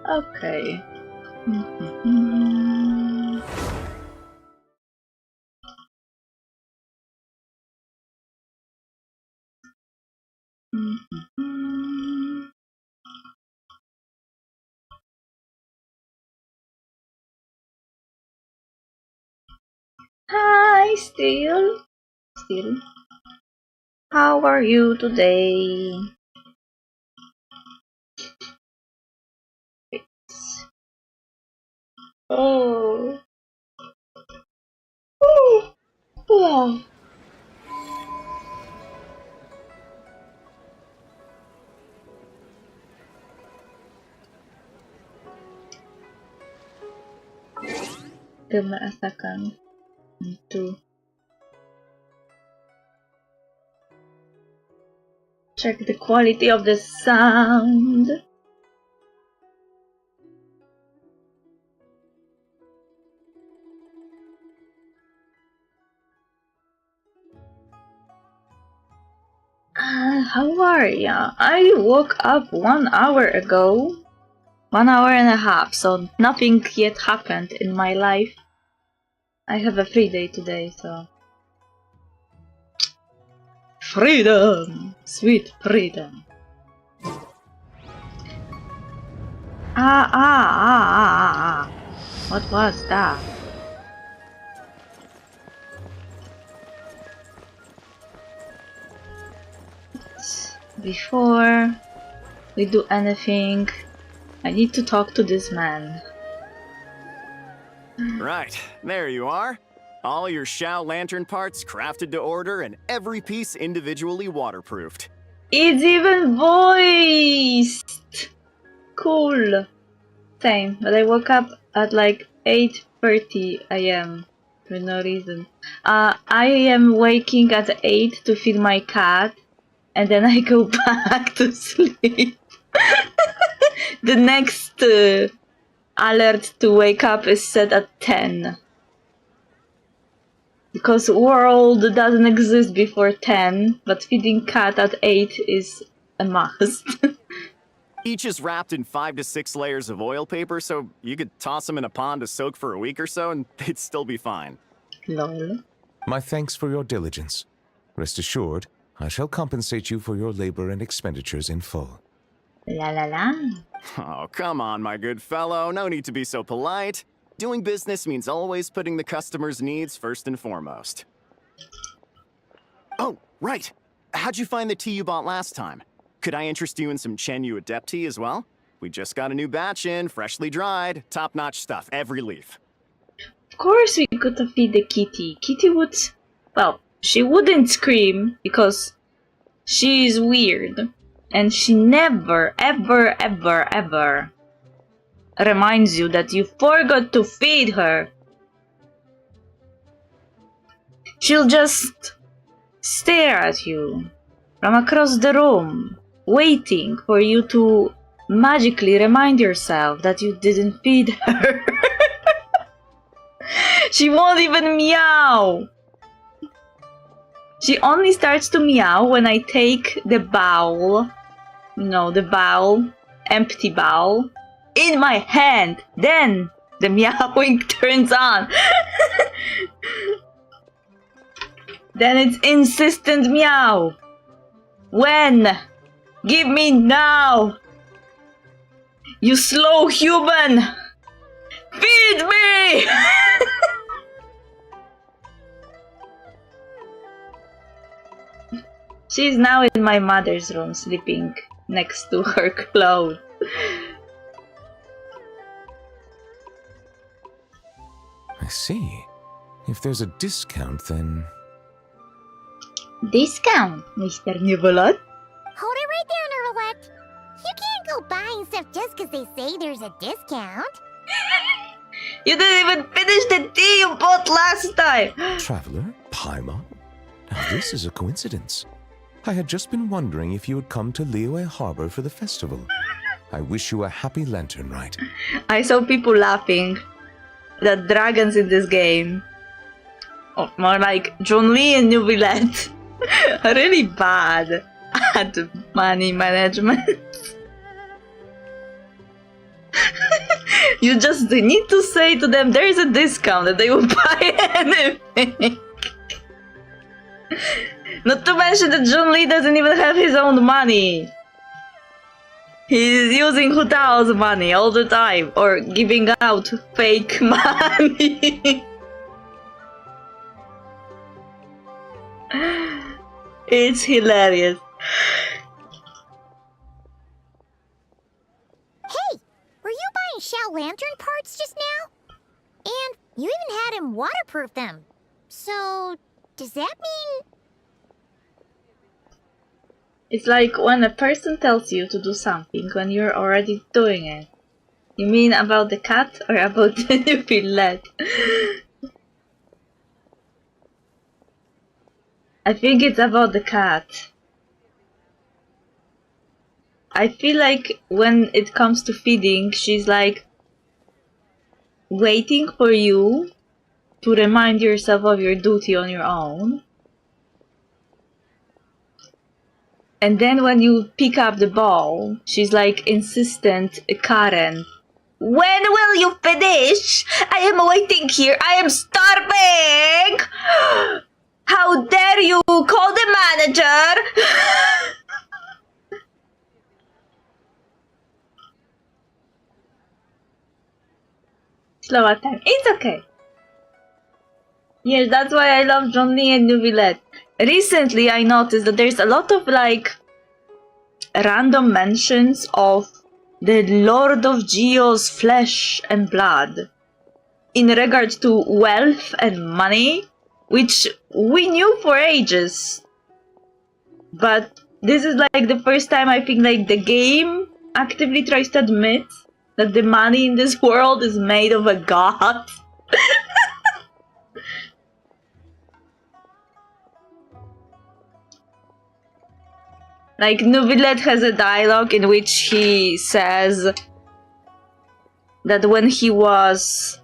Okay. Hi, Still. How are you today? Oh. Oh. Wow. Gemaasakan to check the quality of the sound. How are ya? I woke up 1 hour ago. 1 hour and a half, so nothing yet happened in my life. I have a free day today, so... Freedom! Sweet freedom! What was that? Before we do anything, I need to talk to this man. Right, there you are. All your Shao Lantern parts crafted to order and every piece individually waterproofed. It's even voiced! Cool. Same, but I woke up at like 8:30 AM for no reason. I am waking at 8 to feed my cat, and then I go back to sleep. The next alert to wake up is set at 10. Because world doesn't exist before 10, but feeding cat at 8 is a must. Each is wrapped in 5 to 6 layers of oil paper, so you could toss them in a pond to soak for a week or so and they'd still be fine. Lol. My thanks for your diligence. Rest assured, I shall compensate you for your labor and expenditures in full. La la la. Oh, come on, my good fellow. No need to be so polite. Doing business means always putting the customer's needs first and foremost. Oh, right. How'd you find the tea you bought last time? Could I interest you in some Chenyu Adept tea as well? We just got a new batch in, freshly dried, top-notch stuff, every leaf. Of course we could feed the kitty. Kitty would... Well, she wouldn't scream because she is weird. And she never, ever, ever, ever reminds you that you forgot to feed her. She'll just stare at you from across the room, waiting for you to magically remind yourself that you didn't feed her. She won't even meow. She only starts to meow when I take the bowl. No, the bowl. Empty bowl. In my hand. Then the meowing turns on. Then it's insistent meow. When? Give me now. You slow human. Feed me. She's now in my mother's room, sleeping next to her clothes. I see. If there's a discount, then... Discount, Mr. Nuvolot? Hold it right there, Nerlette. You can't go buying stuff just because they say there's a discount. You didn't even finish the tea you bought last time! Traveler? Paimon? Now this is a coincidence. I had just been wondering if you would come to Liyue Harbor for the festival. I wish you a happy lantern rite. I saw people laughing. The dragons in this game. Or more like Zhongli and Nuvilette. Are really bad at money management. You just need to say to them there is a discount and they will buy anything. Not to mention that Zhongli doesn't even have his own money. He's using Hu Tao's money all the time, or giving out fake money. It's hilarious. Hey, were you buying Shao Lantern parts just now? And you even had him waterproof them. So, does that mean... It's like when a person tells you to do something when you're already doing it. You mean about the cat or about the new Villette? I think it's about the cat. I feel like when it comes to feeding, she's like waiting for you to remind yourself of your duty on your own. And then when you pick up the ball, she's like insistent Karen. When will you finish? I am waiting here. I am starving. How dare you call the manager? Slower time. It's okay. Yes, that's why I love Zhongli and Nuvilette. Recently, I noticed that there's a lot of like random mentions of the Lord of Geo's flesh and blood in regard to wealth and money, which we knew for ages. But this is like the first time I think like the game actively tries to admit that the money in this world is made of a god. Like, Nuvilette has a dialogue in which he says that when he was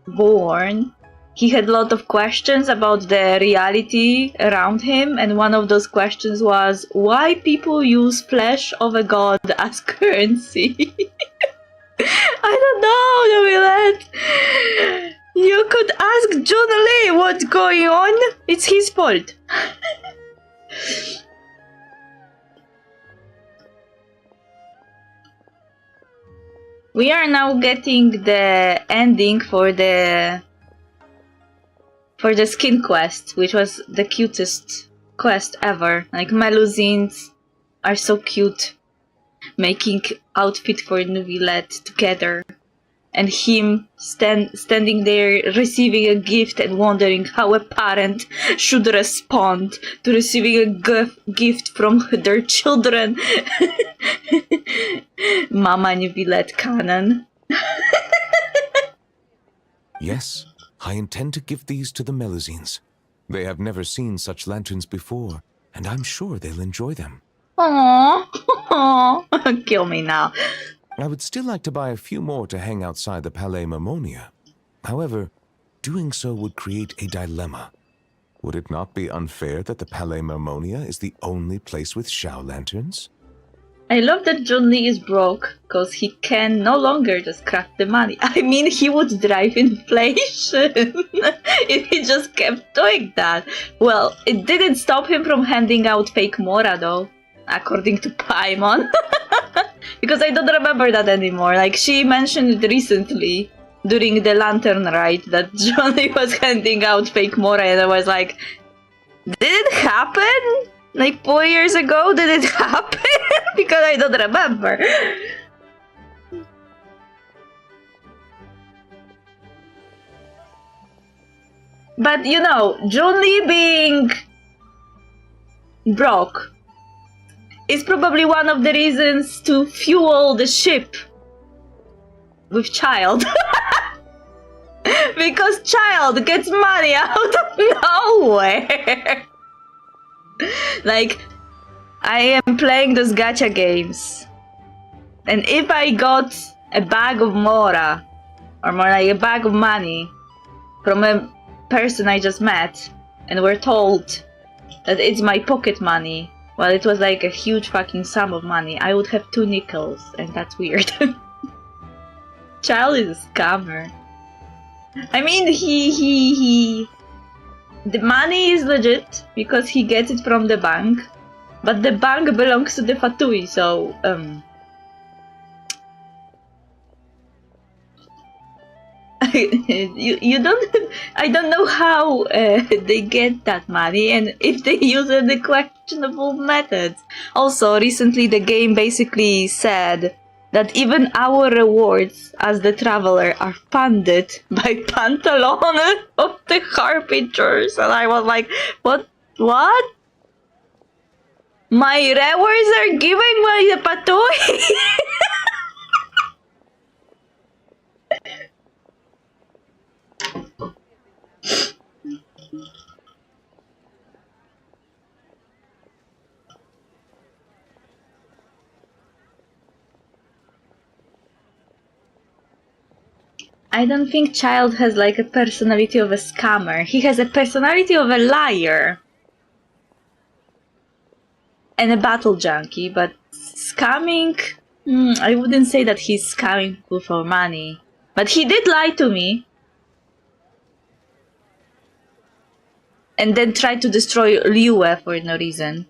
born, he had a lot of questions about the reality around him, and one of those questions was why people use flesh of a god as currency. I don't know, Nuvilette. You could ask John Lee what's going on. It's his fault. We are now getting the ending for the skin quest, which was the cutest quest ever. Like, Melusines are so cute, making outfit for Nuvilette together. And him standing there receiving a gift and wondering how a parent should respond to receiving a gift from their children. Mama Nuvilette canon. Yes, I intend to give these to the Melusines. They have never seen such lanterns before, and I'm sure they'll enjoy them. Aww. Kill me now. I would still like to buy a few more to hang outside the Palais Mammonia. However, doing so would create a dilemma. Would it not be unfair that the Palais Mermonia is the only place with Shao lanterns? I love that John Lee is broke, because he can no longer just craft the money. I mean, he would drive inflation if he just kept doing that. Well, it didn't stop him from handing out fake Mora, though, according to Paimon. Because I don't remember that anymore. Like, she mentioned it recently, during the Lantern Rite, that John Lee was handing out fake Mora, and I was like, did it happen? Like 4 years ago, did it happen? Because I don't remember. But you know, John Lee being broke is probably one of the reasons to fuel the ship with Child. Because Child gets money out of nowhere. Like, I am playing those gacha games, and if I got a bag of Mora, or more like a bag of money, from a person I just met, and we're told that it's my pocket money, well, it was like a huge fucking sum of money, I would have 2 nickels, and that's weird. Child is a scammer. I mean, the money is legit, because he gets it from the bank, but the bank belongs to the Fatui, so, you don't, I don't know how they get that money, and if they use any questionable methods. Also, recently the game basically said that even our rewards as the traveler are funded by Pantalone of the Carpenters, and I was like, what? My rewards are given by the Patui? I don't think Child has like a personality of a scammer. He has a personality of a liar. And a battle junkie, but scamming... I wouldn't say that he's scamming people for money. But he did lie to me. And then tried to destroy WuWa for no reason.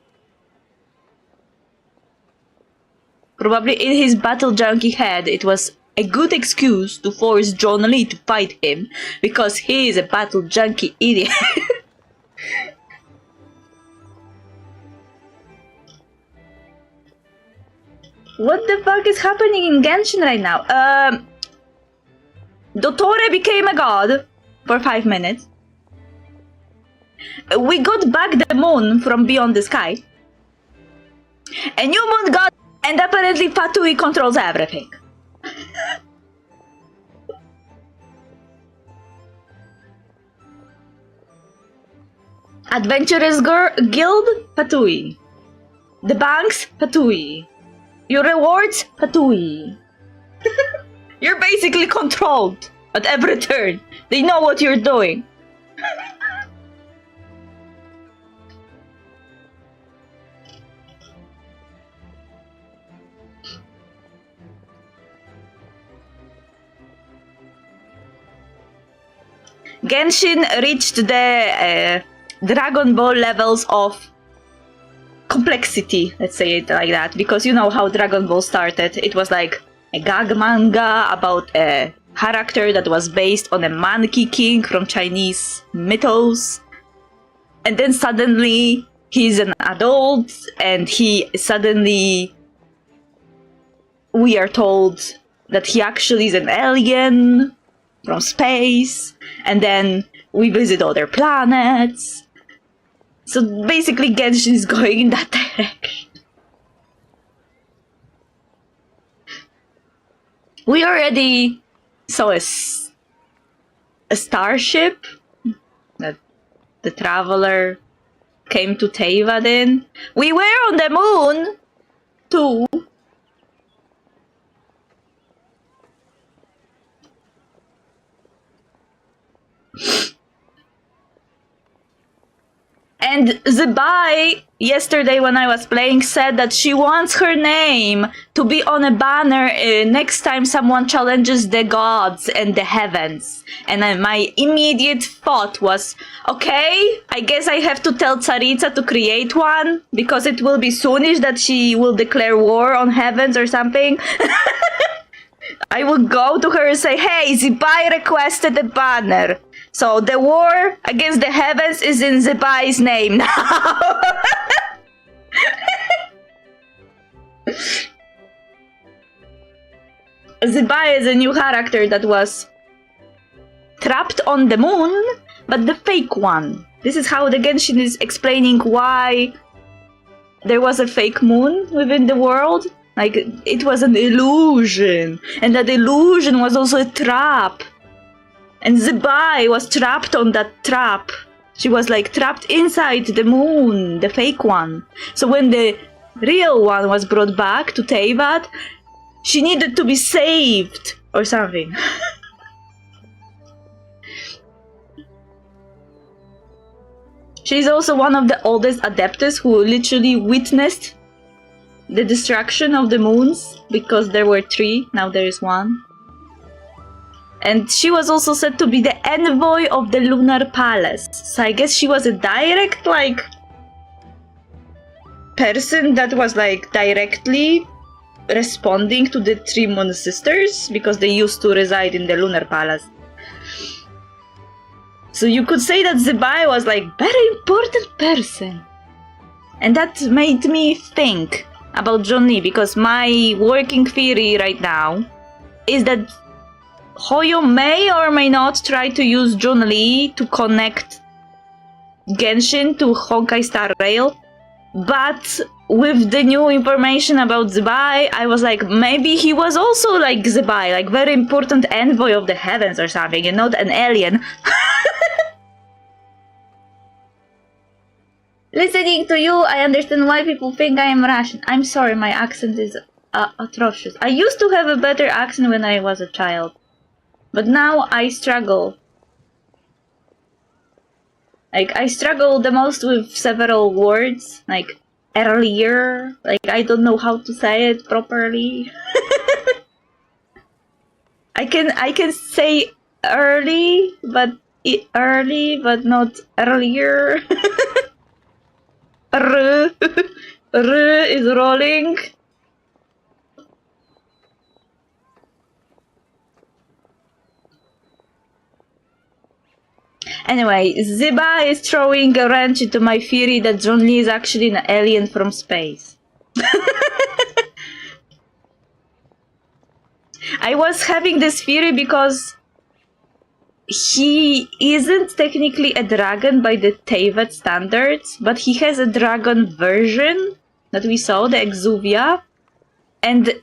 Probably in his battle junkie head, it was a good excuse to force John Lee to fight him, because he is a battle junkie idiot. What the fuck is happening in Genshin right now? Dottore became a god for 5 minutes. We got back the moon from beyond the sky. A new moon god, and apparently Fatui controls everything. Adventurers Guild, Fatui. The banks, Fatui. Your rewards, Fatui. You're basically controlled at every turn. They know what you're doing. Genshin reached the Dragon Ball levels of complexity, let's say it like that, because you know how Dragon Ball started. It was like a gag manga about a character that was based on a monkey king from Chinese mythos, and then suddenly he's an adult, and we are told that he actually is an alien from space, and then we visit other planets. So basically Genshin is going in that direction. We already saw a starship that the traveler came to Teyvat in. We were on the moon too. And Zebai, yesterday when I was playing, said that she wants her name to be on a banner next time someone challenges the gods and the heavens. And then my immediate thought was, okay, I guess I have to tell Tsaritsa to create one, because it will be soonish that she will declare war on heavens or something. I will go to her and say, hey, Zebai requested a banner. So the war against the heavens is in Zebai's name now. Zebai is a new character that was trapped on the moon, but the fake one. This is how the Genshin is explaining why there was a fake moon within the world. Like, it was an illusion, and that illusion was also a trap. And Zebai was trapped on that trap. She was like trapped inside the moon, the fake one. So when the real one was brought back to Teyvat, she needed to be saved or something. She's also one of the oldest adeptus who literally witnessed the destruction of the moons, because there were 3, now there is 1. And she was also said to be the envoy of the Lunar Palace. So I guess she was a direct, like, person that was, like, directly responding to the 3 Moon Sisters, because they used to reside in the Lunar Palace. So you could say that Zebai was, like, very important person. And that made me think about Zhongli, because my working theory right now is that Hoyo may or may not try to use Zhongli to connect Genshin to Honkai Star Rail, but with the new information about Zebai, I was like, maybe he was also like Zebai, like very important envoy of the heavens or something, and not an alien. Listening to you, I understand why people think I am Russian. I'm sorry, my accent is atrocious. I used to have a better accent when I was a child, but now I struggle. Like, I struggle the most with several words, like earlier. Like, I don't know how to say it properly. I can say early, but not earlier. R is rolling. Anyway, Ziba is throwing a wrench into my theory that Zhongli is actually an alien from space. I was having this theory because he isn't technically a dragon by the Teyvat standards, but he has a dragon version that we saw, the Exuvia, and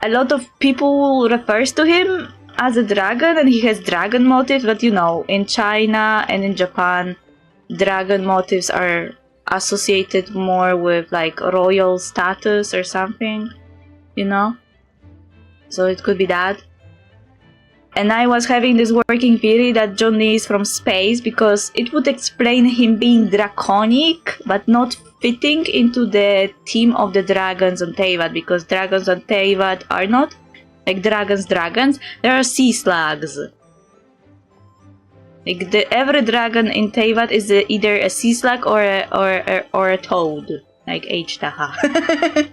a lot of people refers to him as a dragon, and he has dragon motifs, but you know, in China and in Japan, dragon motifs are associated more with like royal status or something, you know? So it could be that. And I was having this working theory that Zhongli is from space because it would explain him being draconic, but not fitting into the theme of the dragons on Teyvat, because dragons on Teyvat are not like dragons. There are sea slugs. Like every dragon in Teyvat is either a sea slug or a toad, like H-Taha.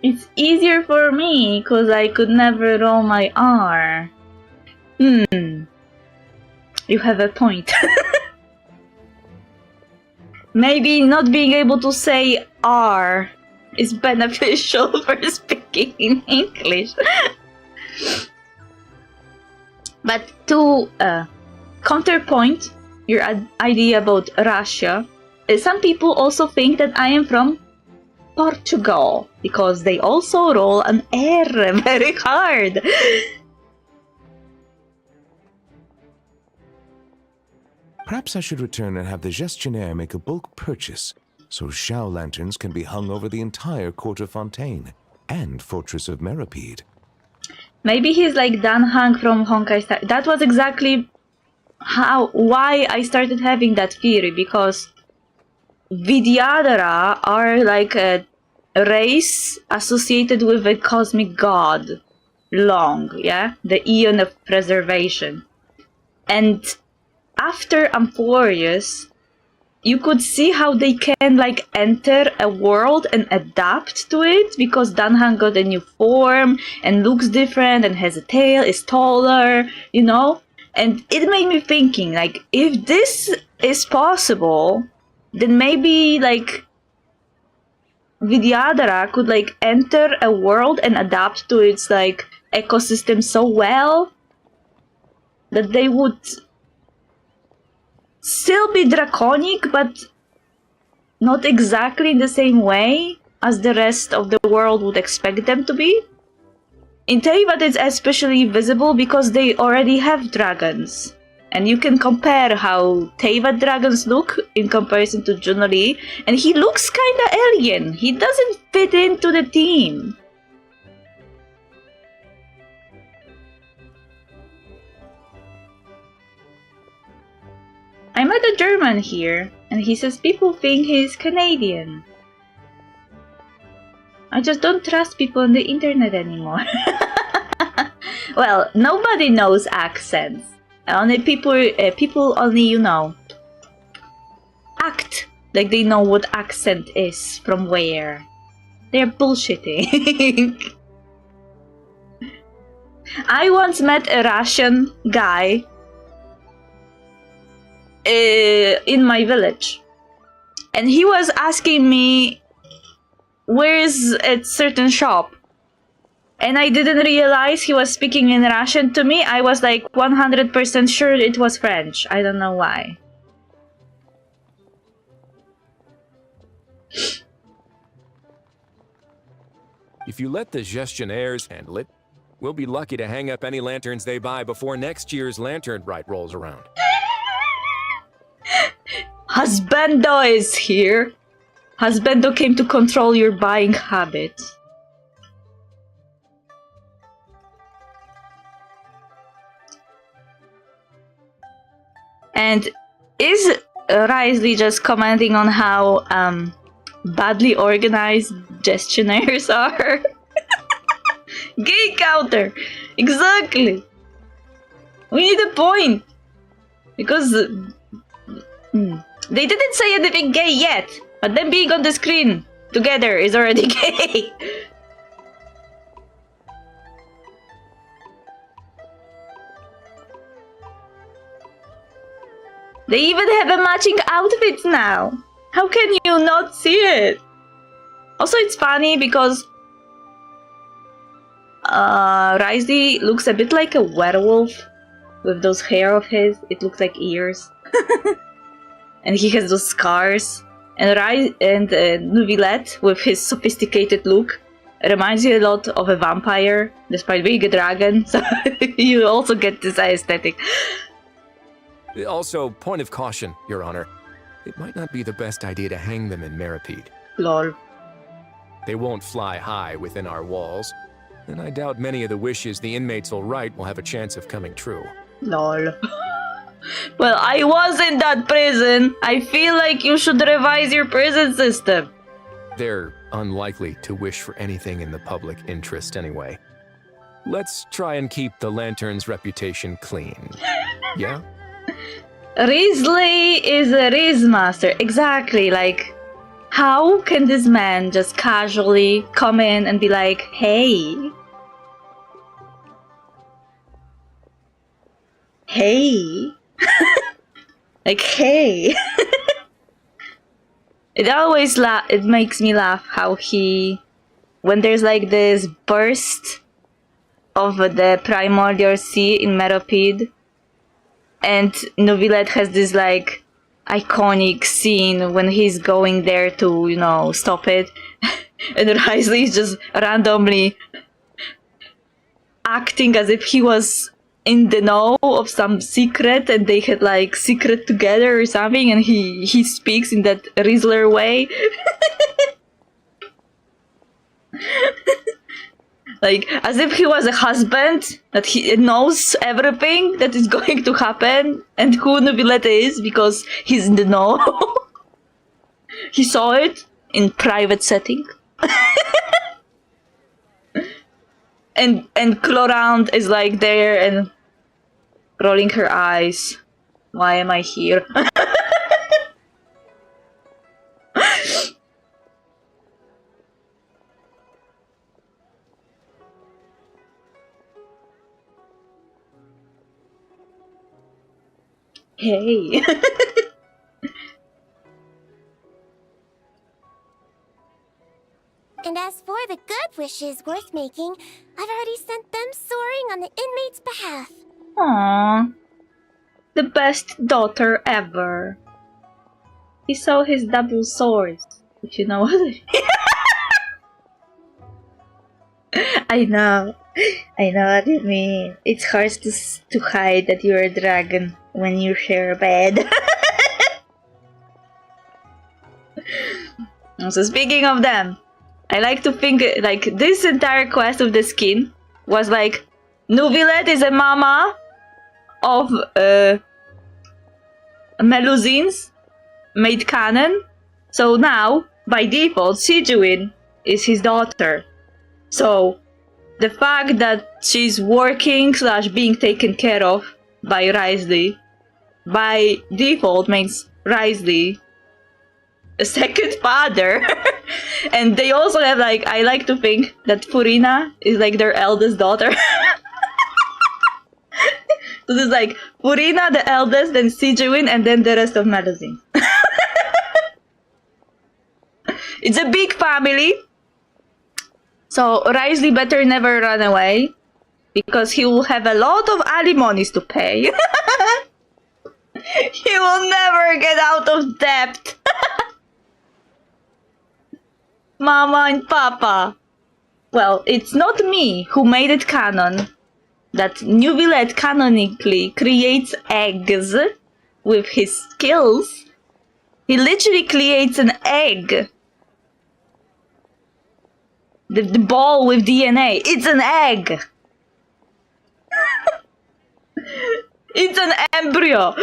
It's easier for me, because I could never roll my R. You have a point. Maybe not being able to say R is beneficial for speaking in English. But to counterpoint your idea about Russia, some people also think that I am from Portugal, because they also roll an R very hard. Perhaps I should return and have the gestionnaire make a bulk purchase, so Xiao lanterns can be hung over the entire court of Fontaine and Fortress of Meripede. Maybe he's like Dan Hang from Honkai Star. That was exactly why I started having that theory, because Vidyadhara are like a race associated with a cosmic god, long, yeah? The Eon of Preservation. And after Amphorius, you could see how they can like enter a world and adapt to it, because Danhan got a new form and looks different and has a tail, is taller, you know? And it made me thinking, like, if this is possible, then maybe like Vidyadhara could like enter a world and adapt to its like ecosystem so well that they would still be draconic, but not exactly in the same way as the rest of the world would expect them to be. In Teyvat it's especially visible because they already have dragons. And you can compare how Teyvat dragons look in comparison to Junori, and he looks kinda alien. He doesn't fit into the team. I met a German here, and he says people think he's Canadian. I just don't trust people on the internet anymore. Well, nobody knows accents. Only people only, you know, act like they know what accent is from where. They're bullshitting. I once met a Russian guy in my village, and he was asking me where's a certain shop, and I didn't realize he was speaking in Russian to me. I was like 100% sure it was French. I don't know why. If you let the gestionnaires handle it, we'll be lucky to hang up any lanterns they buy before next year's lantern rite rolls around. Husbando is here. Husbando came to control your buying habits. And is Risley just commenting on how badly organized gestionnaires are? Gay counter! Exactly! We need a point! Because they didn't say anything gay yet, but them being on the screen together is already gay. They even have a matching outfit now. How can you not see it? Also, it's funny because Risley looks a bit like a werewolf with those hair of his. It looks like ears. And he has those scars. And Nuvilette, with his sophisticated look, reminds you a lot of a vampire, despite being a dragon. So you also get this aesthetic. Also, point of caution, Your Honor. It might not be the best idea to hang them in Meripede. Lol. They won't fly high within our walls, and I doubt many of the wishes the inmates will write will have a chance of coming true. Lol. Well, I was in that prison. I feel like you should revise your prison system. They're unlikely to wish for anything in the public interest anyway. Let's try and keep the Lantern's reputation clean. Yeah? Risley is a Riz master. Exactly, like, how can this man just casually come in and be like, hey? Hey? Like, hey? It makes me laugh how he, when there's like this burst of the primordial sea in Meropide, and Nuvilette has this like iconic scene when he's going there to, you know, stop it. And Risley is just randomly acting as if he was in the know of some secret and they had like secret together or something, and he speaks in that Rizzler way. Like, as if he was a husband, that he knows everything that is going to happen, and who Nubilete is, because he's in the know. He saw it in private setting. and Clorand is like there and rolling her eyes. Why am I here? Hey. And as for the good wishes worth making, I've already sent them soaring on the inmate's behalf. Aww. The best daughter ever. He saw his double swords, if you know what I mean. I know what you mean. It's hard to hide that you're a dragon when you share a bed. So speaking of them, I like to think like this entire quest of the skin was like Nuvillet is a mama of Melusines made canon. So now, by default, Sijuin is his daughter. So the fact that she's working / being taken care of by Risley by default makes Risley a second father. And they also have like, I like to think that Furina is like their eldest daughter. So there's like Furina the eldest, then Sijuin, and then the rest of Melusine. It's a big family. So Risley better never run away, because he will have a lot of alimonies to pay. He will never get out of debt. Mama and Papa. Well, it's not me who made it canon that Nuvillet canonically creates eggs with his skills. He literally creates an egg. The ball with DNA. It's an egg. It's an embryo.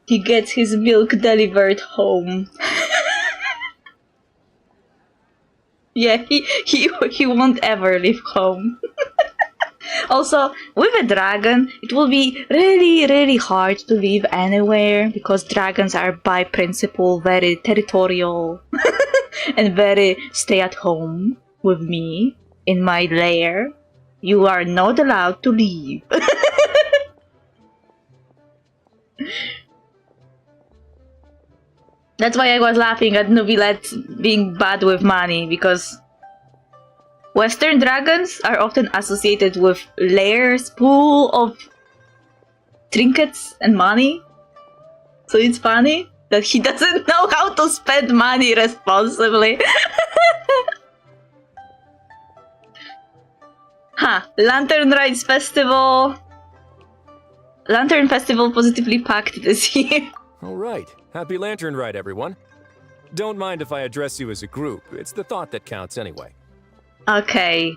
He gets his milk delivered home. Yeah, he won't ever leave home. Also, with a dragon, it will be really, really hard to live anywhere, because dragons are by principle very territorial and very stay at home with me in my lair. You are not allowed to leave. That's why I was laughing at Nuvillet being bad with money, because Western dragons are often associated with lairs full of trinkets and money. So it's funny that he doesn't know how to spend money responsibly. Lantern Rides Festival. Lantern Festival positively packed this year. All right. Happy Lantern Ride, everyone. Don't mind if I address you as a group. It's the thought that counts anyway. Okay.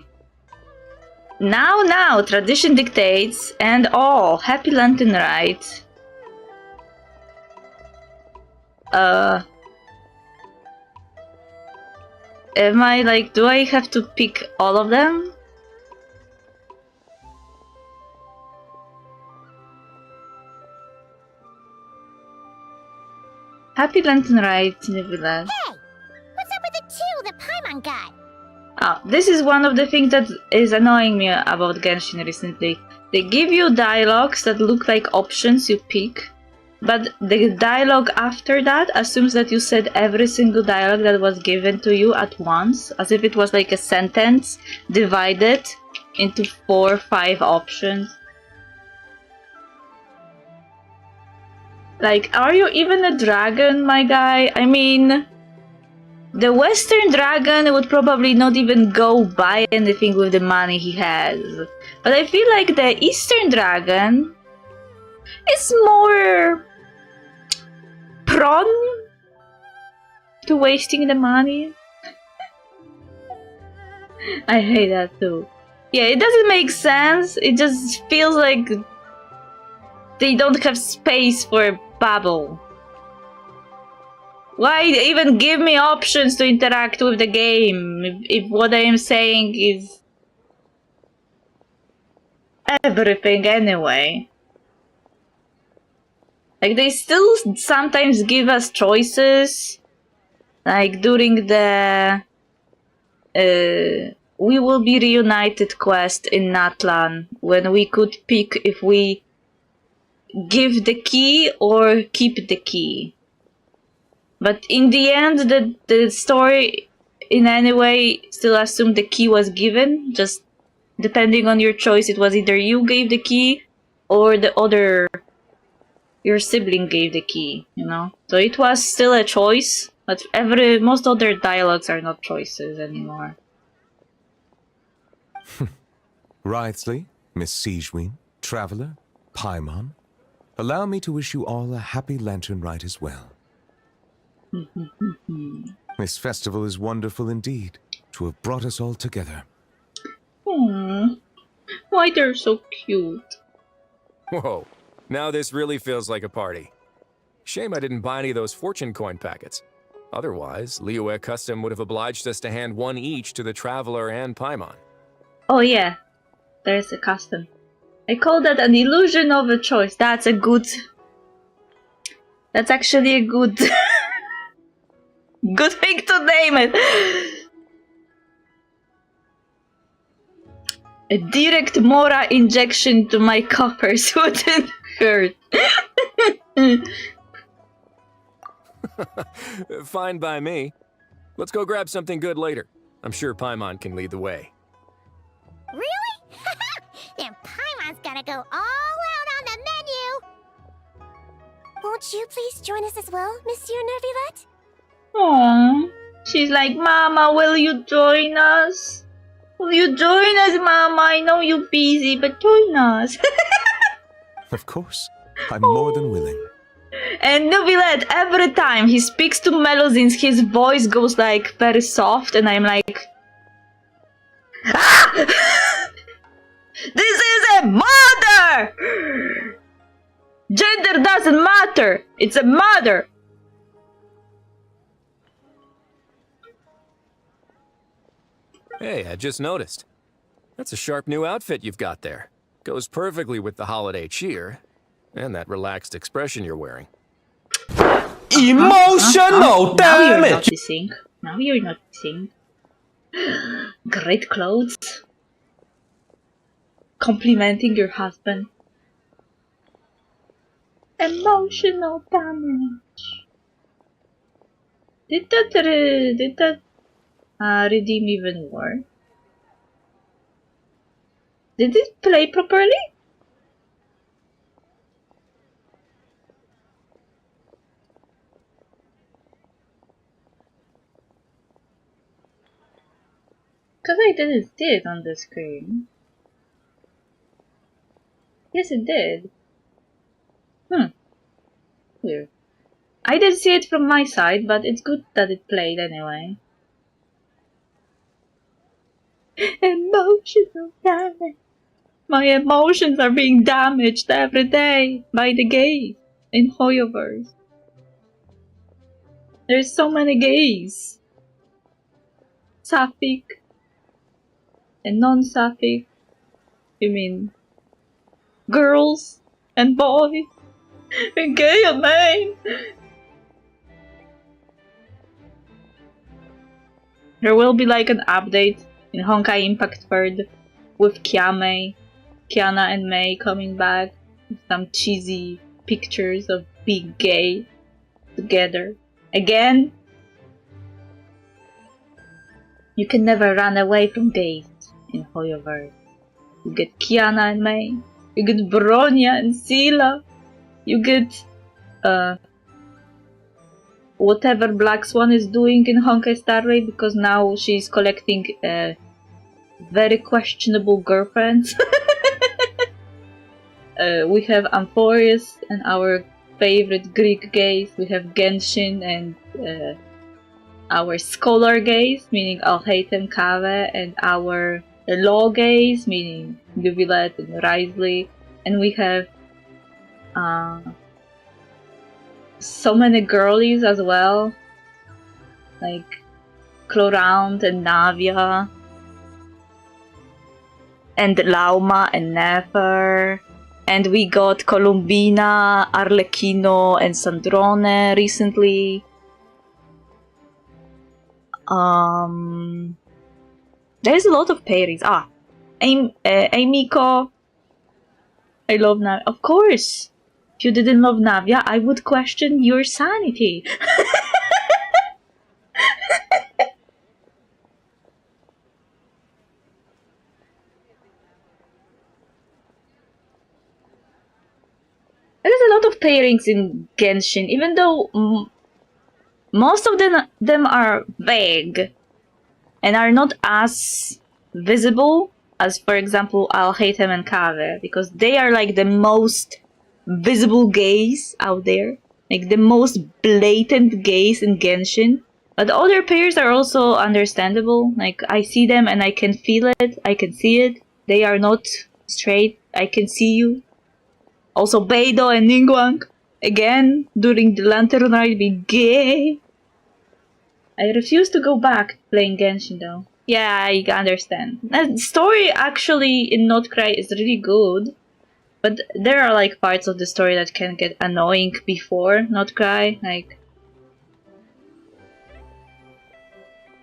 Now, tradition dictates, and all. Happy Lantern Ride. Am I like, do I have to pick all of them? Happy Lantern Ride, Nivilas. Hey! What's up with the two that Paimon got? This is one of the things that is annoying me about Genshin recently. They give you dialogues that look like options you pick, but the dialogue after that assumes that you said every single dialogue that was given to you at once, as if it was like a sentence divided into 4 or 5 options. Like, are you even a dragon, my guy? I mean, the Western dragon would probably not even go buy anything with the money he has. But I feel like the Eastern dragon is more prone to wasting the money. I hate that too. Yeah, it doesn't make sense. It just feels like they don't have space for babble. Why even give me options to interact with the game if what I am saying is everything anyway? Like, they still sometimes give us choices. Like, during the We Will Be Reunited quest in Natlan, when we could pick if we give the key or keep the key. But in the end, the story in any way still assumed the key was given. Just depending on your choice, it was either you gave the key or your sibling gave the key, you know? So it was still a choice, but most other dialogues are not choices anymore. Writhely, Miss Siegewin, Traveler, Paimon, allow me to wish you all a happy lantern rite as well. This festival is wonderful indeed, to have brought us all together. Why they're so cute. Whoa, now this really feels like a party. Shame I didn't buy any of those fortune coin packets. Otherwise, Liyue Custom would have obliged us to hand one each to the Traveler and Paimon. Oh yeah, there's a custom. I call that an illusion of a choice. That's actually a good good thing to name it. A direct Mora injection to my coppers wouldn't hurt. Fine by me. Let's go grab something good later. I'm sure Paimon can lead the way. Really? Then Paimon's gonna go all out on the menu! Won't you please join us as well, Monsieur Nervillette? Aww. She's like, Mama, will you join us? Will you join us, Mama? I know you're busy, but join us. Of course, I'm more than willing. And Nervillette, every time he speaks to Melozins, his voice goes like very soft, and I'm like, ah! This is a mother! Gender doesn't matter. It's a mother. Hey, I just noticed. That's a sharp new outfit you've got there. Goes perfectly with the holiday cheer and that relaxed expression you're wearing. Emotional Now you're damage! noticing. Now you're noticing. Great clothes. Complimenting your husband. Emotional damage. Did that redeem even more? Did it play properly? Because I didn't see it on the screen. Yes, it did. Weird. I didn't see it from my side, but it's good that it played anyway. Emotional damage. My emotions are being damaged every day by the gays in Hoyoverse. There's so many gays. Sapphic and non-sapphic. You mean girls and boys and gay and men. There will be like an update in Honkai Impact 3rd with Kiana and Mei coming back with some cheesy pictures of big gay together. Again, you can never run away from gays in Hoyoverse. You get Kiana and Mei, you get Bronya and Sila, you get whatever Black Swan is doing in Honkai Star Rail, because now she's collecting very questionable girlfriends. We have Amphorius and our favorite Greek gays. We have Genshin and our scholar gays, meaning Alhaitham Kave, and our law gays, meaning Nubilet and Risley. And we have so many girlies as well, like Cloround and Navia, and Lauma and Nefer. And we got Columbina, Arlecchino, and Sandrone recently. There's a lot of pairings. Amiko. I love Navia. Of course! If you didn't love Navia, I would question your sanity. There's a lot of pairings in Genshin, even though most of them are vague and are not as visible as, for example, Alhaitham and Kave, because they are like the most visible gays out there, like the most blatant gays in Genshin. But other pairs are also understandable. Like, I see them and I can feel it, I can see it. They are not straight, I can see you. Also, Beidou and Ningguang, again, during the Lantern Rite, be gay. I refuse to go back playing Genshin though. Yeah, I understand. The story actually in Not Cry is really good, but there are like parts of the story that can get annoying before Not Cry, like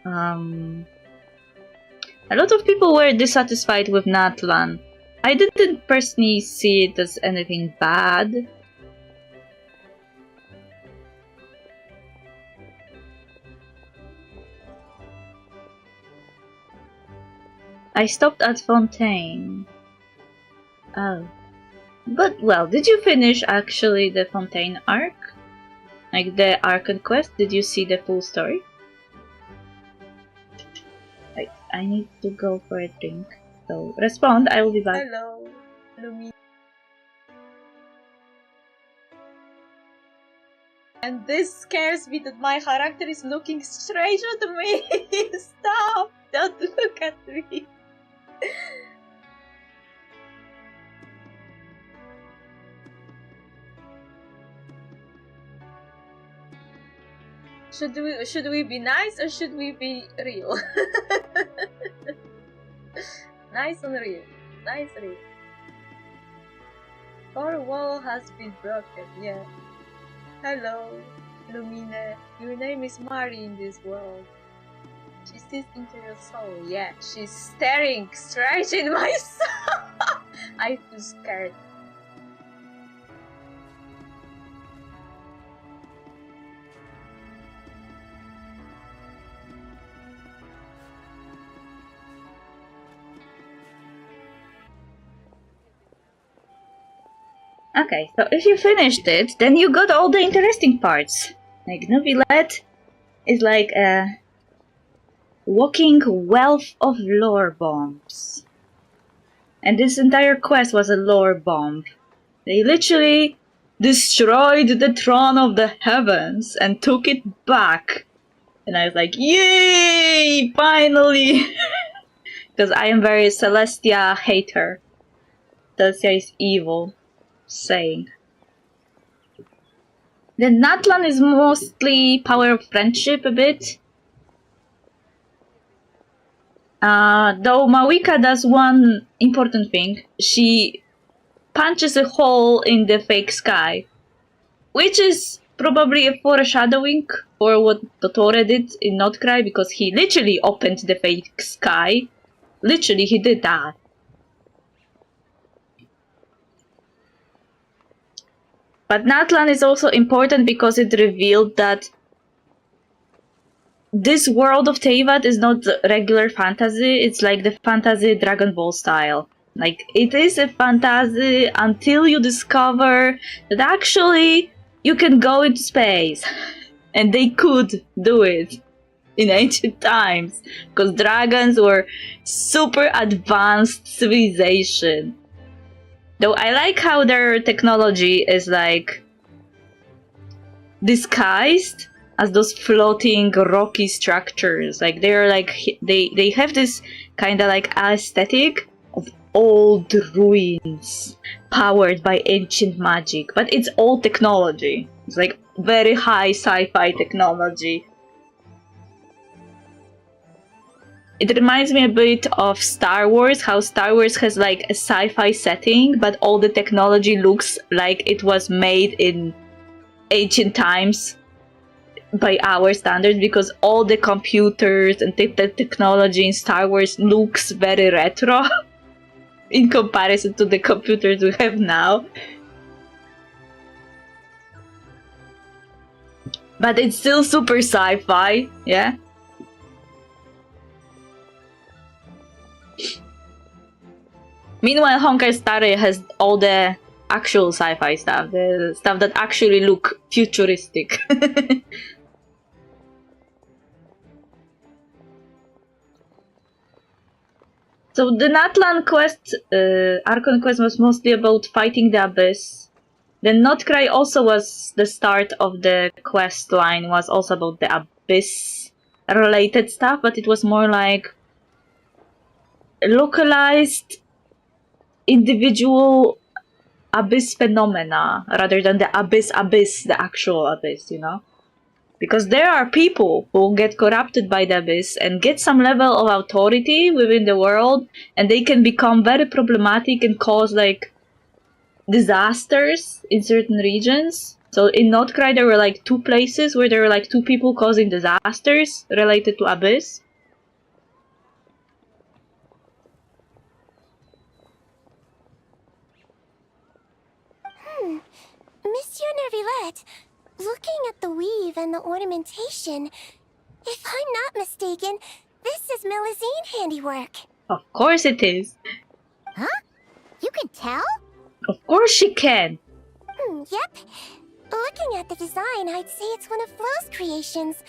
a lot of people were dissatisfied with Natlan. I didn't personally see it as anything bad. I stopped at Fontaine. Oh. But, well, did you finish actually the Fontaine arc? Like the Arcade quest? Did you see the full story? Wait, I need to go for a drink. So, respond, I will be back. Hello, Lumi. And this scares me that my character is looking straight at me. Stop! Don't look at me. Should we be nice or should we be real? Nice and real. Nice real. Our wall has been broken, yeah. Hello, Lumine. Your name is Mari in this world. She sees into your soul, yeah. She's staring straight in my soul. I feel scared. Okay, so if you finished it, then you got all the interesting parts. Like, Nubilet is like a walking wealth of lore bombs. And this entire quest was a lore bomb. They literally destroyed the throne of the heavens and took it back. And I was like, yay! Finally! Because I am very Celestia hater. Celestia is evil. Saying. The Natlan is mostly power of friendship a bit. Though Mawika does one important thing. She punches a hole in the fake sky. Which is probably a foreshadowing for what Dottore did in Not Cry, because he literally opened the fake sky. Literally, he did that. But Natlan is also important because it revealed that this world of Teyvat is not regular fantasy, it's like the fantasy Dragon Ball style. Like, it is a fantasy until you discover that actually you can go into space. And they could do it in ancient times, because dragons were super advanced civilization. Though I like how their technology is like disguised as those floating rocky structures. Like they're like they have this kind of like aesthetic of old ruins powered by ancient magic, but it's old technology. It's like very high sci-fi technology. It reminds me a bit of Star Wars, how Star Wars has like a sci-fi setting, but all the technology looks like it was made in ancient times by our standards, because all the computers and the technology in Star Wars looks very retro in comparison to the computers we have now. But it's still super sci-fi, yeah? Meanwhile, Honkai Star Rail has all the actual sci-fi stuff, the stuff that actually look futuristic. So the Natlan quest, Archon quest, was mostly about fighting the Abyss. The Notcry also was the start of the quest line, was also about the Abyss-related stuff, but it was more like localized individual Abyss phenomena rather than the Abyss, the actual Abyss, you know? Because there are people who get corrupted by the Abyss and get some level of authority within the world, and they can become very problematic and cause like disasters in certain regions. So in Notcry there were like 2 places where there were like 2 people causing disasters related to Abyss. Monsieur Nervillette, looking at the weave and the ornamentation, if I'm not mistaken, this is Melusine handiwork. Of course it is. Huh? You can tell? Of course she can. Yep. Looking at the design, I'd say it's one of Flo's creations.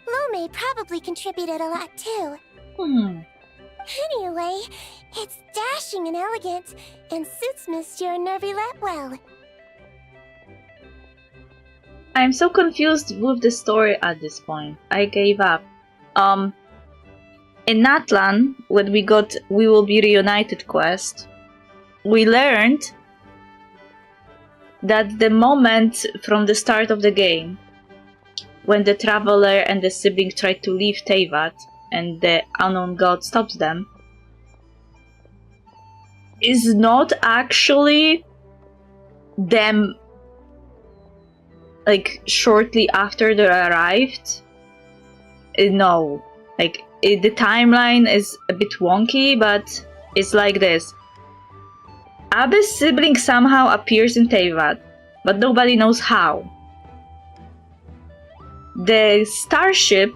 Lome probably contributed a lot too. Anyway, it's dashing and elegant, and suits Monsieur Nervillette well. I'm so confused with the story at this point. I gave up. In Natlan, when we got We Will Be Reunited quest, we learned that the moment from the start of the game when the traveler and the sibling try to leave Teyvat and the unknown god stops them is not actually them like shortly after they arrived. No, like the timeline is a bit wonky, but it's like this. Abyss sibling somehow appears in Teyvat, but nobody knows how. The starship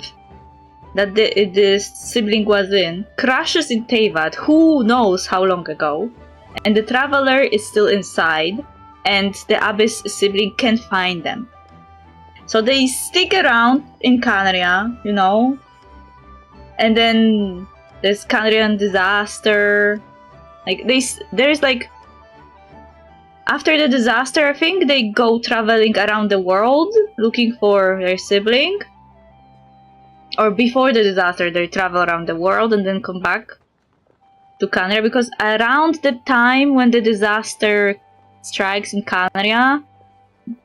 that the sibling was in crashes in Teyvat, who knows how long ago, and the traveler is still inside, and the Abyss sibling can't find them. So they stick around in Canria, you know, and then there's Canrian disaster. Like there's like, after the disaster, I think they go traveling around the world looking for their sibling. Or before the disaster, they travel around the world and then come back to Canria, because around the time when the disaster strikes in Canria,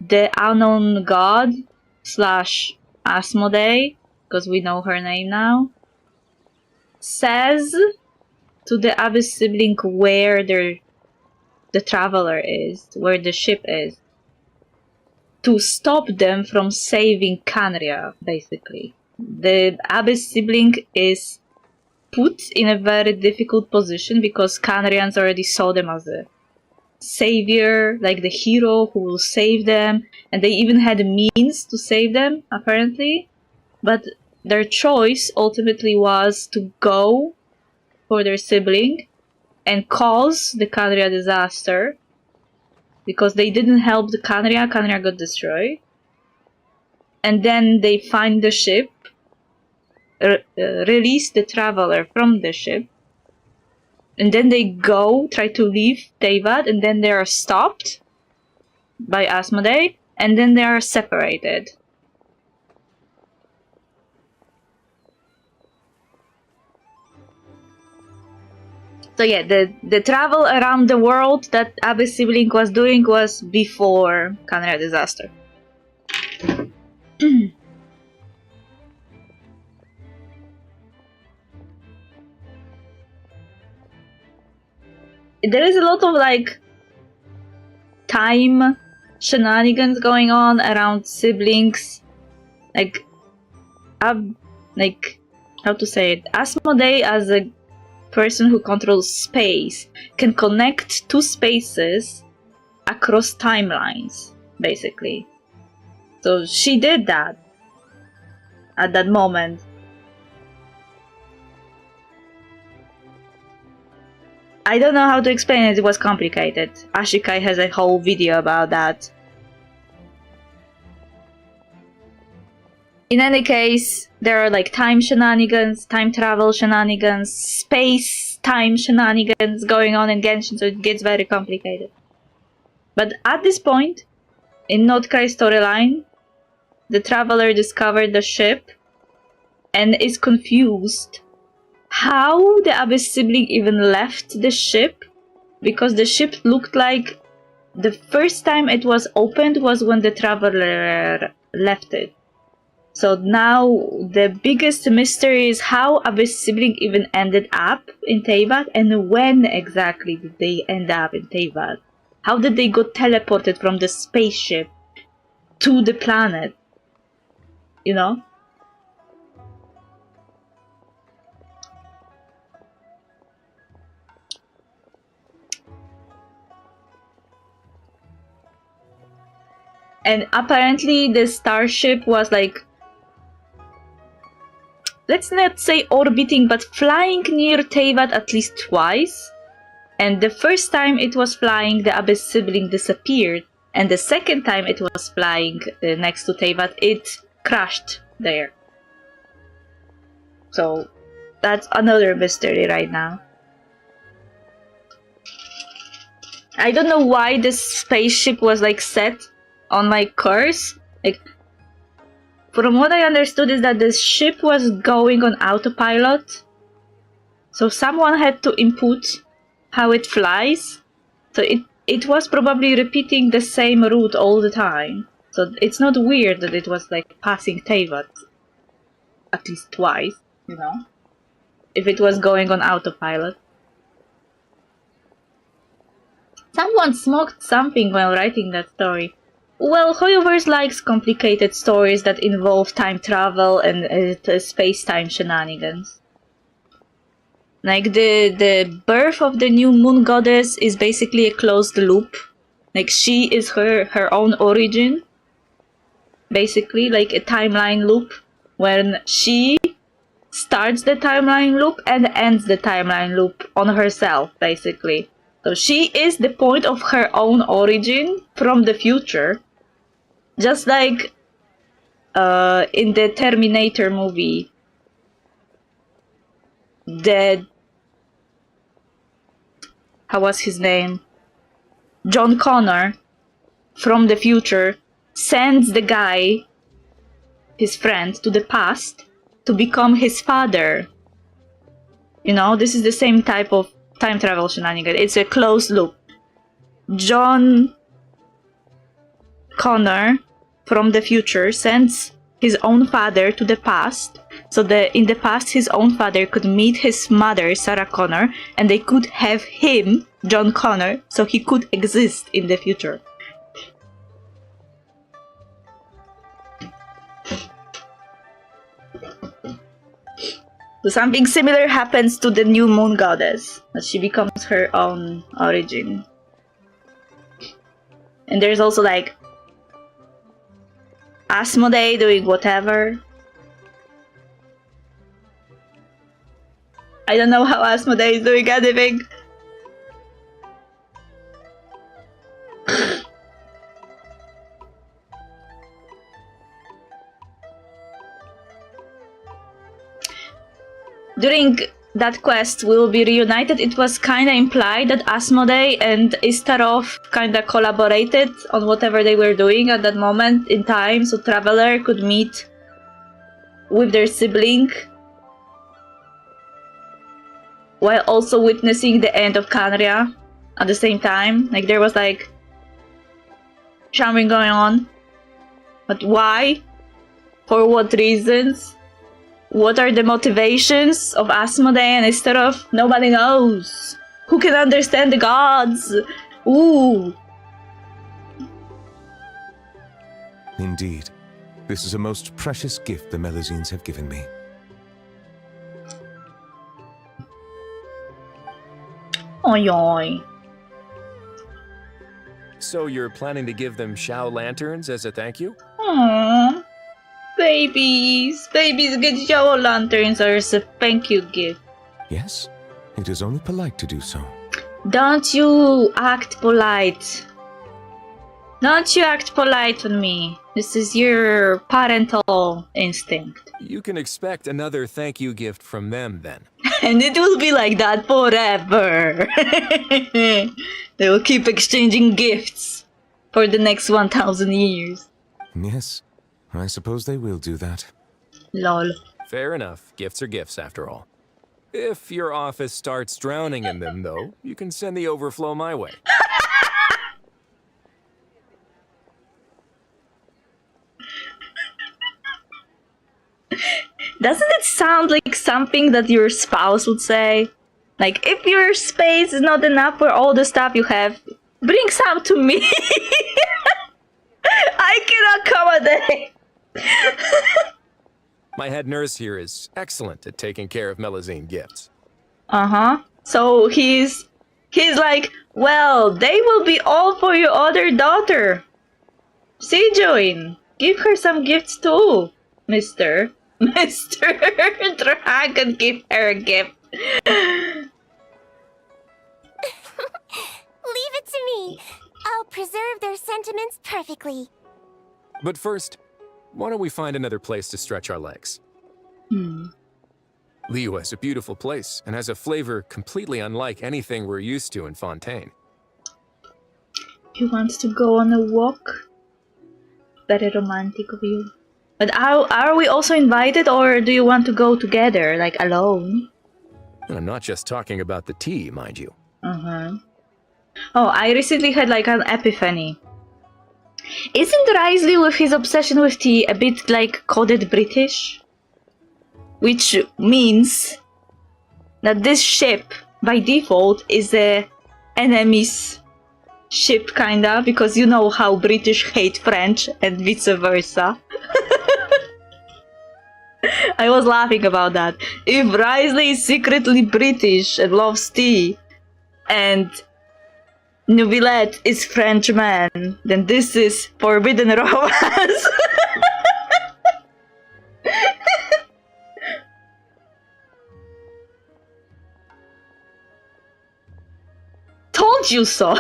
the unknown god / Asmodee, because we know her name now, says to the Abyss sibling where the traveler is, where the ship is, to stop them from saving Canria, basically. The Abyss sibling is put in a very difficult position because Canrians already saw them as a savior, like the hero who will save them, and they even had means to save them, apparently. But their choice ultimately was to go for their sibling and cause the Canria disaster, because they didn't help the Canria got destroyed. And then they find the ship, release the traveler from the ship, and then they go try to leave Teyvat, and then they are stopped by Asmodee, and then they are separated. So yeah, the travel around the world that Abyss sibling was doing was before Khaenri'ah disaster. There is a lot of like time shenanigans going on around siblings, like how to say it? Asmodee, as a person who controls space, can connect two spaces across timelines, basically. So she did that at that moment. I don't know how to explain it, it was complicated. Ashikai has a whole video about that. In any case, there are like time shenanigans, time travel shenanigans, space-time shenanigans going on in Genshin, so it gets very complicated. But at this point, in Notkai storyline, the traveler discovered the ship and is confused how the Abyss sibling even left the ship, because the ship looked like the first time it was opened was when the traveler left it. So now the biggest mystery is how Abyss sibling even ended up in Teyvat, and when exactly did they end up in Teyvat? How did they get teleported from the spaceship to the planet? You know? And apparently the starship was like, let's not say orbiting, but flying near Teyvat at least twice. And the first time it was flying, the Abyss sibling disappeared. And the second time it was flying next to Teyvat, it crashed there. So that's another mystery right now. I don't know why this spaceship was like set on my course. Like, from what I understood is that the ship was going on autopilot. So someone had to input how it flies. So it was probably repeating the same route all the time. So it's not weird that it was like passing Teyvat at least twice, you know? If it was going on autopilot. Someone smoked something while writing that story. Well, Hoyoverse likes complicated stories that involve time travel and space-time shenanigans. Like, the birth of the new moon goddess is basically a closed loop. Like, she is her own origin. Basically, like a timeline loop. When she starts the timeline loop and ends the timeline loop on herself, basically. So she is the point of her own origin from the future. Just like in the Terminator movie, how was his name? John Connor from the future sends the guy, his friend, to the past to become his father. You know, this is the same type of time travel shenanigan. It's a closed loop. John Connor from the future sends his own father to the past, so that in the past his own father could meet his mother, Sarah Connor, and they could have him, John Connor, so he could exist in the future. So something similar happens to the new moon goddess, that she becomes her own origin. And there's also like Asmodee doing whatever. I don't know how Asmodee is doing anything. During that quest, we will be reunited. It was kinda implied that Asmodee and Istarov kinda collaborated on whatever they were doing at that moment in time, so Traveler could meet with their sibling. while also witnessing the end of Canria at the same time. Like there was like charming going on. But why? For what reasons? What are the motivations of Asmodee and Isterov? Nobody knows. Who can understand the gods? Ooh. Indeed. This is a most precious gift the Melazines have given me. Oy oy. So you're planning to give them Shao lanterns as a thank you? Aww. Babies. Babies get shower lanterns as a thank you gift. Yes, it is only polite to do so. Don't you act polite. Don't you act polite on me. This is your parental instinct. You can expect another thank you gift from them then. And it will be like that forever. They will keep exchanging gifts for the next 1,000 years. Yes, I suppose they will do that. Lol. Fair enough. Gifts are gifts after all. If your office starts drowning in them, though, you can send the overflow my way. Doesn't it sound like something that your spouse would say? Like, if your space is not enough for all the stuff you have, bring some to me. I can accommodate. My head nurse here is excellent at taking care of Melazine gifts. Uh-huh. So he's like, well, they will be all for your other daughter. See, Join, give her some gifts too, Mr. Dragon, give her a gift. Leave it to me. I'll preserve their sentiments perfectly. But first, why don't we find another place to stretch our legs? Liyue is a beautiful place and has a flavor completely unlike anything we're used to in Fontaine. He wants to go on a walk. Very romantic of you. But are we also invited, or do you want to go together, like alone? And I'm not just talking about the tea, mind you. Uh-huh. Oh, I recently had like an epiphany. Isn't Risley with his obsession with tea a bit like coded British? Which means that this ship, by default, is a enemy's ship, kinda, because you know how British hate French and vice versa. I was laughing about that. If Risley is secretly British and loves tea, and Neuvillette is Frenchman, then this is forbidden romance. Told you so.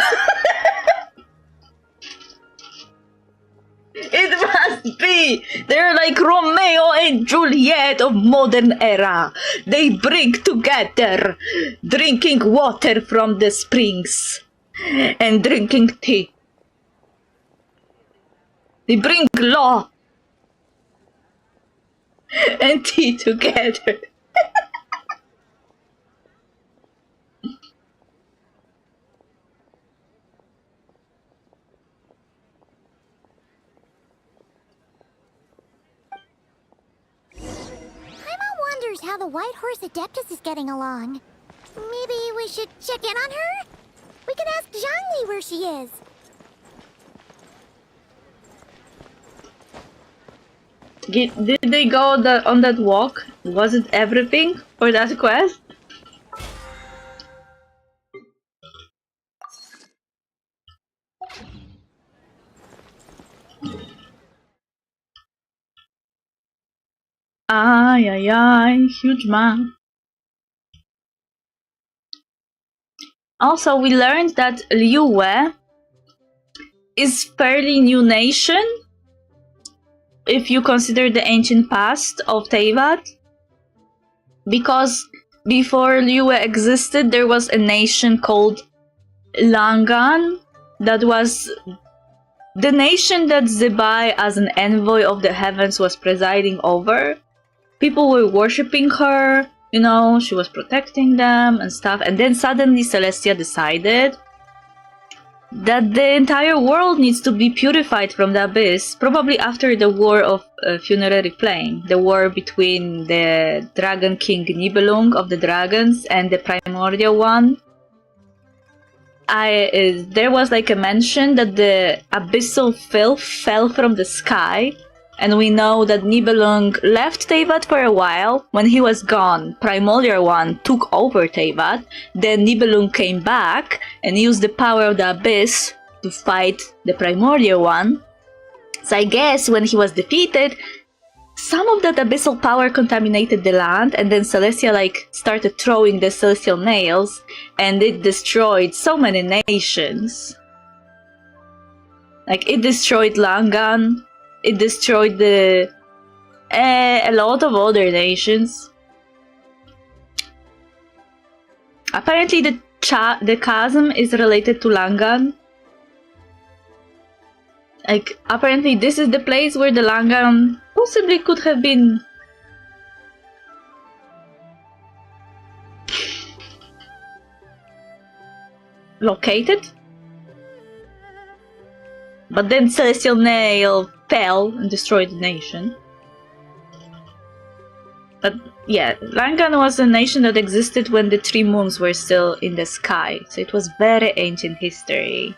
It must be! They're like Romeo and Juliet of modern era. They bring together drinking water from the springs and drinking tea. They bring law and tea together. Wonders how the White Horse Adeptus is getting along. Maybe we should check in on her? We can ask Zhangli where she is. Did they go on that walk? Was it everything for that quest? Ay, ay, ay, huge man. Also, we learned that Liyue is fairly new nation, if you consider the ancient past of Teyvat. Because before Liyue existed, there was a nation called Langan that was the nation that Zibai, as an envoy of the heavens, was presiding over. People were worshipping her, you know, she was protecting them and stuff. And then suddenly Celestia decided that the entire world needs to be purified from the abyss, probably after the War of Funerary Flame, the war between the Dragon King Nibelung of the Dragons and the Primordial One. There was like a mention that the abyssal filth fell from the sky, and we know that Nibelung left Teyvat for a while. When he was gone, Primordial One took over Teyvat. Then Nibelung came back and used the power of the abyss to fight the Primordial One. So I guess when he was defeated, some of that abyssal power contaminated the land, and then Celestia like started throwing the celestial nails, and it destroyed so many nations. Like, it destroyed Langan, it destroyed a lot of other nations. Apparently the chasm is related to Langan. Like, apparently this is the place where the Langan possibly could have been located. But then Celestial Nail fell and destroyed the nation. But yeah, Langan was a nation that existed when the 3 moons were still in the sky. So it was very ancient history.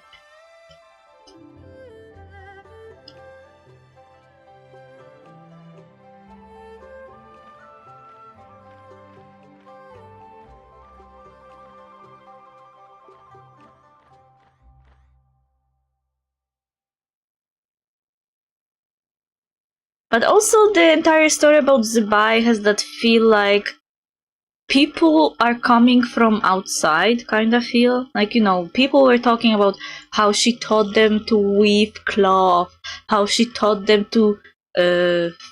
But also the entire story about Zebai has that feel like people are coming from outside, kind of feel. Like, you know, people were talking about how she taught them to weave cloth, how she taught them to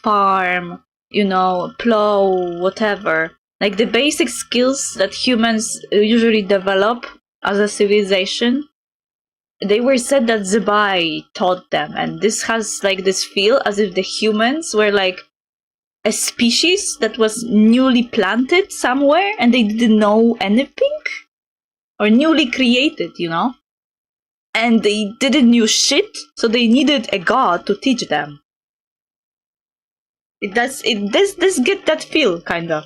farm, you know, plow, whatever. Like the basic skills that humans usually develop as a civilization. They were said that Zebai taught them, and this has like this feel as if the humans were like a species that was newly planted somewhere and they didn't know anything, or newly created, you know, and they didn't know shit, so they needed a god to teach them. This get that feel, kind of.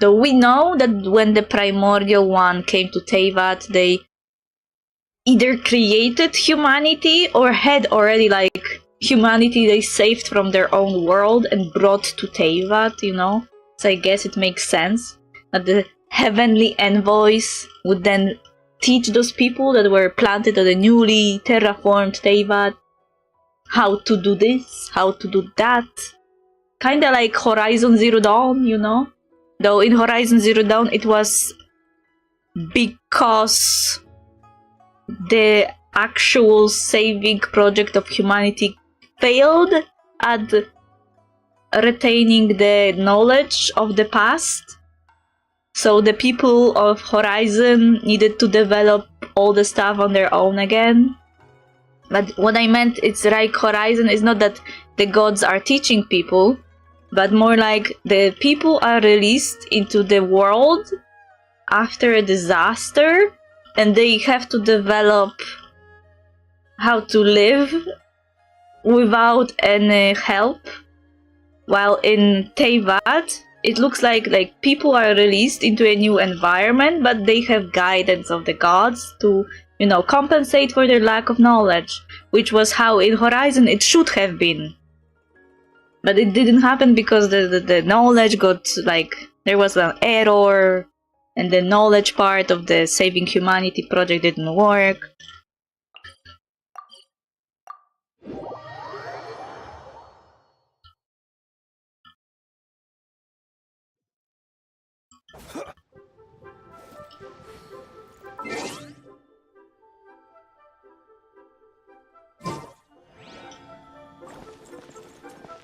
So we know that when the Primordial One came to Teyvat, they either created humanity or had already like humanity they saved from their own world and brought to Teyvat, you know? So I guess it makes sense that the heavenly envoys would then teach those people that were planted on the newly terraformed Teyvat how to do this, how to do that. Kinda like Horizon Zero Dawn, you know? Though in Horizon Zero Dawn it was because the actual saving project of humanity failed at retaining the knowledge of the past. So the people of Horizon needed to develop all the stuff on their own again. But what I meant, it's like Horizon is not that the gods are teaching people, but more like the people are released into the world after a disaster, and they have to develop how to live without any help. While in Teyvat, it looks like people are released into a new environment, but they have guidance of the gods to, you know, compensate for their lack of knowledge, which was how in Horizon it should have been. But it didn't happen because the knowledge got, like, there was an error, and the knowledge part of the Saving Humanity project didn't work.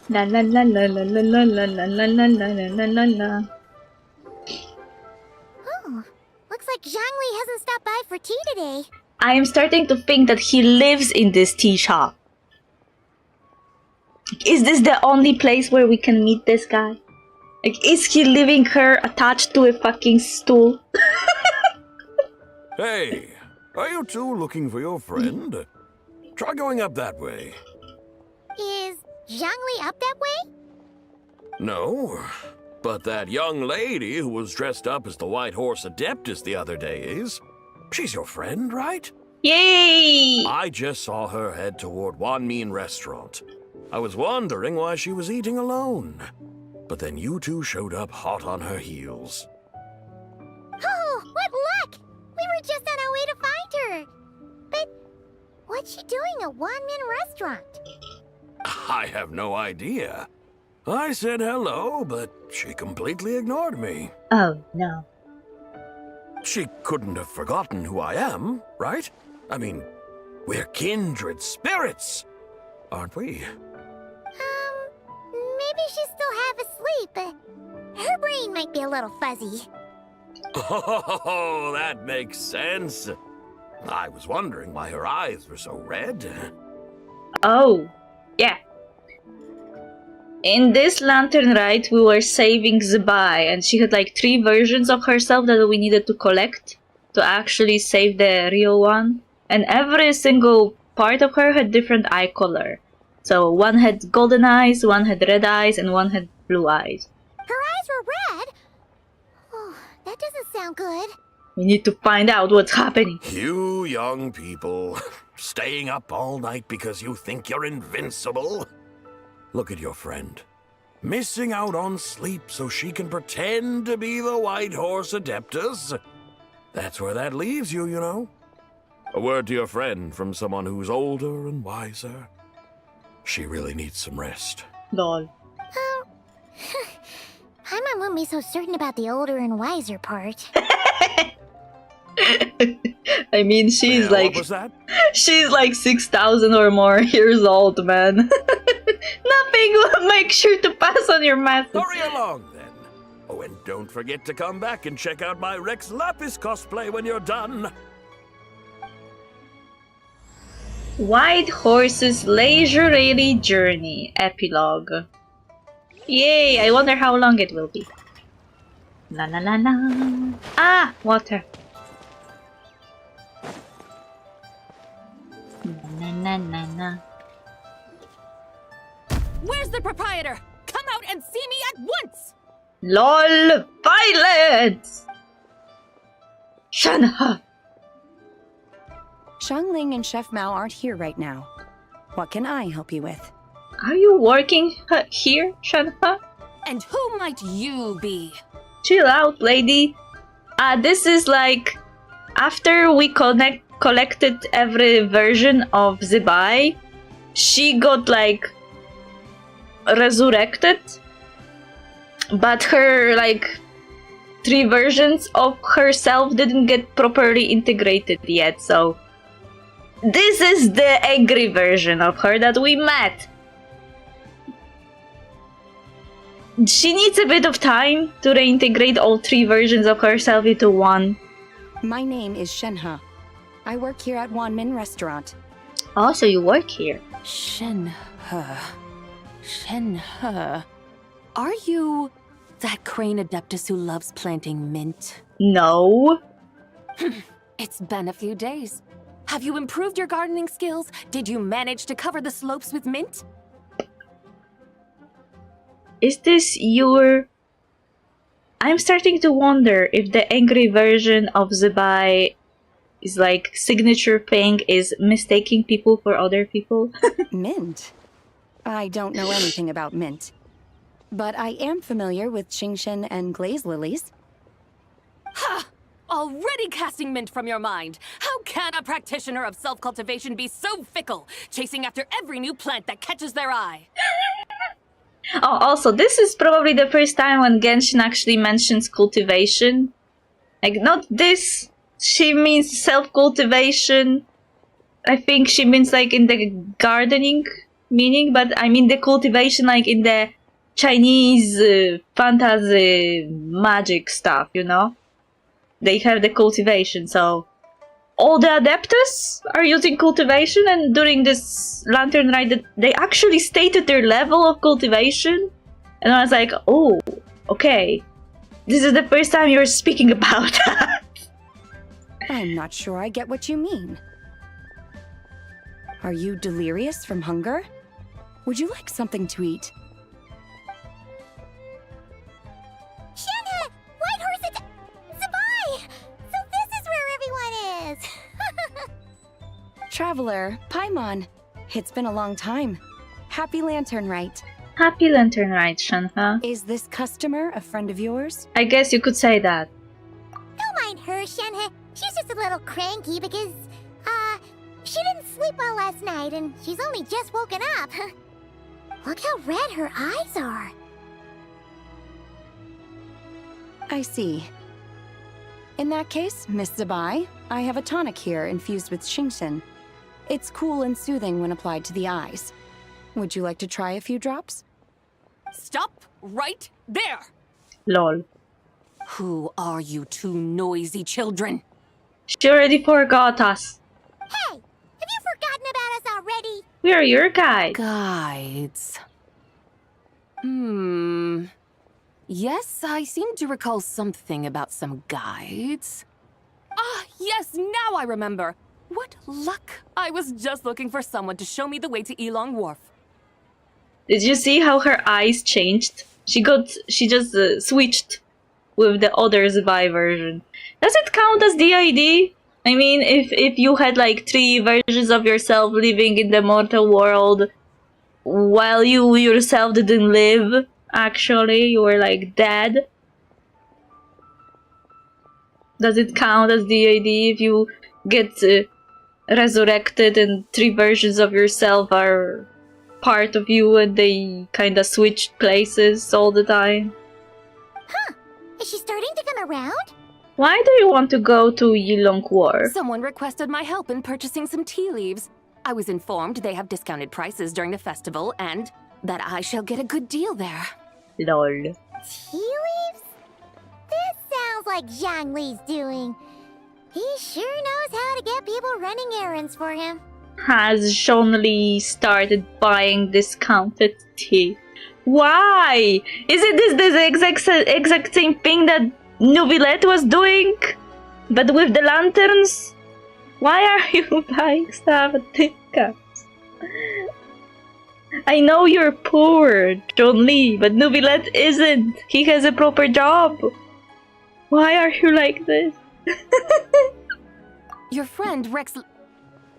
La la la la la la la la la la la la la la. Oh, looks like Zhangli hasn't stopped by for tea today. I am starting to think that he lives in this tea shop. Is this the only place where we can meet this guy? Like, is he leaving her attached to a fucking stool? Hey, are you two looking for your friend? Try going up that way. Is Zhangli up that way? No, but that young lady who was dressed up as the White Horse Adeptus the other day is. She's your friend, right? Yay! I just saw her head toward Wanmin Restaurant. I was wondering why she was eating alone. But then you two showed up hot on her heels. Oh, what luck! We were just on our way to find her. But what's she doing at Wanmin Restaurant? I have no idea. I said hello, but she completely ignored me. Oh, no. She couldn't have forgotten who I am, right? I mean, we're kindred spirits, aren't we? Maybe she's still half asleep, but her brain might be a little fuzzy. Oh, that makes sense. I was wondering why her eyes were so red. Oh, yeah. In this lantern rite, we were saving Zibai, and she had like 3 versions of herself that we needed to collect to actually save the real one. And every single part of her had different eye color. So one had golden eyes, one had red eyes, and one had blue eyes. Her eyes were red? Oh, that doesn't sound good. We need to find out what's happening. You young people, staying up all night because you think you're invincible? Look at your friend. Missing out on sleep so she can pretend to be the White Horse Adeptus. That's where that leaves you, you know. A word to your friend from someone who's older and wiser. She really needs some rest. Lol. Paimon won't be so certain about the older and wiser part. I mean, she's Yeah, like... what was that? She's like 6,000 or more years old, man. Nothing will make sure to pass on your message. Hurry along, then. Oh, and don't forget to come back and check out my Rex Lapis cosplay when you're done. White Horse's Leisurely Journey Epilogue. Yay, I wonder how long it will be. La la la la. Ah, water. Na na na na. Where's the proprietor? Come out and see me at once! LOL! Violence! Shanha! Xiangling and Chef Mao aren't here right now. What can I help you with? Are you working here, Shanha? And who might you be? Chill out, lady. This is like after we collected every version of Zibai, she got like resurrected, but her like 3 versions of herself didn't get properly integrated yet, so this is the angry version of her that we met. She needs a bit of time to reintegrate all 3 versions of herself into one. My name is Shenhe. I work here at Wanmin Restaurant. Oh, so you work here. Shenhe. Shenhe. Are you that crane adeptus who loves planting mint? No. It's been a few days. Have you improved your gardening skills? Did you manage to cover the slopes with mint? Is this your... I'm starting to wonder if the angry version of Zibai is like signature thing is mistaking people for other people. Mint? I don't know anything about mint. But I am familiar with Qingshen and glaze lilies. Ha! Already casting mint from your mind. How can a practitioner of self-cultivation be so fickle, chasing after every new plant that catches their eye? Oh, also, this is probably the first time when Genshin actually mentions cultivation. Like, not this. She means self-cultivation. I think she means like in the gardening meaning, but I mean the cultivation like in the Chinese fantasy magic stuff, you know? They have the cultivation, so all the Adeptus are using cultivation, and during this Lantern Rite, they actually stated their level of cultivation. And I was like, oh, okay. This is the first time you're speaking about that. I'm not sure I get what you mean. Are you delirious from hunger? Would you like something to eat? Shenhe! Whitehorse, it's Sabai! So this is where everyone is! Traveler, Paimon. It's been a long time. Happy Lantern Rite. Happy Lantern Rite, Shenhe. Is this customer a friend of yours? I guess you could say that. Don't mind her, Shenhe. She's just a little cranky because, she didn't sleep well last night and she's only just woken up. Look how red her eyes are. I see. In that case, Miss Zabai, I have a tonic here infused with Genshin. It's cool and soothing when applied to the eyes. Would you like to try a few drops? Stop right there! Lol. Who are you two noisy children? She already forgot us. Hey! Have you forgotten about us already? We are your guys. Guides. Yes, I seem to recall something about some guides. Ah, yes, now I remember. What luck! I was just looking for someone to show me the way to Elong Wharf. Did you see how her eyes changed? She just switched with the other Zabai version. Does it count as DID? I mean, if you had like 3 versions of yourself living in the mortal world while you yourself didn't live, actually, you were like dead. Does it count as DID if you get resurrected and 3 versions of yourself are part of you and they kinda switch places all the time? Huh. Is she starting to come around? Why do you want to go to Yilong War? Someone requested my help in purchasing some tea leaves. I was informed they have discounted prices during the festival and that I shall get a good deal there. Lol. Tea leaves? This sounds like Zhang Li's doing. He sure knows how to get people running errands for him. Has Zhongli started buying discounted tea? Why? Is it this exact same thing that Nuvilette was doing? But with the lanterns? Why are you buying stuff at discounts? I know you're poor, Zhongli, but Nuvilette isn't. He has a proper job. Why are you like this? Your friend Rex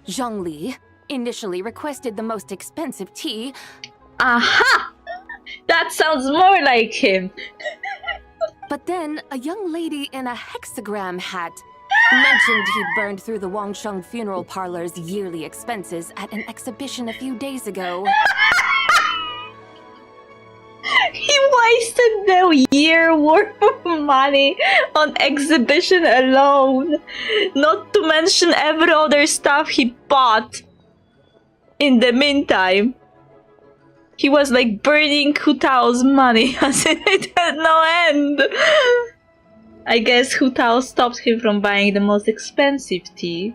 Zhongli initially requested the most expensive tea. Aha! That sounds more like him. But then a young lady in a hexagram hat mentioned he'd burned through the Wangsheng Funeral Parlor's yearly expenses at an exhibition a few days ago. He wasted the year worth of money on exhibition alone. Not to mention every other stuff he bought. In the meantime, he was like burning Hu Tao's money as if it had no end. I guess Hu Tao stopped him from buying the most expensive tea.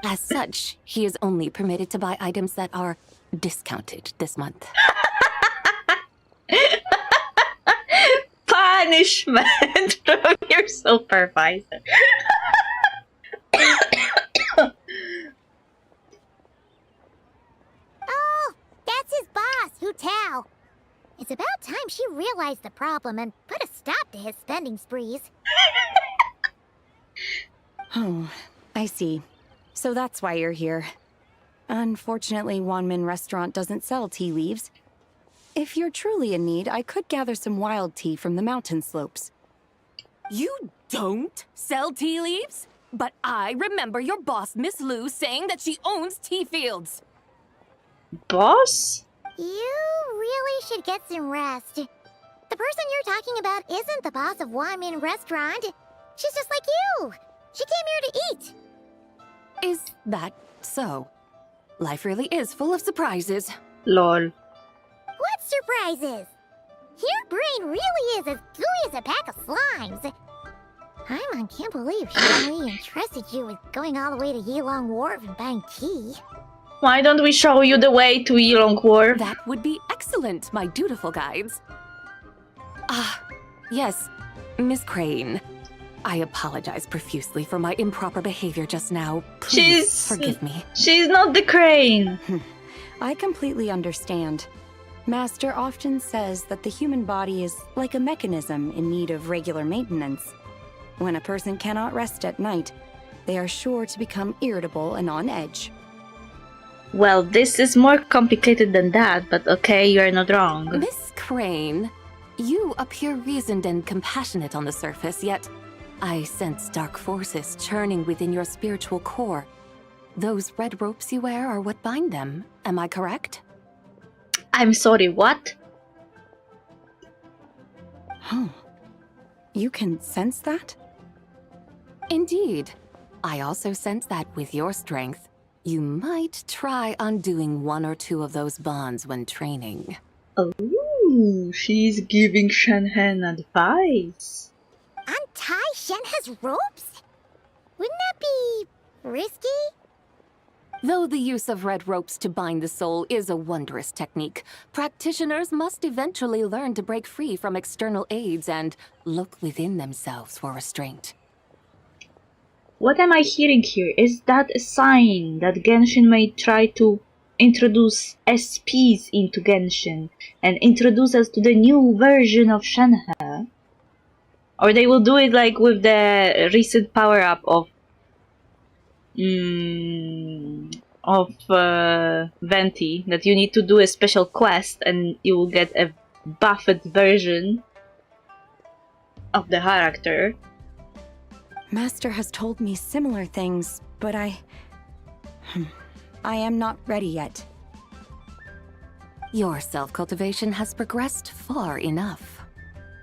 As such, he is only permitted to buy items that are discounted this month. Punishment from your supervisor. Oh, that's his boss, Hu Tao. It's about time she realized the problem and put a stop to his spending sprees. Oh, I see. So that's why you're here. Unfortunately, Wanmin Restaurant doesn't sell tea leaves. If you're truly in need, I could gather some wild tea from the mountain slopes. You don't sell tea leaves? But I remember your boss, Miss Lu, saying that she owns tea fields. Boss? You really should get some rest. The person you're talking about isn't the boss of Wanmin Restaurant. She's just like you. She came here to eat. Is that so? Life really is full of surprises. Lol. What surprises? Your brain really is as gooey as a pack of slimes. I'm Paimon can't believe Shenhui entrusted you with going all the way to Yilong Wharf and buying tea. Why don't we show you the way to Yilong Wharf? That would be excellent, my dutiful guides. Ah, yes, Miss Crane. I apologize profusely for my improper behavior just now. Please forgive me. She's not the crane. I completely understand. Master often says that the human body is like a mechanism in need of regular maintenance. When a person cannot rest at night, they are sure to become irritable and on edge. Well, this is more complicated than that, but okay, you're not wrong. Miss Crane, you appear reasoned and compassionate on the surface, yet I sense dark forces churning within your spiritual core. Those red ropes you wear are what bind them, am I correct? I'm sorry, what? Oh. You can sense that? Indeed. I also sense that with your strength, you might try undoing one or two of those bonds when training. Oh, she's giving Shenhen advice. Untie Shenhe's ropes? Wouldn't that be risky? Though the use of red ropes to bind the soul is a wondrous technique, practitioners must eventually learn to break free from external aids and look within themselves for restraint. What am I hearing here? Is that a sign that Genshin may try to introduce SPs into Genshin and introduce us to the new version of Shenhe? Or they will do it like with the recent power-up of Venti, that you need to do a special quest and you will get a buffed version of the character. Master has told me similar things, but I am not ready yet. Your self-cultivation has progressed far enough.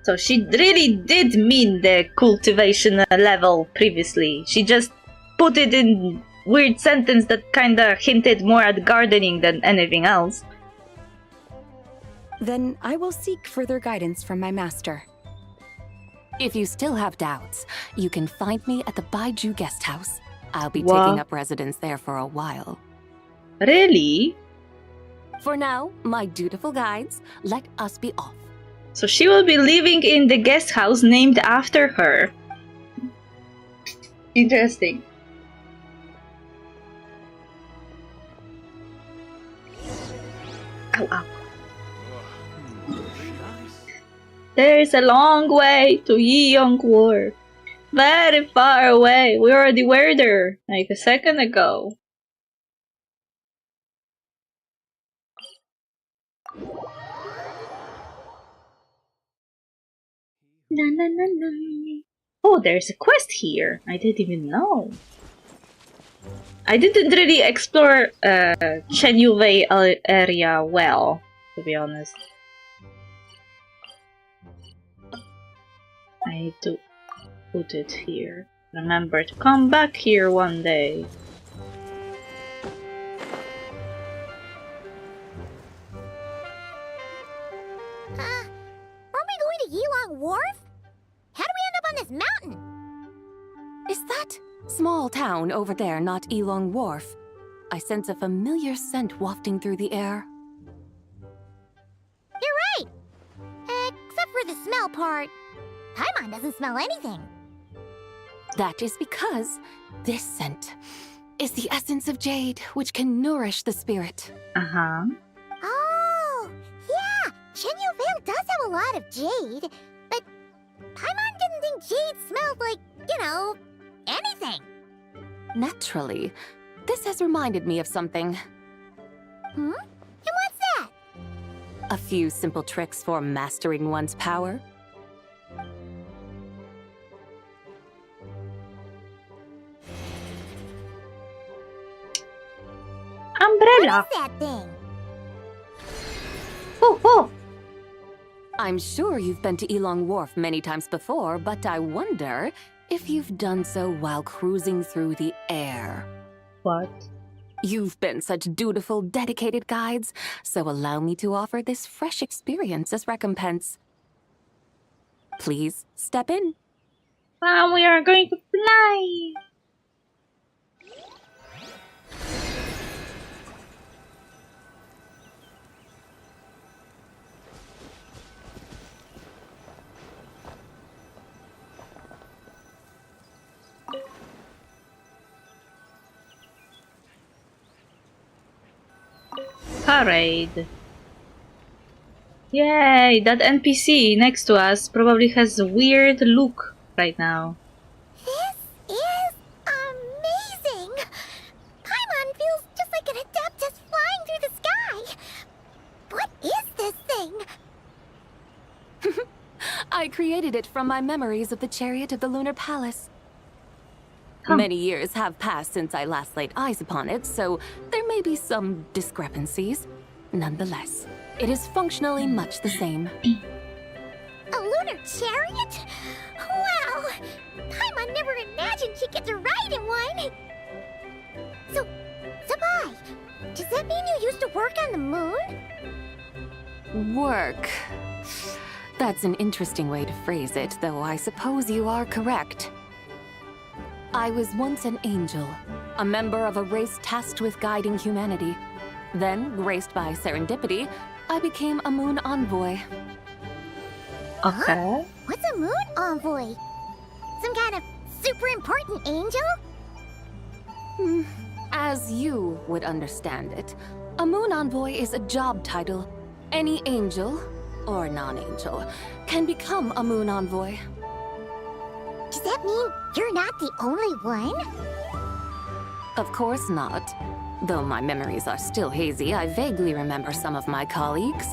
So she really did mean the cultivation level previously. She just put it in weird sentence that kinda hinted more at gardening than anything else. Then I will seek further guidance from my master. If you still have doubts, you can find me at the Baiju guest house. I'll be What? taking up residence there for a while. Really? For now, my dutiful guides, let us be off. So she will be living in the guest house named after her. Interesting. Ow, ow. There's a long way to Yeong Wharf. Very far away. We already were there, like a second ago. Na, na, na, na. Oh, there's a quest here. I didn't even know. I didn't really explore Chenyu Wei area well, to be honest. I need to put it here. Remember to come back here one day. Aren't we going to Yilong Wharf? How do we end up on this mountain? Is that small town over there not Yilong Wharf? I sense a familiar scent wafting through the air. You're right! Except for the smell part. Paimon doesn't smell anything. That is because this scent is the essence of jade, which can nourish the spirit. Uh-huh. Oh, yeah! Chenyu Vale does have a lot of jade, but Paimon didn't think jade smelled like, anything. Naturally, this has reminded me of something. Hmm? And what's that? A few simple tricks for mastering one's power. Umbrella! What is that thing? Oh, oh! I'm sure you've been to Yilong Wharf many times before, but I wonder if you've done so while cruising through the air. What? You've been such dutiful, dedicated guides, so allow me to offer this fresh experience as recompense. Please step in. Wow, we are going to fly! Parade. Yay, that NPC next to us probably has a weird look right now. This is amazing! Paimon feels just like an Adeptus flying through the sky. What is this thing? I created it from my memories of the chariot of the Lunar Palace. Huh. Many years have passed since I last laid eyes upon it, so there may be some discrepancies. Nonetheless, it is functionally much the same. A lunar chariot? Wow! Paimon never imagined she'd get to ride in one! So, Sabai, does that mean you used to work on the moon? Work. That's an interesting way to phrase it, though I suppose you are correct. I was once an angel, a member of a race tasked with guiding humanity. Then, graced by serendipity, I became a moon envoy. Okay. What's a moon envoy? Some kind of super important angel? As you would understand it, a moon envoy is a job title. Any angel, or non-angel, can become a moon envoy. Does that mean you're not the only one? Of course not. Though my memories are still hazy, I vaguely remember some of my colleagues.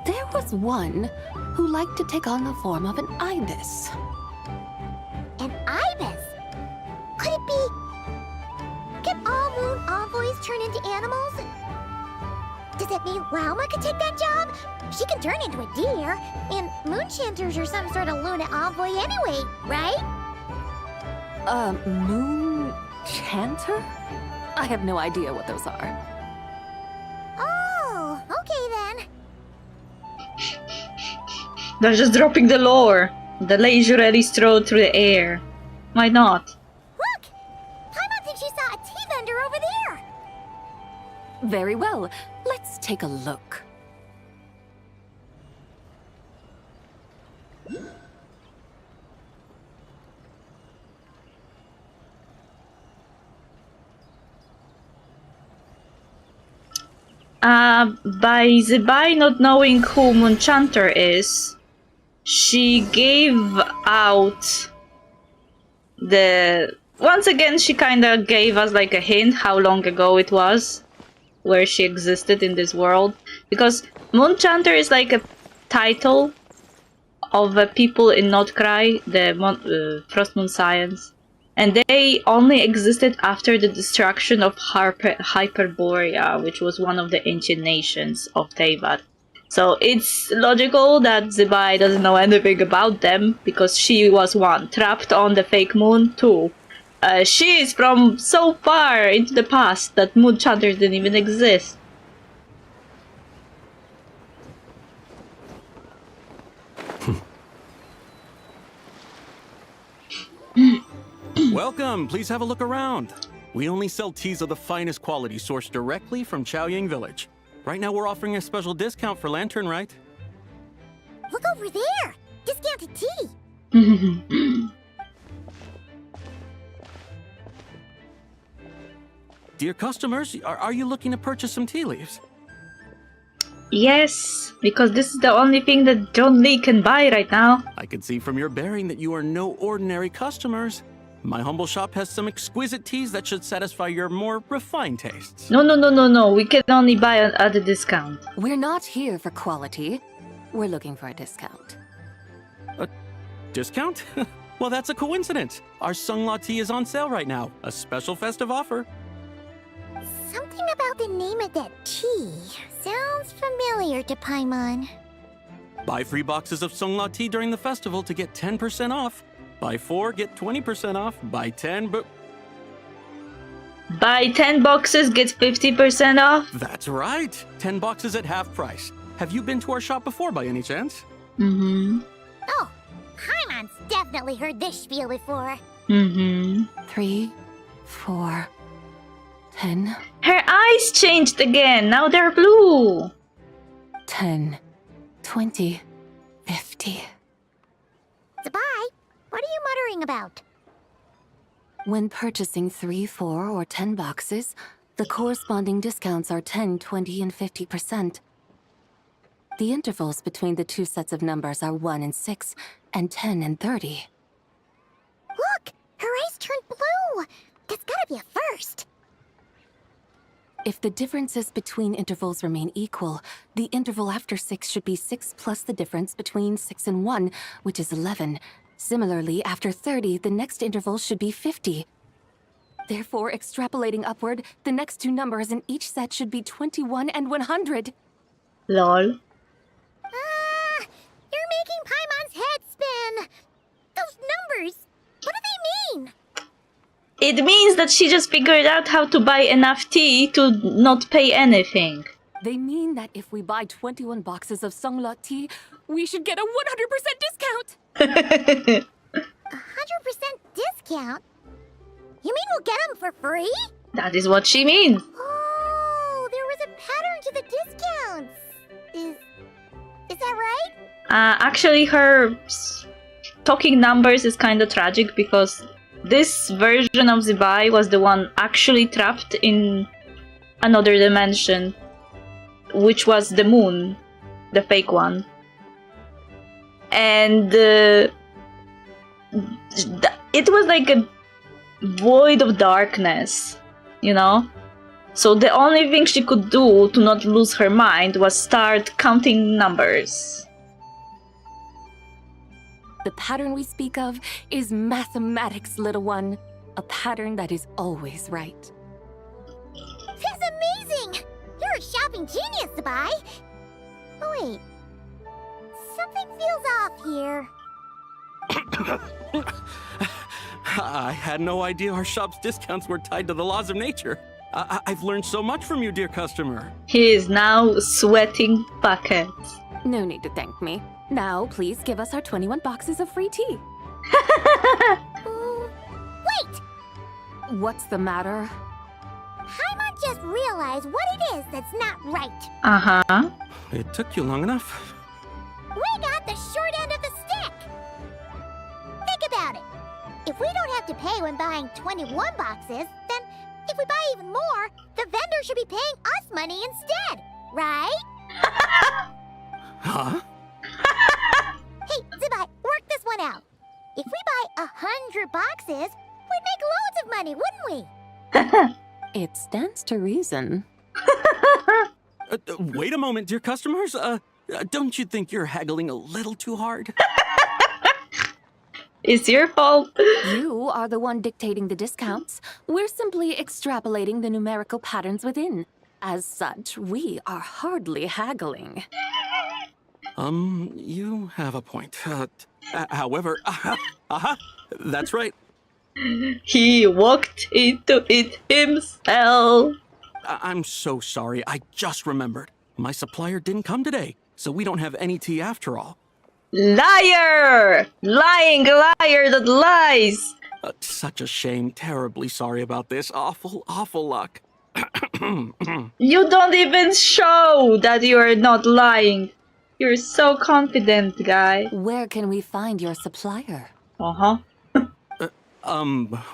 There was one who liked to take on the form of an ibis. An ibis? Could it be... Can all moon envoys turn into animals? Does that mean Lauma could take that job? She can turn into a deer, and moon chanters are some sort of Luna envoy anyway, right? Moon chanter? I have no idea what those are. Oh, okay then. They're just dropping the lore. The leisurely stroll through the air. Why not? Look! Paimon thinks she saw a tea vendor over there! Very well. Let's take a look. By Zebai not knowing who Moonchanter is, she gave out the... Once again, she kinda gave us like a hint how long ago it was, where she existed in this world. Because Moonchanter is like a title of people in Notcry, the Frost Moon Science. And they only existed after the destruction of Hyperborea, which was one of the ancient nations of Teyvat. So it's logical that Zebai doesn't know anything about them, because she was one, trapped on the fake moon, two. She is from so far into the past that moon chanters didn't even exist. Welcome, please have a look around. We only sell teas of the finest quality sourced directly from Chaoying Village. Right now we're offering a special discount for Lantern Rite. Look over there! Discounted tea! Dear customers, are you looking to purchase some tea leaves? Yes, because this is the only thing that John Lee can buy right now. I can see from your bearing that you are no ordinary customers. My humble shop has some exquisite teas that should satisfy your more refined tastes. No. We can only buy at a discount. We're not here for quality. We're looking for a discount. A discount? Well, that's a coincidence. Our Sunglaw tea is on sale right now. A special festive offer. Something about the name of that tea sounds familiar to Paimon. Buy 3 boxes of Sunglaw tea during the festival to get 10% off. Buy 4, get 20% off. Buy 10, but... Buy 10 boxes, get 50% off? That's right. 10 boxes at half price. Have you been to our shop before by any chance? Mm-hmm. Oh, Paimon's definitely heard this spiel before. Mm-hmm. 3, 4, 10, Her eyes changed again. Now they're blue. 10, 20, 50. Zabai, what are you muttering about? When purchasing 3, 4, or 10 boxes, the corresponding discounts are 10, 20, and 50%. The intervals between the two sets of numbers are 1 and 6, and 10 and 30. Look! Her eyes turned blue! That's gotta be a first. If the differences between intervals remain equal, the interval after 6 should be 6 plus the difference between 6 and 1, which is 11. Similarly, after 30, the next interval should be 50. Therefore, extrapolating upward, the next two numbers in each set should be 21 and 100. Lol. You're making Paimon's head spin! Those numbers, what do they mean? It means that she just figured out how to buy enough tea to not pay anything. They mean that if we buy 21 boxes of Songlot tea, we should get a 100% discount! 100% discount? You mean we'll get them for free? That is what she means. Oh, there was a pattern to the discounts. Is that right? Actually, her talking numbers is kind of tragic because this version of Zibai was the one actually trapped in another dimension, which was the moon, the fake one. And it was like a void of darkness, you know? So the only thing she could do to not lose her mind was start counting numbers. The pattern we speak of is mathematics, little one. A pattern that is always right. That's amazing! You're a shopping genius, Zabai! Oh wait, something feels off here. I had no idea our shop's discounts were tied to the laws of nature. I've learned so much from you, dear customer. He is now sweating buckets. No need to thank me. Now, please give us our 21 boxes of free tea. Wait! What's the matter? Paimon just realized what it is that's not right. Uh-huh. It took you long enough. We got the short end of the stick! Think about it. If we don't have to pay when buying 21 boxes, then if we buy even more, the vendor should be paying us money instead, right? Huh? Hey, Zabai, work this one out. If we buy 100 boxes, we'd make loads of money, wouldn't we? It stands to reason. Wait a moment, dear customers. Don't you think you're haggling a little too hard? It's your fault. You are the one dictating the discounts. We're simply extrapolating the numerical patterns within. As such, we are hardly haggling. You have a point. However, that's right. He walked into it himself. I'm so sorry. I just remembered. My supplier didn't come today, so we don't have any tea after all. Liar! Lying liar that lies! Such a shame. Terribly sorry about this. Awful, awful luck. You don't even show that you are not lying. You're so confident, guy. Where can we find your supplier? Uh-huh.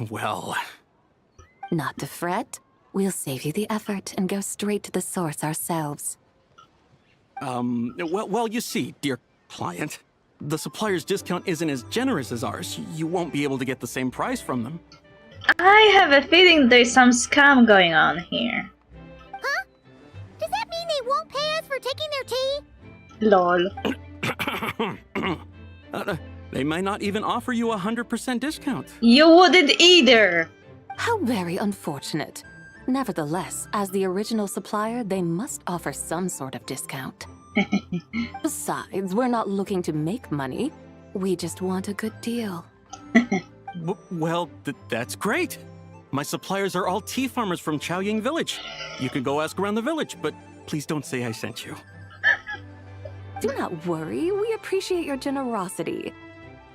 Well... Not to fret. We'll save you the effort and go straight to the source ourselves. Well, you see, dear client, the supplier's discount isn't as generous as ours. You won't be able to get the same price from them. I have a feeling there's some scam going on here. Huh? Does that mean they won't pay us for taking their tea? Lol. They might not even offer you a 100% discount. You wouldn't either. How very unfortunate. Nevertheless, as the original supplier, they must offer some sort of discount. Besides, we're not looking to make money. We just want a good deal. Well, that's great. My suppliers are all tea farmers from Chaoying Village. You can go ask around the village, but please don't say I sent you. Do not worry, we appreciate your generosity.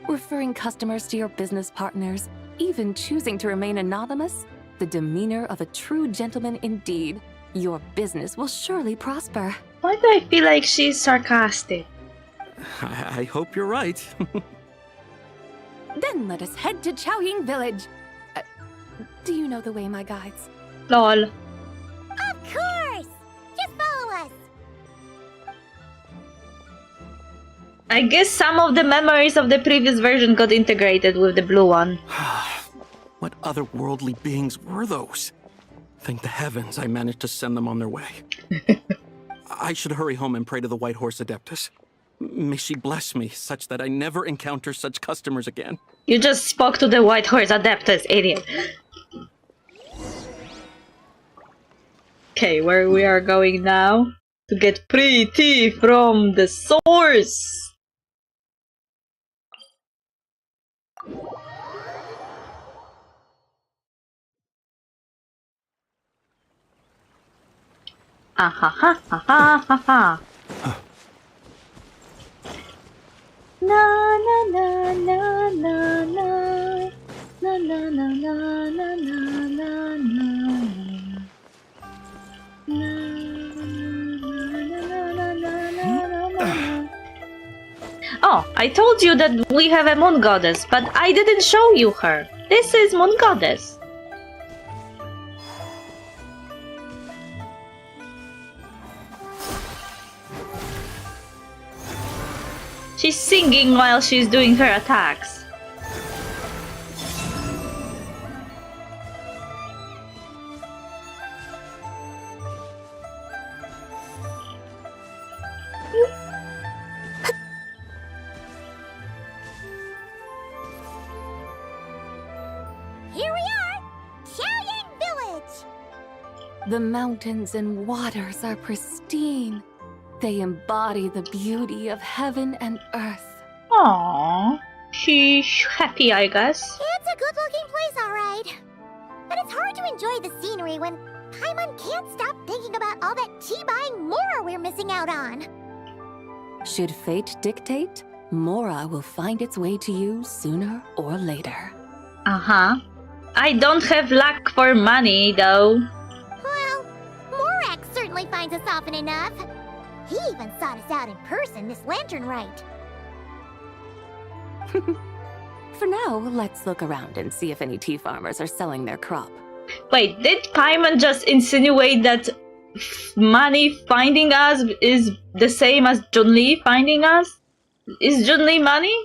referring customers to your business partners, even choosing to remain anonymous, the demeanor of a true gentleman indeed. Your business will surely prosper. Why do I feel like she's sarcastic? I hope you're right. Then let us head to Chaoying Village. Do you know the way, my guides? Lol. Of course! Just follow us. I guess some of the memories of the previous version got integrated with the blue one. What otherworldly beings were those? Thank the heavens I managed to send them on their way. I should hurry home and pray to the White Horse Adeptus. May she bless me such that I never encounter such customers again. You just spoke to the White Horse Adeptus, idiot. Okay, where we are going now? To get pretty from the source! Ah ha ha ha ha ha ha. Na na na na na na na na na na na na na na. Oh, I told you that we have a moon goddess, but I didn't show you her. This is moon goddess. She's singing while she's doing her attacks. Here we are! Chaoying Village! The mountains and waters are pristine. They embody the beauty of heaven and earth. Aww. She's happy, I guess. It's a good-looking place, all right. But it's hard to enjoy the scenery when Paimon can't stop thinking about all that tea-buying Mora we're missing out on. Should fate dictate, Mora will find its way to you sooner or later. Uh-huh. I don't have luck for money, though. Well, Morak certainly finds us often enough. He even sought us out in person this lantern rite. For now, let's look around and see if any tea farmers are selling their crop. Wait, did Paimon just insinuate that money finding us is the same as Junli finding us? Is Junli money?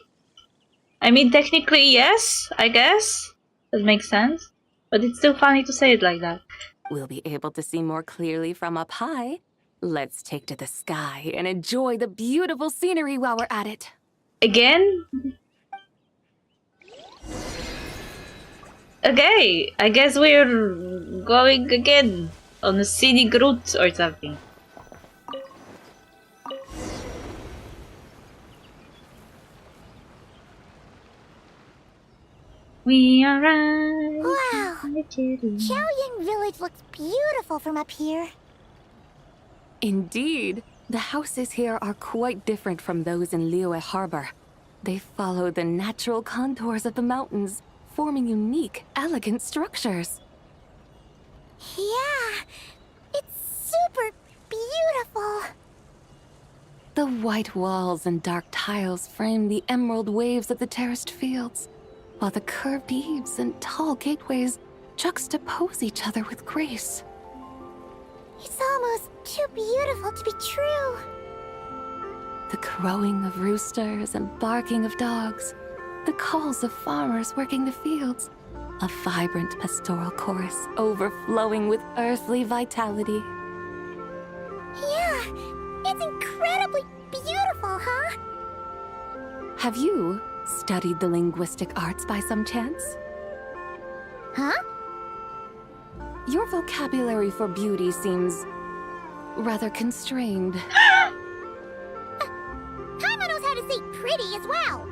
I mean, technically, yes, I guess. That makes sense. But it's still funny to say it like that. We'll be able to see more clearly from up high. Let's take to the sky and enjoy the beautiful scenery while we're at it. Again? Okay, I guess we're going again on a scenic route or something. We arrived. Wow! Chaoying Village looks beautiful from up here. Indeed, the houses here are quite different from those in Liyue Harbor. They follow the natural contours of the mountains, forming unique, elegant structures. Yeah, it's super beautiful. The white walls and dark tiles frame the emerald waves of the terraced fields, while the curved eaves and tall gateways juxtapose each other with grace. It's almost too beautiful to be true. The crowing of roosters and barking of dogs, the calls of farmers working the fields, a vibrant pastoral chorus overflowing with earthly vitality. Yeah, it's incredibly beautiful, huh? Have you studied the linguistic arts by some chance? Huh? Your vocabulary for beauty seems rather constrained. Paimon knows how to say pretty as well.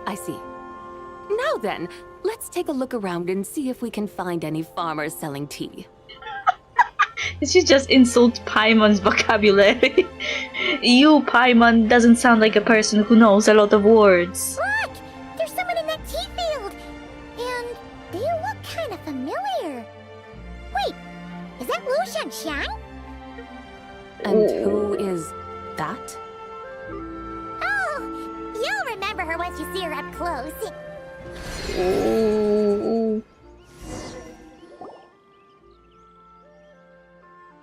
I see. Now then, let's take a look around and see if we can find any farmers selling tea. Did she just insult Paimon's vocabulary? You, Paimon, doesn't sound like a person who knows a lot of words. What? tea field. And they look kind of familiar. Wait, is that Lu Shanshan? And who is that? Oh, you'll remember her once you see her up close. Ooh.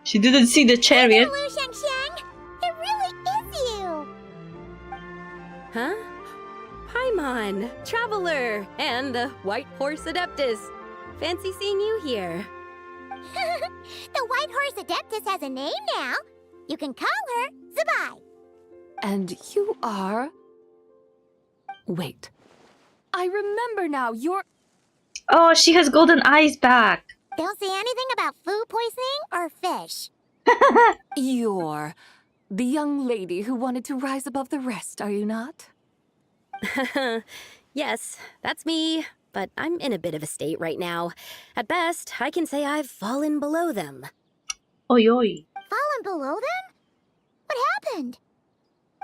She didn't see the chariot. Lu Shanshan, it really is you. Huh? Paimon, Traveler, and the White Horse Adeptus. Fancy seeing you here. The White Horse Adeptus has a name now. You can call her Zabai. And you are... Wait. I remember now, you're... Oh, she has golden eyes back. Don't say anything about food poisoning or fish. You're the young lady who wanted to rise above the rest, are you not? Yes, that's me, but I'm in a bit of a state right now. At best, I can say I've fallen below them. Oi, oi. Fallen below them? What happened?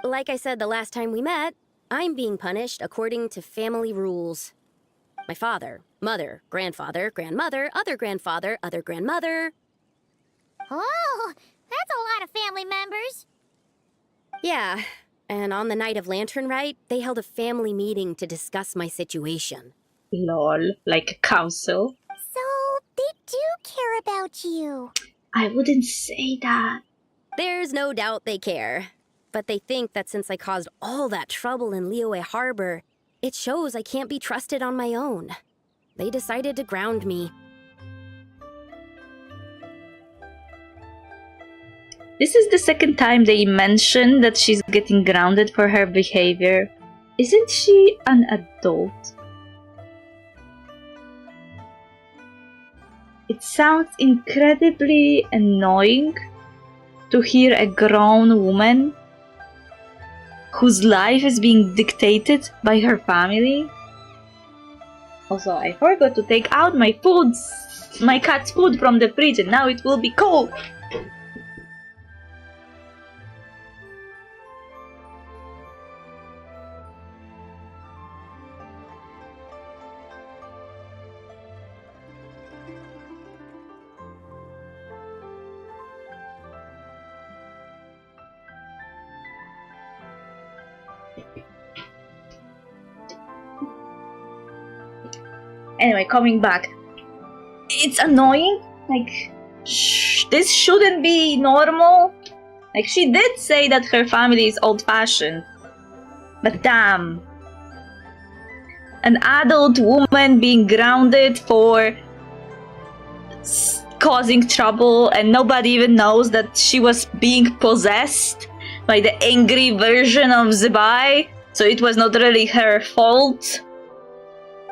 Like I said the last time we met, I'm being punished according to family rules. My father, mother, grandfather, grandmother, other grandfather, other grandmother. Oh, that's a lot of family members. Yeah, and on the night of Lantern Rite, they held a family meeting to discuss my situation. Lol. Like a council. So, they do care about you. I wouldn't say that. There's no doubt they care. But they think that since I caused all that trouble in Liyue Harbor, it shows I can't be trusted on my own. They decided to ground me. This is the second time they mention that she's getting grounded for her behavior. Isn't she an adult? It sounds incredibly annoying to hear a grown woman whose life is being dictated by her family. Also, I forgot to take out my cat's food from the fridge, and now it will be cold. Anyway, coming back. It's annoying. Like, this shouldn't be normal. Like, she did say that her family is old-fashioned. But damn. An adult woman being grounded for causing trouble, and nobody even knows that she was being possessed by the angry version of Zabai. So it was not really her fault.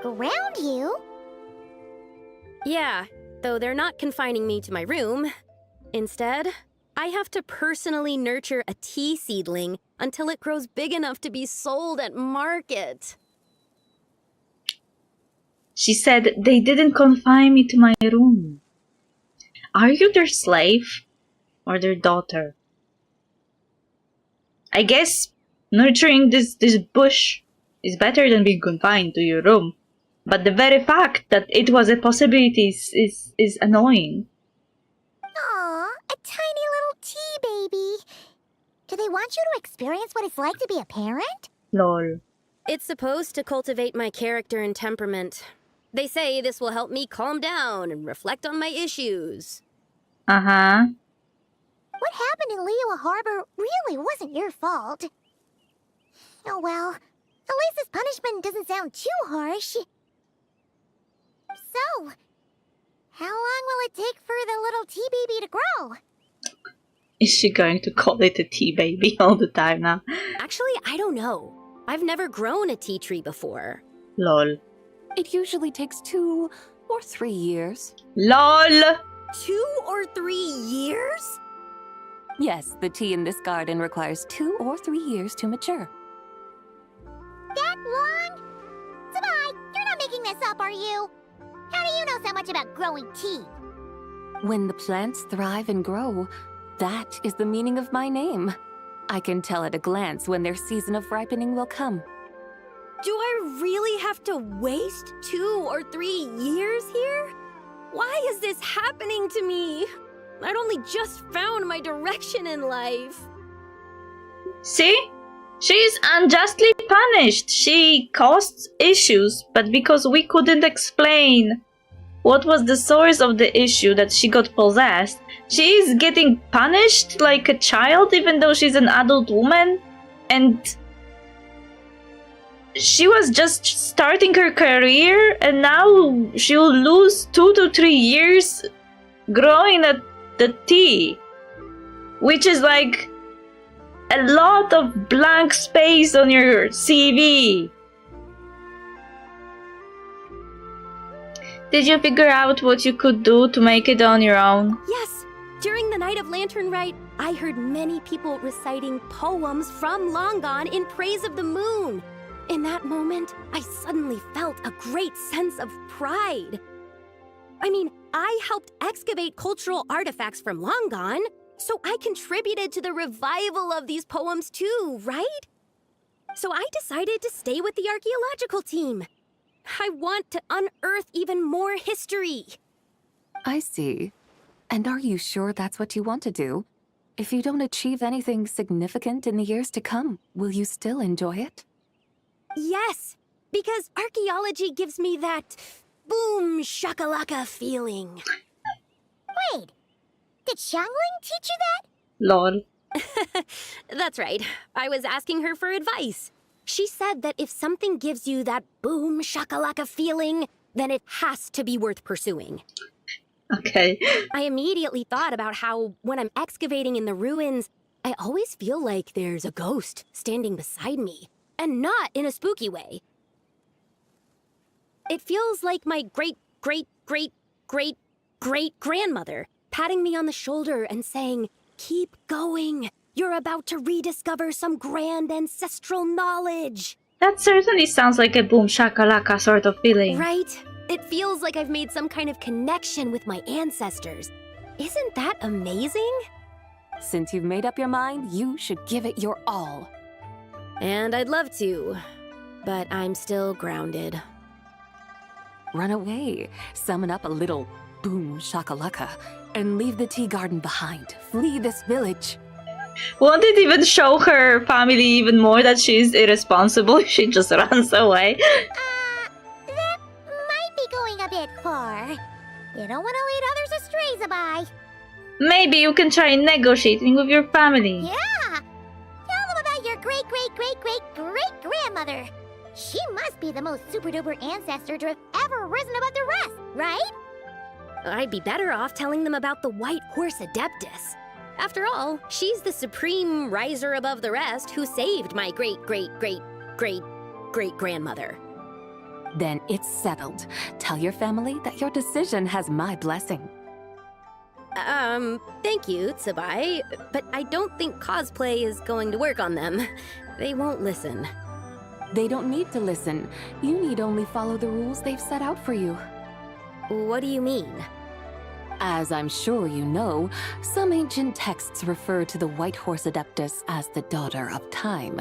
Ground you? Yeah, though they're not confining me to my room. Instead, I have to personally nurture a tea seedling until it grows big enough to be sold at market. She said, they didn't confine me to my room. Are you their slave? Or their daughter? I guess nurturing this bush is better than being confined to your room. But the very fact that it was a possibility is annoying. Aw, a tiny little tea baby. Do they want you to experience what it's like to be a parent? Lol. It's supposed to cultivate my character and temperament. They say this will help me calm down and reflect on my issues. Uh-huh. What happened in Liyue Harbor really wasn't your fault. Oh well, at least this punishment doesn't sound too harsh. So, how long will it take for the little tea baby to grow? Is she going to call it a tea baby all the time now? Actually, I don't know. I've never grown a tea tree before. Lol. It usually takes 2 or 3 years. LOL! 2 or 3 years? Yes, the tea in this garden requires 2 or 3 years to mature. That long? Zabai, you're not making this up, are you? How do you know so much about growing tea? When the plants thrive and grow, that is the meaning of my name. I can tell at a glance when their season of ripening will come. Do I really I have to waste 2 or 3 years here? Why is this happening to me? I'd only just found my direction in life. See? She's unjustly punished. She caused issues, but because we couldn't explain what was the source of the issue that she got possessed, she is getting punished like a child even though she's an adult woman. And she was just starting her career, and now she'll lose 2 to 3 years growing the tea, which is like a lot of blank space on your CV. Did you figure out what you could do to make it on your own? Yes, during the night of Lantern Rite, I heard many people reciting poems from Long Gone in praise of the moon. In that moment, I suddenly felt a great sense of pride. I mean, I helped excavate cultural artifacts from Long Gone, so I contributed to the revival of these poems too, right? So I decided to stay with the archaeological team. I want to unearth even more history. I see. And are you sure that's what you want to do? If you don't achieve anything significant in the years to come, will you still enjoy it? Yes, because archaeology gives me that boom shakalaka feeling. Wait, did Xiangling teach you that? Lol. That's right. I was asking her for advice. She said that if something gives you that boom shakalaka feeling, then it has to be worth pursuing. Okay. I immediately thought about how when I'm excavating in the ruins, I always feel like there's a ghost standing beside me, and not in a spooky way. It feels like my great-great-great-great-great-grandmother patting me on the shoulder and saying, "Keep going. You're about to rediscover some grand ancestral knowledge." That certainly sounds like a boom shakalaka sort of feeling. Right? It feels like I've made some kind of connection with my ancestors. Isn't that amazing? Since you've made up your mind, you should give it your all. And I'd love to, but I'm still grounded. Run away, summon up a little boom shakalaka, and leave the tea garden behind. Flee this village. Won't it even show her family even more that she's irresponsible? She just runs away. That might be going a bit far. You don't want to lead others astray, Zabai. Maybe you can try negotiating with your family. Yeah! Tell them about your great-great-great-great-great-grandmother. She must be the most super-duper ancestor to have ever risen above the rest, right? I'd be better off telling them about the White Horse Adeptus. After all, she's the supreme riser above the rest who saved my great-great-great-great-great-grandmother. Then it's settled. Tell your family that your decision has my blessing. Thank you, Tsubai, but I don't think cosplay is going to work on them. They won't listen. They don't need to listen. You need only follow the rules they've set out for you. What do you mean? As I'm sure you know, some ancient texts refer to the White Horse Adeptus as the Daughter of Time.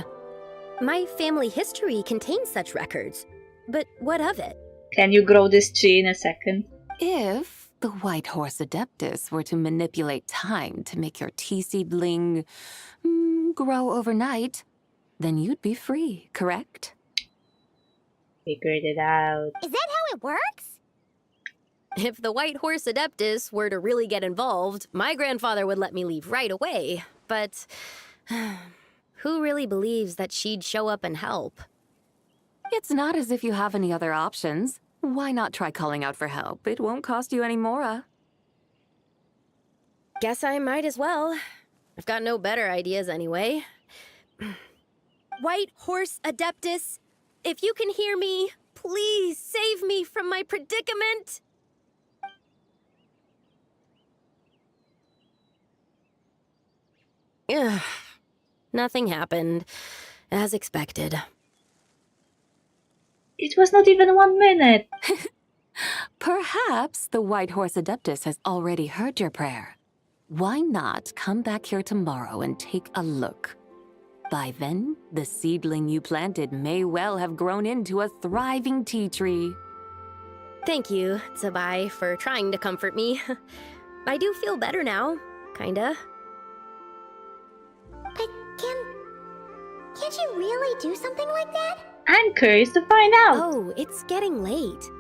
My family history contains such records, but what of it? Can you grow this tree in a second? If the White Horse Adeptus were to manipulate time to make your tea seedling grow overnight, then you'd be free, correct? Figured it out. Is that how it works? If the White Horse Adeptus were to really get involved, my grandfather would let me leave right away. But who really believes that she'd show up and help? It's not as if you have any other options. Why not try calling out for help? It won't cost you any more. Guess I might as well. I've got no better ideas anyway. White Horse Adeptus, if you can hear me, please save me from my predicament. Ugh. Nothing happened, as expected. It was not even 1 minute. Perhaps the White Horse Adeptus has already heard your prayer. Why not come back here tomorrow and take a look? By then, the seedling you planted may well have grown into a thriving tea tree. Thank you, Tsabai, for trying to comfort me. I do feel better now, kinda. But can't you really do something like that? I'm curious to find out. Oh, it's getting late.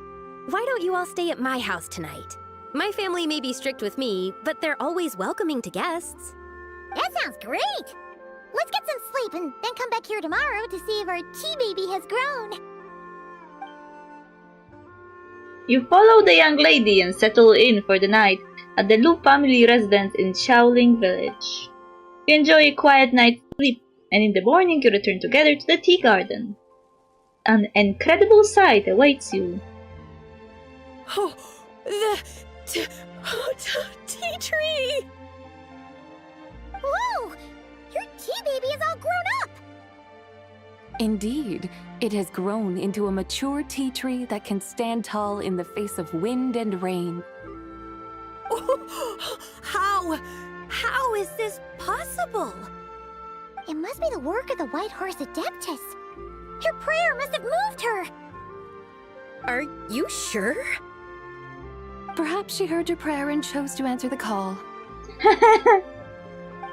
Why don't you all stay at my house tonight? My family may be strict with me, but they're always welcoming to guests. That sounds great! Let's get some sleep and then come back here tomorrow to see if our tea baby has grown. You follow the young lady and settle in for the night at the Lu family residence in Shaoling village. You enjoy a quiet night's sleep, and in the morning you return together to the tea garden. An incredible sight awaits you. Oh, the tea tree! Whoa! Your tea baby is all grown up! Indeed, it has grown into a mature tea tree that can stand tall in the face of wind and rain. How is this possible? It must be the work of the White Horse Adeptus. Her prayer must have moved her. Are you sure? Perhaps she heard your prayer and chose to answer the call.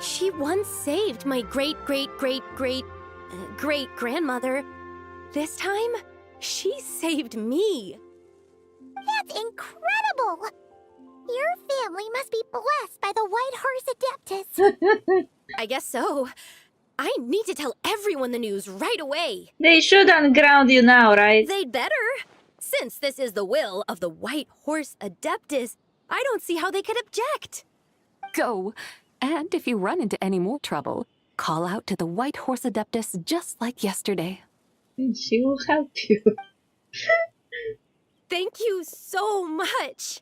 She once saved my great-great-great-great-great-grandmother. This time, she saved me. That's incredible! Your family must be blessed by the White Horse Adeptus. I guess so. I need to tell everyone the news right away. They should unground you now, right? They'd better. Since this is the will of the White Horse Adeptus, I don't see how they could object. Go. And if you run into any more trouble, call out to the White Horse Adeptus just like yesterday. She will help you. Thank you so much.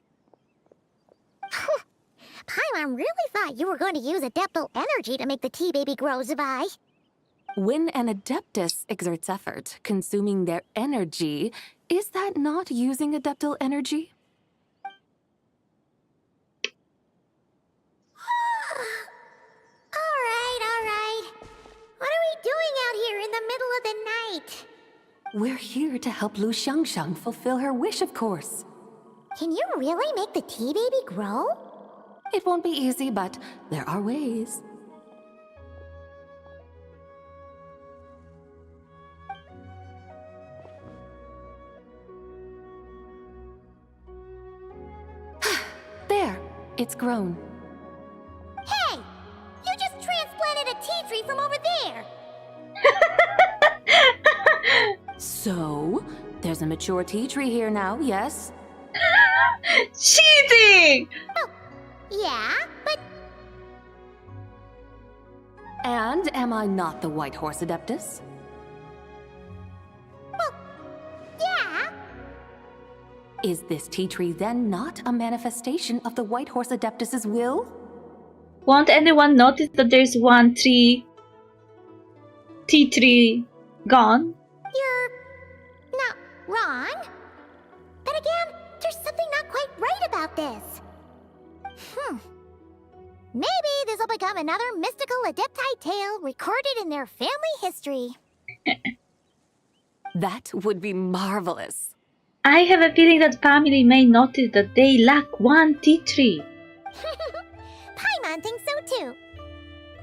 Paimon really thought you were going to use adeptal energy to make the tea baby grow, Zabai. When an Adeptus exerts effort, consuming their energy, is that not using adeptal energy? All right. What are we doing out here in the middle of the night? We're here to help Lu Xiangxiang fulfill her wish, of course. Can you really make the tea baby grow? It won't be easy, but there are ways. There, it's grown. Hey! You just transplanted a tea tree from over there! So, there's a mature tea tree here now, yes? Cheating! Oh, yeah, but And am I not the White Horse Adeptus? well, yeah. Is this tea tree then not a manifestation of the White Horse Adeptus's will? Won't anyone notice that there's one tea tree gone? You're not wrong. But again, there's something not quite right about this. Maybe this will become another mystical Adepti tale recorded in their family history. That would be marvelous. I have a feeling that family may notice that they lack one tea tree. Paimon thinks so too.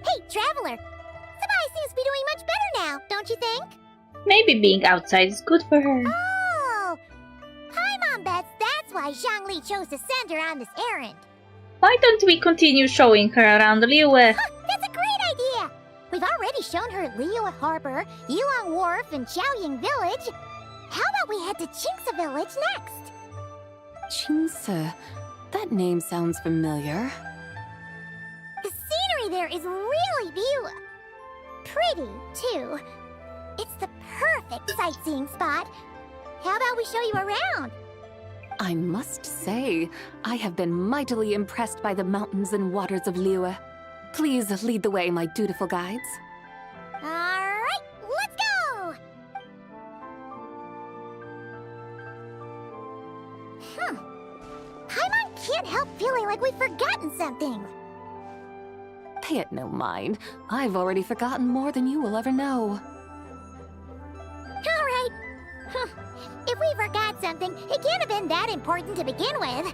Hey, Traveler! Sabai seems to be doing much better now, don't you think? Maybe being outside is good for her. Oh! Paimon bets that's why Zhangli chose to send her on this errand. Why don't we continue showing her around Liyue? That's a great idea! We've already shown her Liyue Harbor, Yulong Wharf, and Xiaoying Village. How about we head to Qingce Village next? Qingce. That name sounds familiar. The scenery there is really pretty, too. It's the perfect sightseeing spot. How about we show you around? I must say, I have been mightily impressed by the mountains and waters of Liyue. Please lead the way, my dutiful guides. Alright, let's go! Paimon can't help feeling like we've forgotten something. Pay it no mind. I've already forgotten more than you will ever know. Alright. If we forgot something, it can't have been that important to begin with.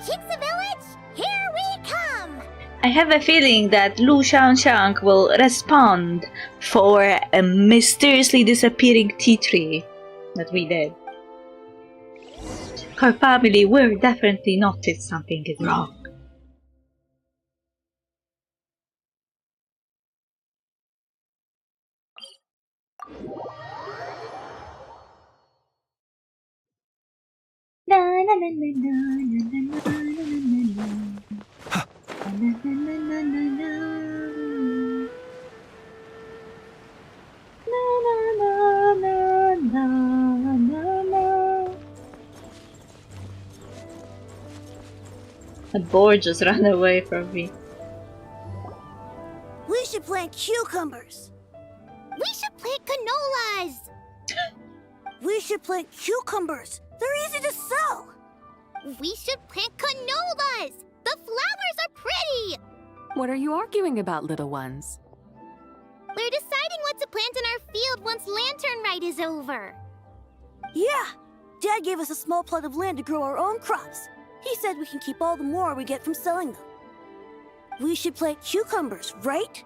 Shinsa Village, here we come! I have a feeling that Lu Xiaoxiang will respond for a mysteriously disappearing tea tree that we did. Her family will definitely notice something is wrong. Na, na, na, na, na, na, na, na, na, na. The board just ran away from me. We should plant cucumbers. We should plant canolas! We should plant cucumbers. They're easy to sell. We should plant canolas! The flowers are pretty! What are you arguing about, little ones? We're deciding what to plant in our field once Lantern Rite is over. Yeah. Dad gave us a small plot of land to grow our own crops. He said we can keep all the more we get from selling them. We should plant cucumbers, right?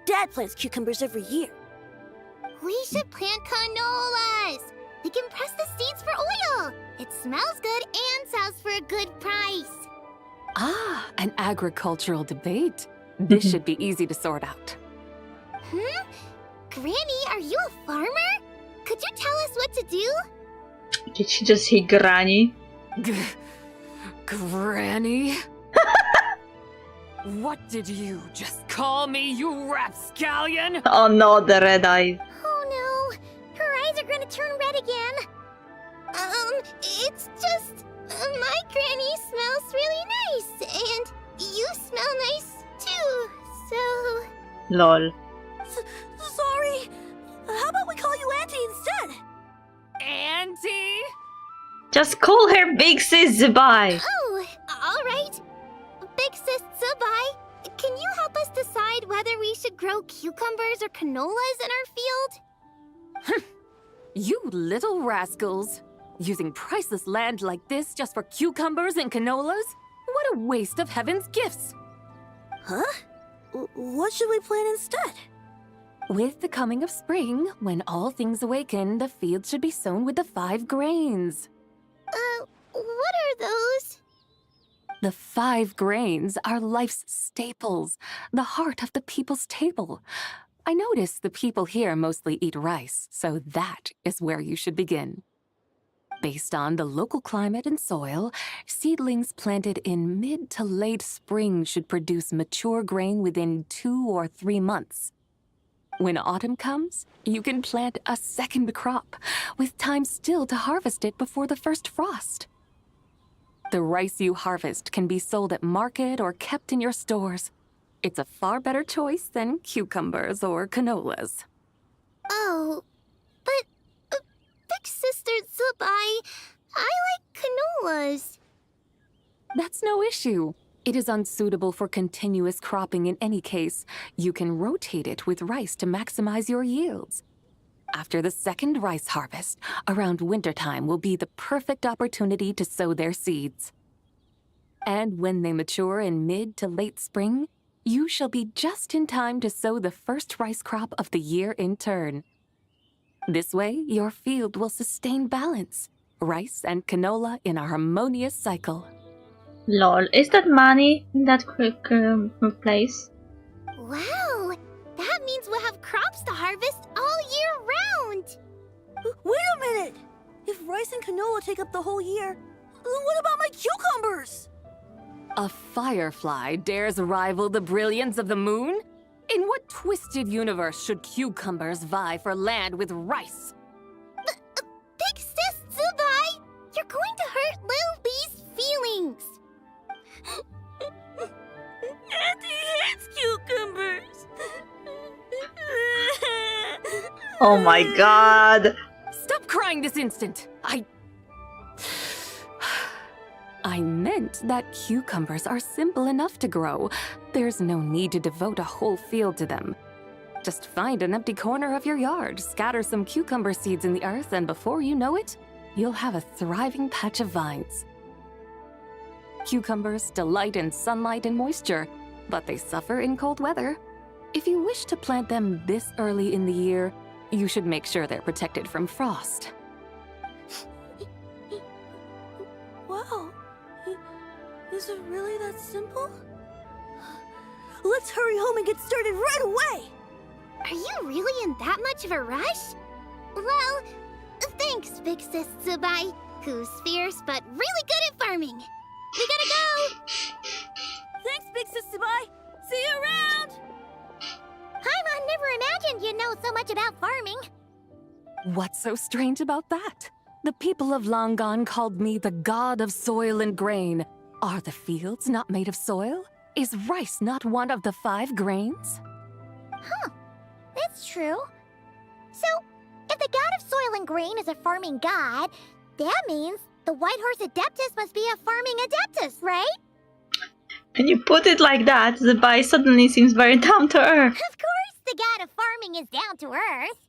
Dad plants cucumbers every year. We should plant canolas! We can press the seeds for oil! It smells good and sells for a good price. Ah, an agricultural debate. This should be easy to sort out. Granny, are you a farmer? Could you tell us what to do? Did she just say Granny? Granny? What did you just call me, you rapscallion? Oh no, the red eyes. Oh no, her eyes are gonna turn red again. It's just... my granny smells really nice, and you smell nice too, so... Lol. Sorry. How about we call you Auntie instead? Auntie? Just call her Big Sis Zubai. Oh, alright. Big Sis Zubai, can you help us decide whether we should grow cucumbers or canolas in our field? You little rascals. Using priceless land like this just for cucumbers and canolas? What a waste of heaven's gifts! Huh? What should we plant instead? With the coming of spring, when all things awaken, the field should be sown with the 5 grains. What are those? The 5 grains are life's staples, the heart of the people's table. I notice the people here mostly eat rice, so that is where you should begin. Based on the local climate and soil, seedlings planted in mid to late spring should produce mature grain within 2 or 3 months. When autumn comes, you can plant a second crop, with time still to harvest it before the first frost. The rice you harvest can be sold at market or kept in your stores. It's a far better choice than cucumbers or canolas. Oh, but Big Sister Zubai, I like canolas. That's no issue. It is unsuitable for continuous cropping in any case. You can rotate it with rice to maximize your yields. After the second rice harvest, around wintertime will be the perfect opportunity to sow their seeds. And when they mature in mid to late spring, you shall be just in time to sow the first rice crop of the year in turn. This way, your field will sustain balance, rice and canola in a harmonious cycle. Lol. Is that money in that place? Wow, that means we'll have crops to harvest all year round. Wait a minute! If rice and canola take up the whole year, what about my cucumbers? A firefly dares rival the brilliance of the moon? In what twisted universe should cucumbers vie for land with rice? Big Sis Zubai, you're going to hurt Lil Bee's feelings. Auntie hates cucumbers. Oh my god. Stop crying this instant! I meant that cucumbers are simple enough to grow. There's no need to devote a whole field to them. Just find an empty corner of your yard, scatter some cucumber seeds in the earth, and before you know it, you'll have a thriving patch of vines. Cucumbers delight in sunlight and moisture, but they suffer in cold weather. If you wish to plant them this early in the year, you should make sure they're protected from frost. Wow. Is it really that simple? Let's hurry home and get started right away! Are you really in that much of a rush? Well, thanks, Big Sis Tsubai, who's fierce but really good at farming. We gotta go! Thanks, Big Sis Tsubai! See you around! Paimon never imagined you'd know so much about farming. What's so strange about that? The people of Longon called me the god of soil and grain. Are the fields not made of soil? Is rice not one of the 5 grains? Huh. That's true. So, if the god of soil and grain is a farming god, that means the White Horse Adeptus must be a farming adeptus, right? When you put it like that, the boy suddenly seems very down to earth. Of course, the god of farming is down to earth.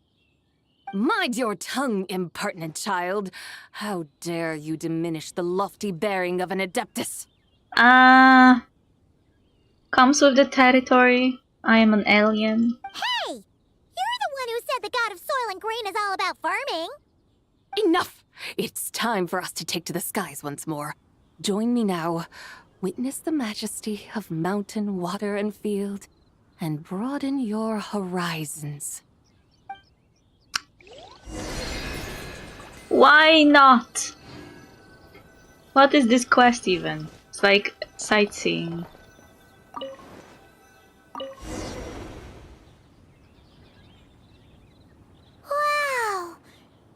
Mind your tongue, impertinent child. How dare you diminish the lofty bearing of an adeptus? Comes with the territory. I am an alien. Hey! You're the one who said the god of soil and grain is all about farming. Enough! It's time for us to take to the skies once more. Join me now. Witness the majesty of mountain, water, and field, and broaden your horizons. Why not? What is this quest even? It's like sightseeing. Wow!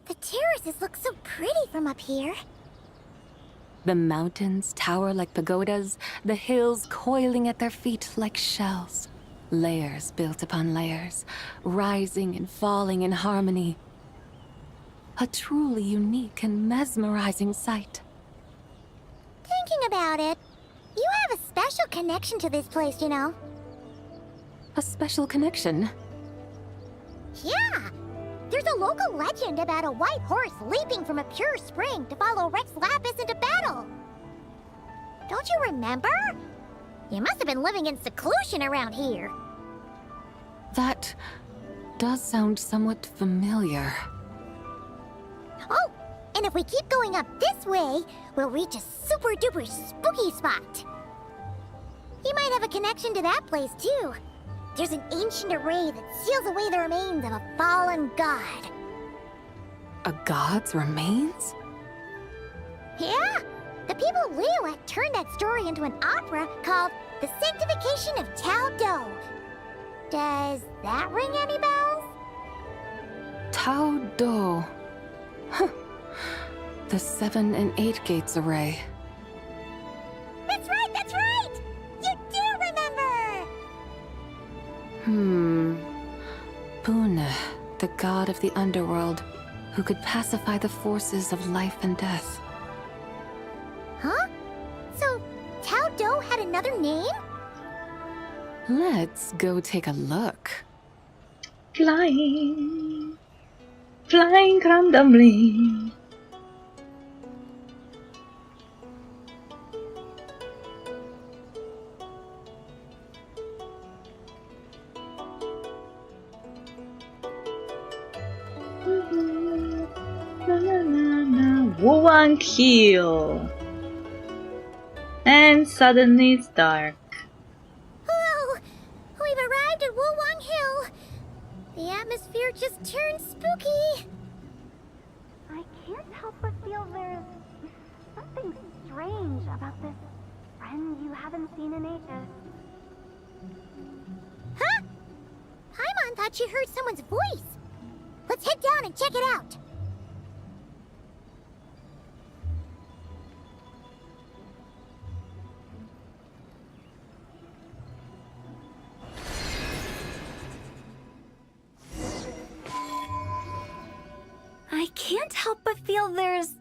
The terraces look so pretty from up here. The mountains tower like pagodas, the hills coiling at their feet like shells. Layers built upon layers, rising and falling in harmony. A truly unique and mesmerizing sight. Thinking about it, you have a special connection to this place, you know. A special connection. Yeah! There's a local legend about a white horse leaping from a pure spring to follow Rex Lapis into battle. Don't you remember? You must have been living in seclusion around here. That does sound somewhat familiar. Oh, and if we keep going up this way, we'll reach a super duper spooky spot. You might have a connection to that place too. There's an ancient array that seals away the remains of a fallen god. A god's remains? Yeah! The people of WuWa turned that story into an opera called The Sanctification of Tao Do. Does that ring any bells? Tao Do. Huh. The 7 and 8 gates array. That's right, that's right! You do remember! Puna, the god of the underworld, who could pacify the forces of life and death. Huh? So, Tao Do had another name? Let's go take a look. Flying. Flying randomly. WuWa Hill. And suddenly it's dark. Whoa! We've arrived at WuWa Hill. The atmosphere just turned spooky. I can't help but feel there's something strange about this friend you haven't seen in ages. Huh? Paimon thought she heard someone's voice. Let's head down and check it out. I can't help but feel there's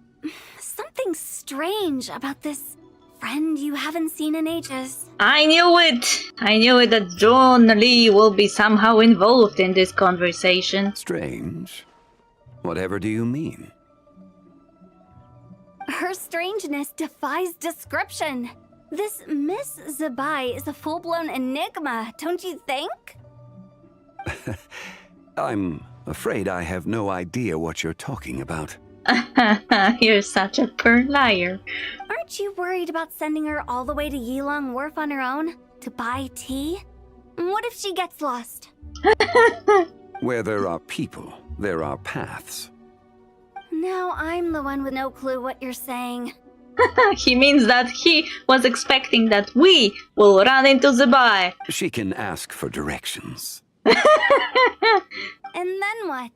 something strange about this friend you haven't seen in ages. I knew it! I knew it that John Lee will be somehow involved in this conversation. Strange. Whatever do you mean? Her strangeness defies description. This Miss Zabai is a full-blown enigma, don't you think? I'm afraid I have no idea what you're talking about. You're such a poor liar. Aren't you worried about sending her all the way to Yilong Wharf on her own to buy tea? What if she gets lost? Where there are people, there are paths. Now I'm the one with no clue what you're saying. He means that he was expecting that we will run into Zabai. She can ask for directions. And then what?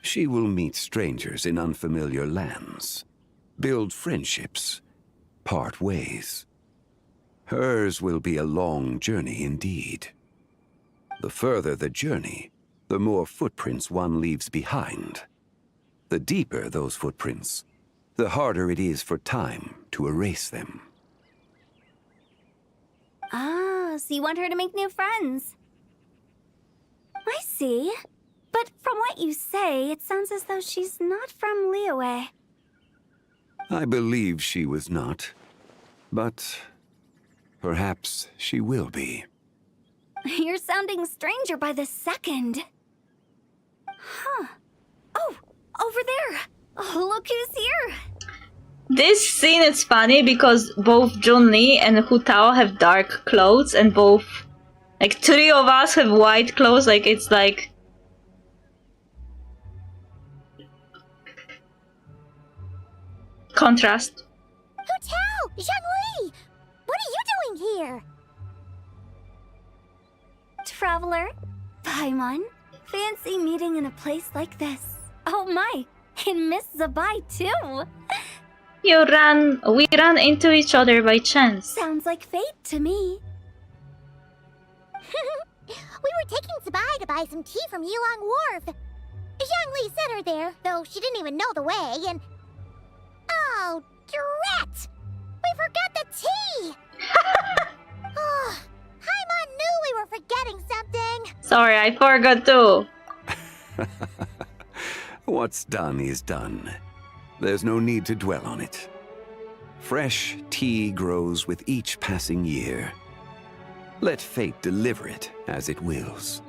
She will meet strangers in unfamiliar lands, build friendships, part ways. Hers will be a long journey indeed. The further the journey, the more footprints one leaves behind. The deeper those footprints, the harder it is for time to erase them. Ah, so you want her to make new friends. I see. But from what you say, it sounds as though she's not from Liyue. I believe she was not, but perhaps she will be. You're sounding stranger by the second. Huh. Oh, over there. Oh, look who's here. This scene is funny because both Junli and Hu Tao have dark clothes and both, like, three of us have white clothes. Like, it's like... contrast. Hu Tao! Zhongli! What are you doing here? Traveler, Paimon, fancy meeting in a place like this. Oh my, and Miss Zabai too. We ran into each other by chance. Sounds like fate to me. We were taking Zabai to buy some tea from Yilong Wharf. Zhongli sent her there, though she didn't even know the way, and... Oh, drat! We forgot the tea! Oh, Paimon knew we were forgetting something. Sorry, I forgot too. What's done is done. There's no need to dwell on it. Fresh tea grows with each passing year. Let fate deliver it as it wills.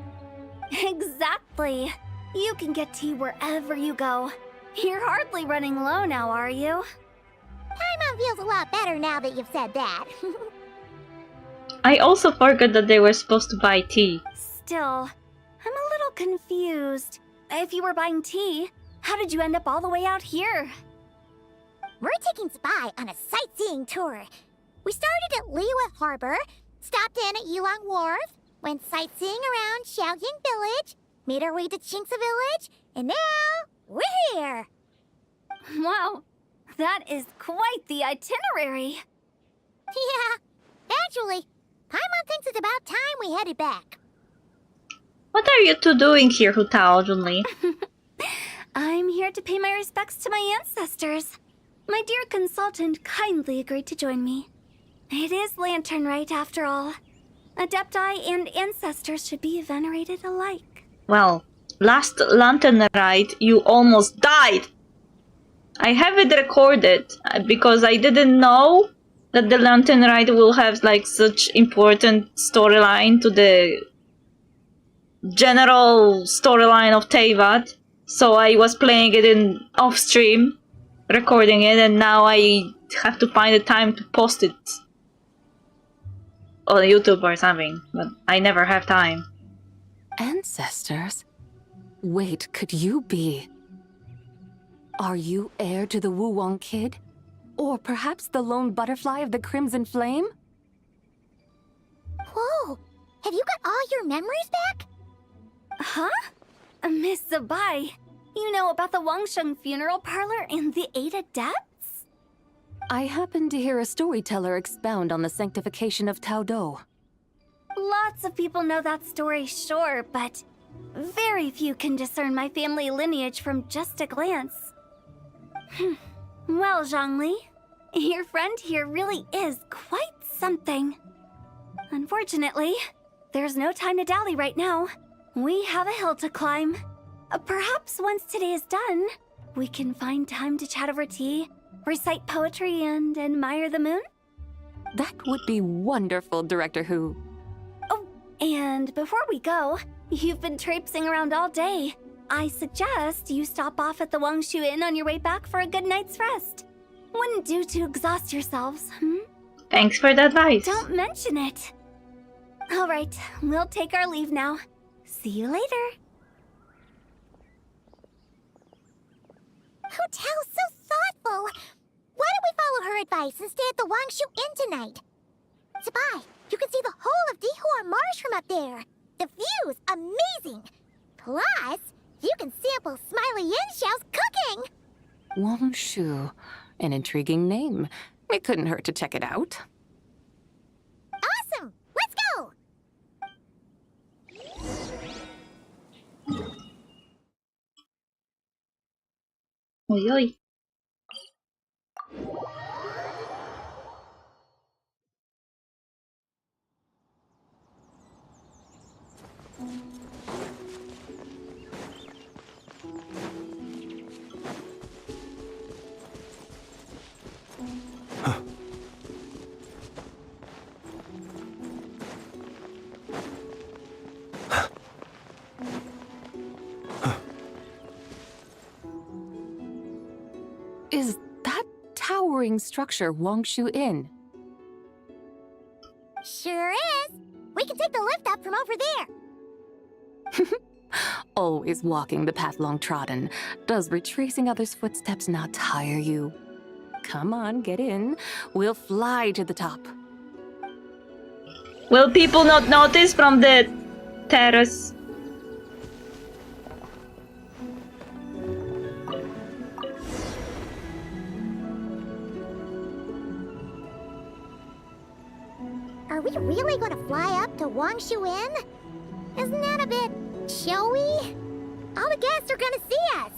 Exactly. You can get tea wherever you go. You're hardly running low now, are you? Paimon feels a lot better now that you've said that. I also forgot that they were supposed to buy tea. Still, I'm a little confused. If you were buying tea, how did you end up all the way out here? We're taking Zabai on a sightseeing tour. We started at Liyue Harbor, stopped in at Yilong Wharf, went sightseeing around Xiaoying Village, made our way to Qingce Village, and now we're here. Wow, that is quite the itinerary. Yeah, actually, Paimon thinks it's about time we headed back. What are you two doing here, Hu Tao, Junli? I'm here to pay my respects to my ancestors. My dear consultant kindly agreed to join me. It is Lantern Rite, after all. Adepti and ancestors should be venerated alike. Well, last Lantern Rite, you almost died. I have it recorded because I didn't know that the Lantern Rite will have like such important storyline to the general storyline of Teyvat. So I was playing it in off stream, recording it, and now I have to find the time to post it on YouTube or something, but I never have time. Ancestors? Wait, could you be? Are you heir to the Wuwang kid? Or perhaps the lone butterfly of the Crimson Flame? Whoa, have you got all your memories back? Huh? Miss Zabai, you know about the Wangsheng funeral parlor and the 8 adepts? I happened to hear a storyteller expound on the sanctification of Taodo. Lots of people know that story, sure, but very few can discern my family lineage from just a glance. Well, Zhongli, Your friend here really is quite something. Unfortunately, there's no time to dally right now. We have a hill to climb. Perhaps once today is done, we can find time to chat over tea, recite poetry, and admire the moon? That would be wonderful, Director Who. Oh, and before we go, you've been traipsing around all day. I suggest you stop off at the Wangshu Inn on your way back for a good night's rest. Wouldn't do to exhaust yourselves, Thanks for the advice. Don't mention it. All right, we'll take our leave now. See you later. Hotel's so thoughtful. Why don't we follow her advice and stay at the Wangshu Inn tonight? Sabai, you can see the whole of Dihua Marsh from up there. The view's amazing. Plus, you can sample Smiley Yinshao's cooking. Wangshu. An intriguing name. It couldn't hurt to check it out. Awesome! Let's go! Oi, oi. Is that towering structure Wangshu Inn? Sure is. We can take the lift up from over there. Always walking the path long trodden. Does retracing others' footsteps not tire you? Come on, get in. We'll fly to the top. Will people not notice from the terrace? Are we really going to fly up to Wangshu Inn? Isn't that a bit showy? All the guests are going to see us.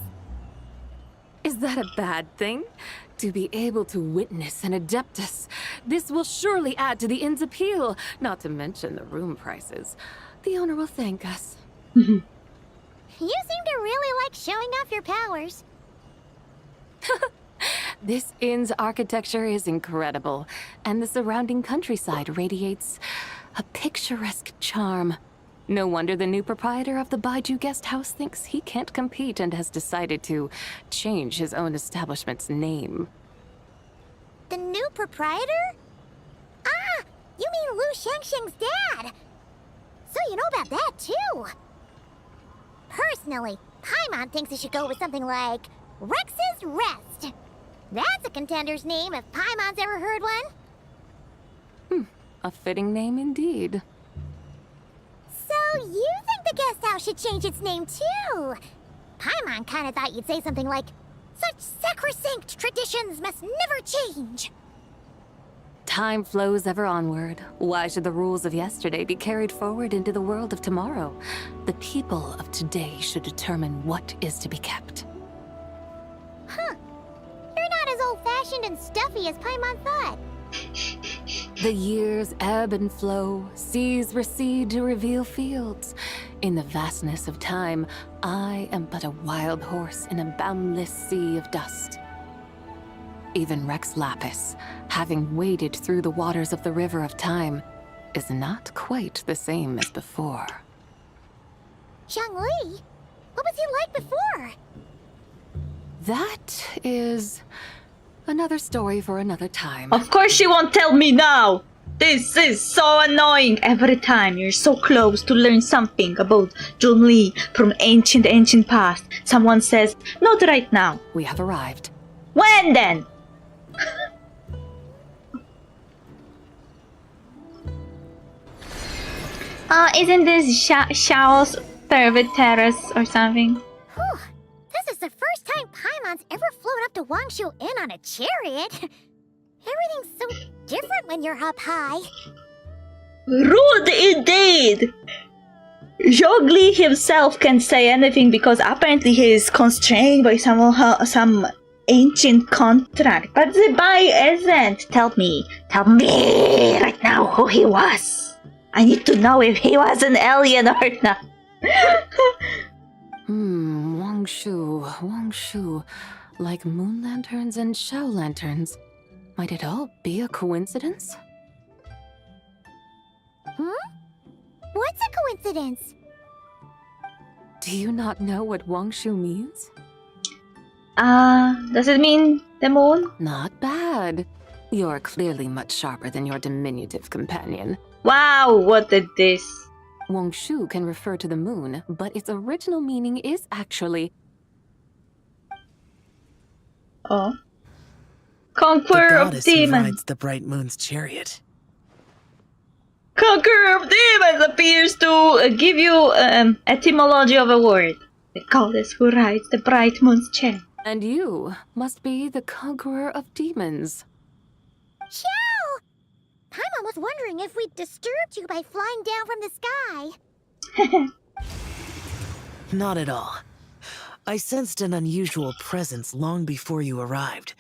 Is that a bad thing? To be able to witness an Adeptus. This will surely add to the inn's appeal, not to mention the room prices. The owner will thank us. You seem to really like showing off your powers. This inn's architecture is incredible, and the surrounding countryside radiates a picturesque charm. No wonder the new proprietor of the Baiju guest house thinks he can't compete and has decided to change his own establishment's name. The new proprietor? Ah, you mean Lu Shengsheng's dad. So you know about that, too. Personally, Paimon thinks it should go with something like Rex's Rest. That's a contender's name if Paimon's ever heard one. A fitting name indeed. So you think the guest house should change its name, too? Paimon kind of thought you'd say something like, such sacrosanct traditions must never change. Time flows ever onward. Why should the rules of yesterday be carried forward into the world of tomorrow? The people of today should determine what is to be kept. Huh. You're not as old-fashioned and stuffy as Paimon thought. The years ebb and flow, seas recede to reveal fields. In the vastness of time, I am but a wild horse in a boundless sea of dust. Even Rex Lapis, having waded through the waters of the river of time, is not quite the same as before. Zhongli? What was he like before? That is another story for another time. Of course she won't tell me now! This is so annoying! Every time you're so close to learn something about Zhongli from ancient past, someone says, not right now. We have arrived. When then? Isn't this Xiao's favorite terrace or something? Whew. This is the first time Paimon's ever flown up to Wangshu Inn on a chariot. Everything's so different when you're up high. Rude indeed! Zhongli himself can't say anything because apparently he is constrained by some ancient contract, but the boy isn't. Tell me right now who he was. I need to know if he was an alien or not. Wangshu. Like moon lanterns and shao lanterns. Might it all be a coincidence? What's a coincidence? Do you not know what Wangshu means? Does it mean the moon? Not bad. You're clearly much sharper than your diminutive companion. Wow, what a diss. Wangshu can refer to the moon, but its original meaning is actually... Oh. The Conqueror of goddess who demons. rides the bright moon's chariot. Conqueror of demons appears to give you etymology of a word. The goddess who rides the bright moon's chariot. And you must be the conqueror of demons. Chow! Paimon was wondering if we disturbed you by flying down from the sky. Not at all. I sensed an unusual presence long before you arrived,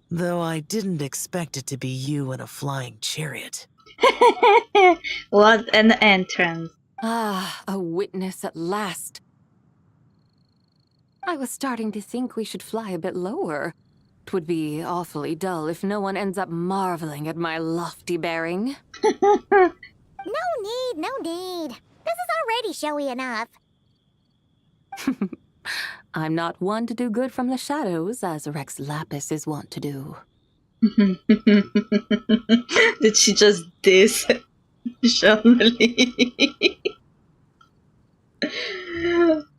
though I didn't expect it to be you in a flying chariot. What an entrance. Ah, a witness at last. I was starting to think we should fly a bit lower. 'Twould be awfully dull if no one ends up marveling at my lofty bearing. No need. This is already showy enough. I'm not one to do good from the shadows, as Rex Lapis is wont to do. Did she just diss Shanli?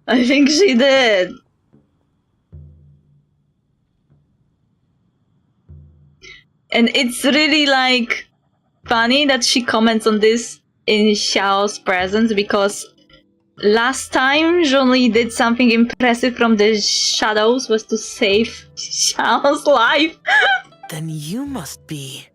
I think she did. And it's really like funny that she comments on this in Xiao's presence, because last time Zhongli did something impressive from the shadows was to save Xiao's life. Then you must be...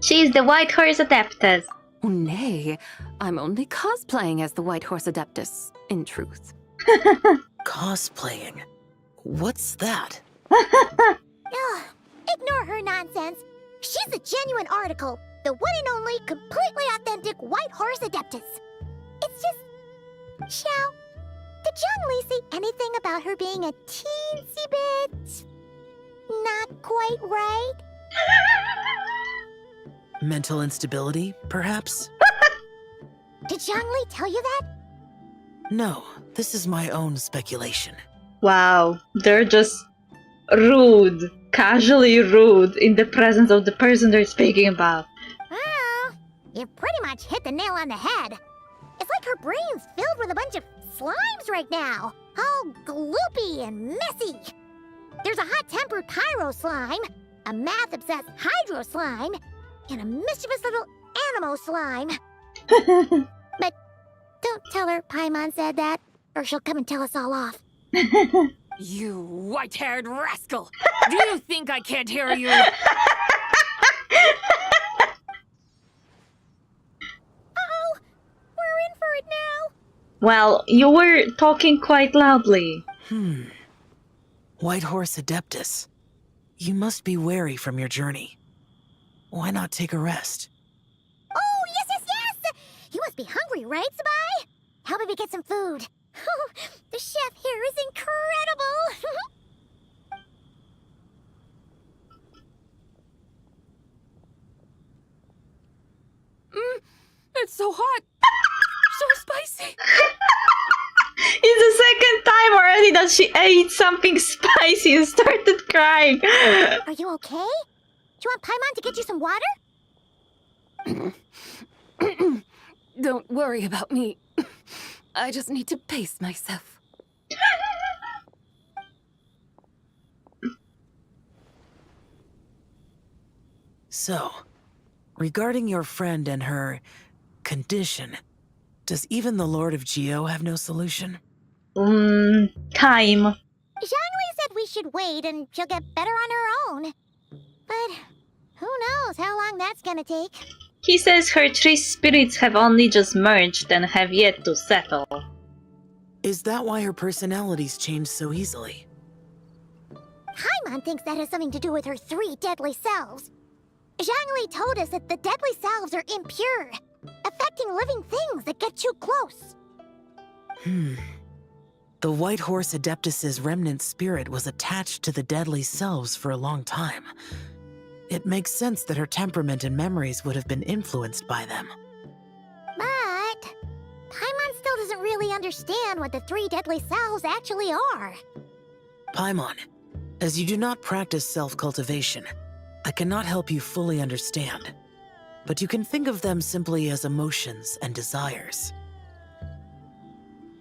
She's the White Horse Adeptus. Oh, nay, I'm only cosplaying as the White Horse Adeptus, in truth. cosplaying. What's that? Ugh, ignore her nonsense. She's a genuine article. The one and only, completely authentic White Horse Adeptus. It's just... Xiao, did Zhongli say anything about her being a teensy bit... not quite right? Mental instability, perhaps? Did Zhongli tell you that? No, this is my own speculation. Wow, they're just rude, casually rude in the presence of the person they're speaking about. Well, you pretty much hit the nail on the head. It's like her brain's filled with a bunch of slimes right now, all gloopy and messy. There's a hot-tempered pyro slime, a math-obsessed hydro slime, and a mischievous little animo slime. But don't tell her Paimon said that, or she'll come and tell us all off. You white-haired rascal! Do you think I can't hear you? Uh-oh! We're in for it now! Well, you were talking quite loudly. White Horse Adeptus. You must be weary from your journey. Why not take a rest? Oh, yes! You must be hungry, right, Sabai? How about we get some food? The chef here is incredible! It's so hot! So spicy! It's the second time already that she ate something spicy and started crying. Are you okay? Do you want Paimon to get you some water? Don't worry about me. I just need to pace myself. So, regarding your friend and her condition, does even the Lord of Geo have no solution? Time. Zhongli said we should wait and she'll get better on her own. But who knows how long that's gonna take. He says her three spirits have only just merged and have yet to settle. Is that why her personalities change so easily? Paimon thinks that has something to do with her 3 deadly selves. Zhangli told us that the deadly selves are impure, affecting living things that get too close. The White Horse Adeptus's remnant spirit was attached to the deadly selves for a long time. It makes sense that her temperament and memories would have been influenced by them. But Paimon still doesn't really understand what the 3 deadly selves actually are. Paimon, as you do not practice self-cultivation, I cannot help you fully understand. But you can think of them simply as emotions and desires.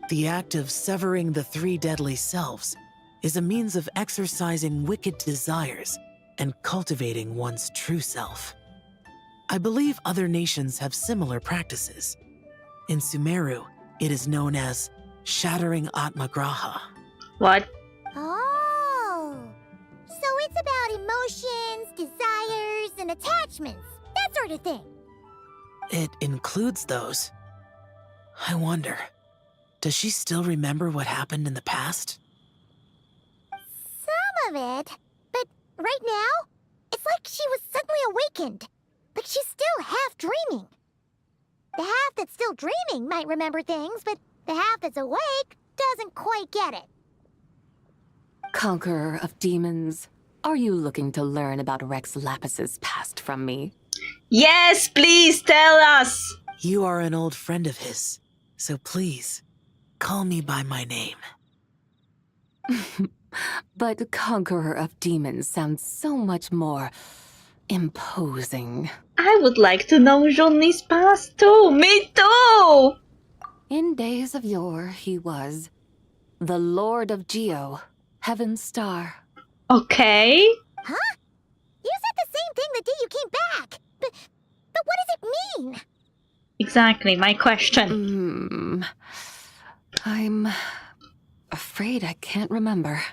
The act of severing the 3 deadly selves is a means of exercising wicked desires and cultivating one's true self. I believe other nations have similar practices. In Sumeru, it is known as shattering Atmagraha. What? Oh, so it's about emotions, desires, and attachments, that sort of thing. It includes those. I wonder, does she still remember what happened in the past? Some of it, but right now, it's like she was suddenly awakened. Like she's still half dreaming. The half that's still dreaming might remember things, but the half that's awake doesn't quite get it. Conqueror of demons, are you looking to learn about Rex Lapis's past from me? Yes, please tell us! You are an old friend of his, so please, call me by my name. But Conqueror of Demons sounds so much more imposing. I would like to know Johnny's past too! Me too! In days of yore, he was the Lord of Geo, Heaven's Star. Okay. Huh? You said the same thing the day you came back! But what does it mean? Exactly, my question. I'm afraid I can't remember.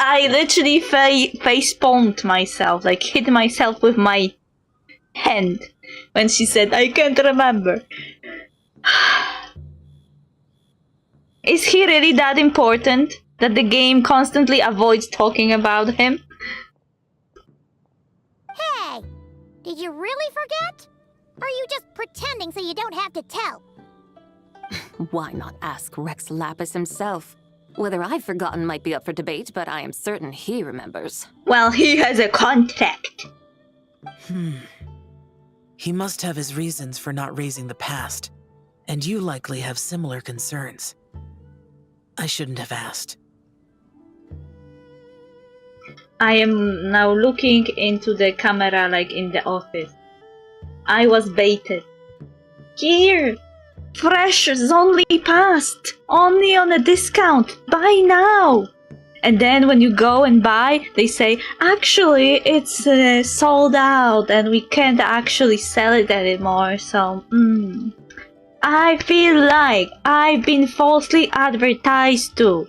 I literally face-palmed myself, like hit myself with my hand when she said, I can't remember. Is he really that important that the game constantly avoids talking about him? Hey! Did you really forget? Or are you just pretending so you don't have to tell? Why not ask Rex Lapis himself? Whether I've forgotten might be up for debate, but I am certain he remembers. Well, he has a contract. He must have his reasons for not raising the past, and you likely have similar concerns. I shouldn't have asked. I am now looking into the camera like in the office. I was baited. Here! Fresh Zonly Past! Only on a discount! Buy now! And then when you go and buy, they say, actually it's sold out and we can't actually sell it anymore, so I feel like I've been falsely advertised to.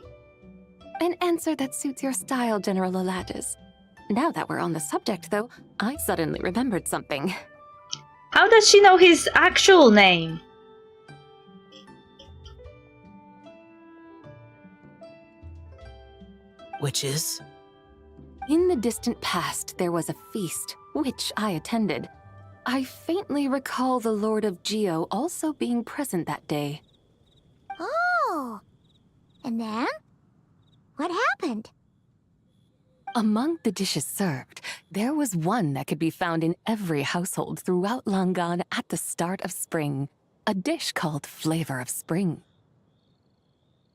An answer that suits your style, General Elatis. Now that we're on the subject, though, I suddenly remembered something. How does she know his actual name? Which is? In the distant past, there was a feast, which I attended. I faintly recall the Lord of Geo also being present that day. Oh! And then? What happened? Among the dishes served, there was one that could be found in every household throughout Langan at the start of spring. A dish called Flavor of Spring.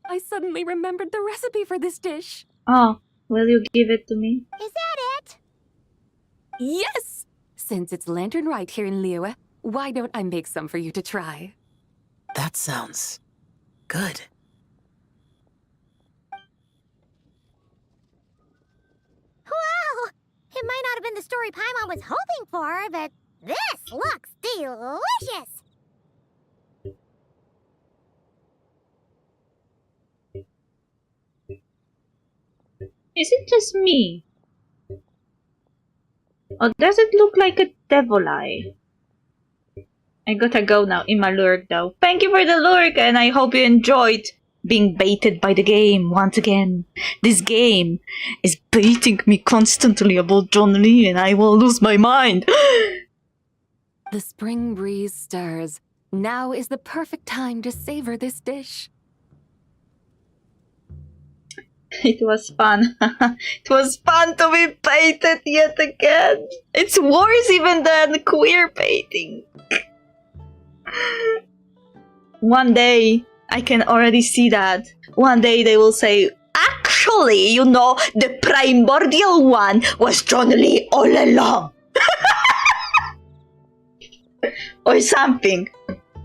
I suddenly remembered the recipe for this dish. Oh, will you give it to me? Is that it? Yes! Since it's Lantern Rite here in Liyue, why don't I make some for you to try? That sounds good. Wow! It might not have been the story Paimon was hoping for, but this looks delicious! Is it just me? Or does it look like a devil eye? I gotta go now in my lurk though. Thank you for the lurk and I hope you enjoyed being baited by the game once again. This game is baiting me constantly about John Lee and I will lose my mind. The spring breeze stirs. Now is the perfect time to savor this dish. It was fun. It was fun to be baited yet again. It's worse even than queer baiting. One day, I can already see that. One day they will say, actually, you know, the primordial one was John Lee all along. Or something.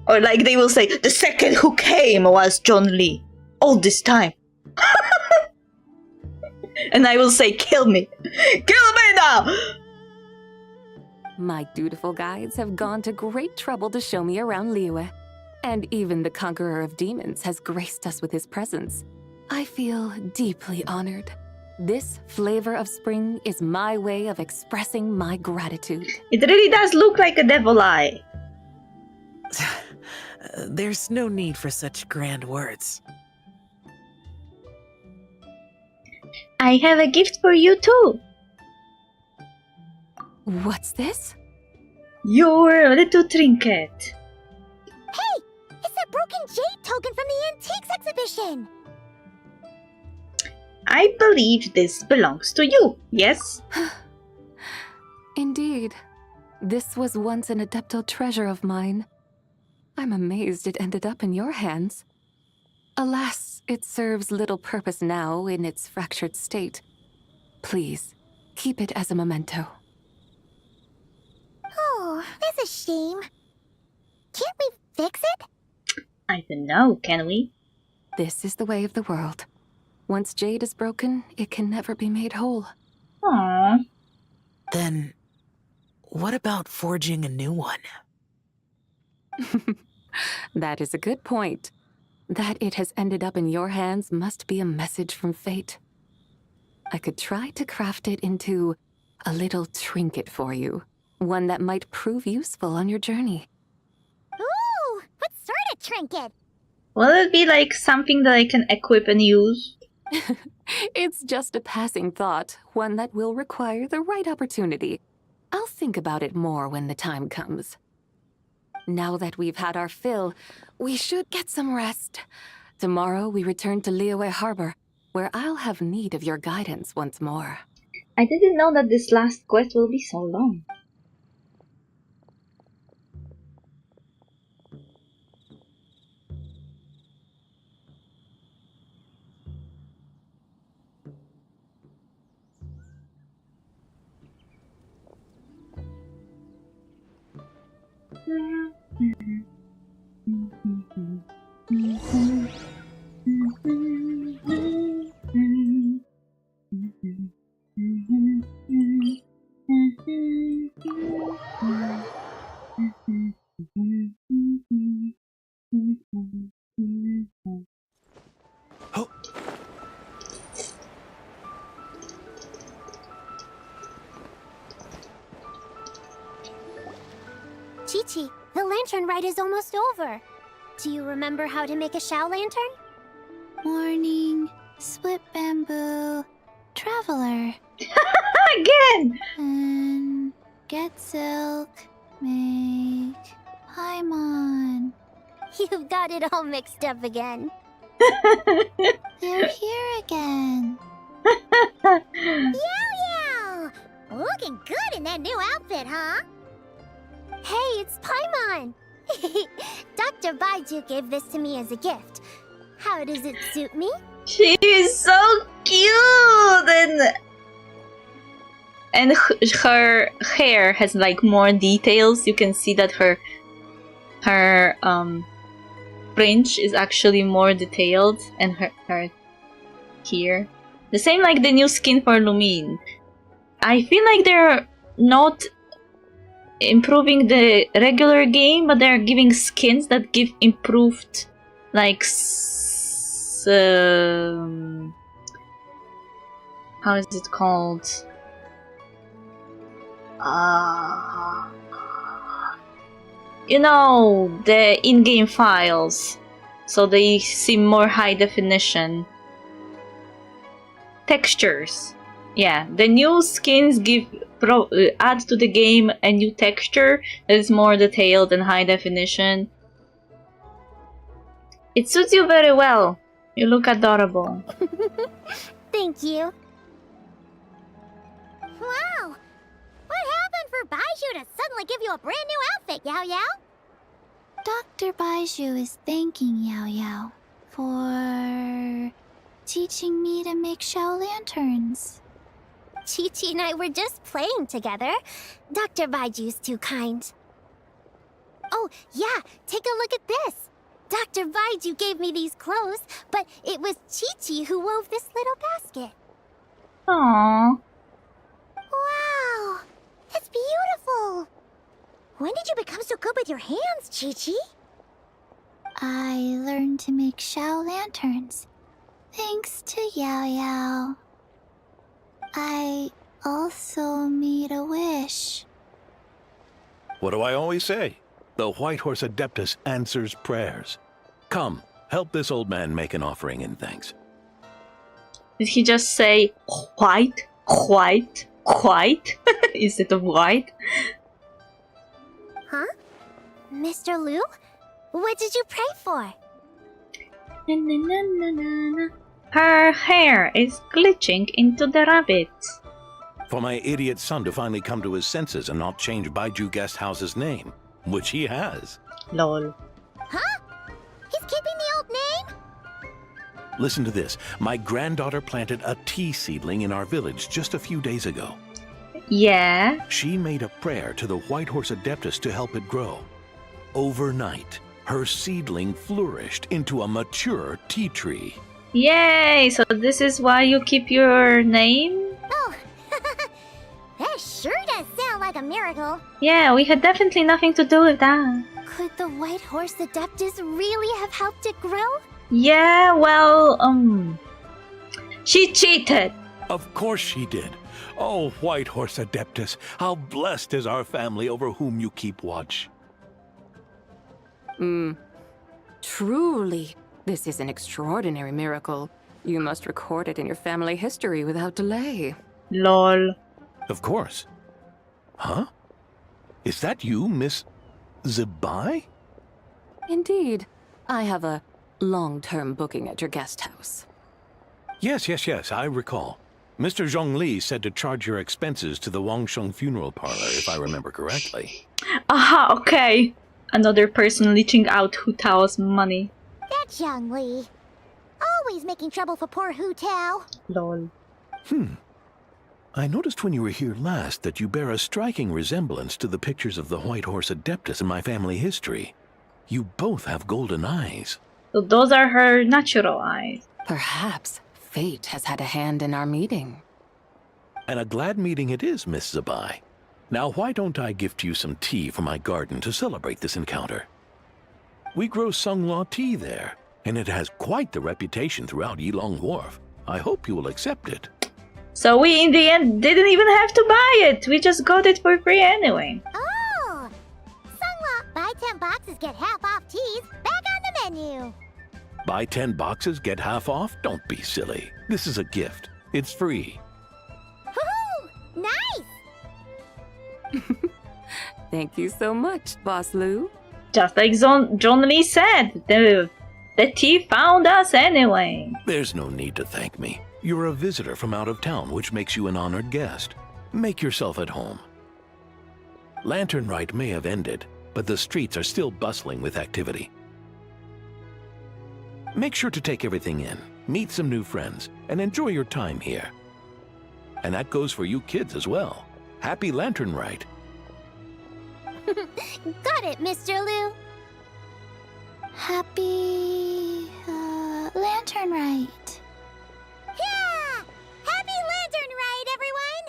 Or like they will say, the second who came was John Lee. All this time. And I will say, kill me. Kill me now! My dutiful guides have gone to great trouble to show me around Liyue. And even the conqueror of demons has graced us with his presence. I feel deeply honored. This flavor of spring is my way of expressing my gratitude. It really does look like a devil eye. There's no need for such grand words. I have a gift for you too. What's this? Your little trinket. Hey! It's that broken jade token from the antiques exhibition! I believe this belongs to you, yes? Indeed. This was once an Adepto treasure of mine. I'm amazed it ended up in your hands. Alas, it serves little purpose now in its fractured state. Please, keep it as a memento. Oh, that's a shame. Can't we fix it? I don't know, can we? This is the way of the world. Once jade is broken, it can never be made whole. Aww. Then, what about forging a new one? That is a good point. That it has ended up in your hands must be a message from fate. I could try to craft it into a little trinket for you. One that might prove useful on your journey. Ooh! What sort of trinket? Will it be like something that I can equip and use? It's just a passing thought, one that will require the right opportunity. I'll think about it more when the time comes. Now that we've had our fill, we should get some rest. Tomorrow we return to Liyue Harbor, where I'll have need of your guidance once more. I didn't know that this last quest will be so long. Chi-Chi, the lantern rite is almost over. Do you remember how to make a Shao lantern? Morning, split bamboo, traveler. Again! And get silk, make Paimon. You've got it all mixed up again. You're here again. Yow! Looking good in that new outfit, huh? Hey, it's Paimon! Dr. Baiju gave this to me as a gift. How does it suit me? She is so cute! And her hair has like more details. You can see that her fringe is actually more detailed, and her here. The same like the new skin for Lumine. I feel like they're not improving the regular game, but they're giving skins that give improved like how is it called? You know, the in-game files. so they seem more high definition. Textures. Yeah, the new skins add to the game a new texture that is more detailed and high definition. It suits you very well. You look adorable. Thank you. Wow! What happened for Baiju to suddenly give you a brand new outfit, Yao Yao? Dr. Baiju is thanking Yao Yao for teaching me to make shell lanterns. Chi-Chi and I were just playing together. Dr. Baiju's too kind. Oh, yeah, take a look at this. Dr. Baiju gave me these clothes, but it was Chi-Chi who wove this little basket. Aww. Wow, that's beautiful. When did you become so good with your hands, Chi-Chi? I learned to make shell lanterns, thanks to Yao Yao. I also made a wish. What do I always say? The White Horse Adeptus answers prayers. Come, help this old man make an offering in thanks. Did he just say white, white, white instead of white? Huh? Mr. Liu? What did you pray for? Na, na, na, na, na, na. Her hair is glitching into the rabbit. For my idiot son to finally come to his senses and not change Baiju Guest House's name, which he has. Lol. Huh? He's keeping the old name? Listen to this. My granddaughter planted a tea seedling in our village just a few days ago. Yeah? She made a prayer to the White Horse Adeptus to help it grow. Overnight, her seedling flourished into a mature tea tree. Yay! So this is why you keep your name? Oh, that sure does sound like a miracle. Yeah, we had definitely nothing to do with that. Could the White Horse Adeptus really have helped it grow? Yeah, well, she cheated. Of course she did. Oh, White Horse Adeptus, how blessed is our family over whom you keep watch. Truly, this is an extraordinary miracle. You must record it in your family history without delay. Lol. Of course. Huh? Is that you, Miss Zibai? Indeed. I have a long-term booking at your guest house. Yes, I recall. Mr. Zhongli said to charge your expenses to the Wangsheng funeral parlor, if I remember correctly. Aha, okay. Another person leeching out Hu Tao's money. That's Young Li. Always making trouble for poor Hu Tao. Lol. I noticed when you were here last that you bear a striking resemblance to the pictures of the White Horse Adeptus in my family history. You both have golden eyes. So those are her natural eyes. Perhaps fate has had a hand in our meeting. And a glad meeting it is, Miss Zibai. Now why don't I gift you some tea from my garden to celebrate this encounter? We grow Sunglaw tea there, and it has quite the reputation throughout Yilong Wharf. I hope you will accept it. So we, in the end, didn't even have to buy it. We just got it for free anyway. Oh! Sunglaw, buy 10 boxes, get half off teas. Back on the menu. Buy 10 boxes, get half off? Don't be silly. This is a gift. It's free. Woohoo! Nice! Thank you so much, Boss Lu. Just like John Lee said, the tea found us anyway. There's no need to thank me. You're a visitor from out of town, which makes you an honored guest. Make yourself at home. Lantern Rite may have ended, but the streets are still bustling with activity. Make sure to take everything in, meet some new friends, and enjoy your time here. And that goes for you kids as well. Happy Lantern Rite. Got it, Mr. Liu. Happy Lantern Rite. Yeah! Happy Lantern Rite, everyone!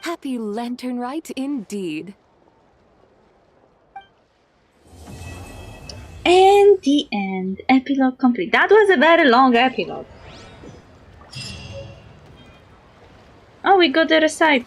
Happy Lantern Rite indeed. And the end. Epilogue complete. That was a very long epilogue. Oh, we got the recite.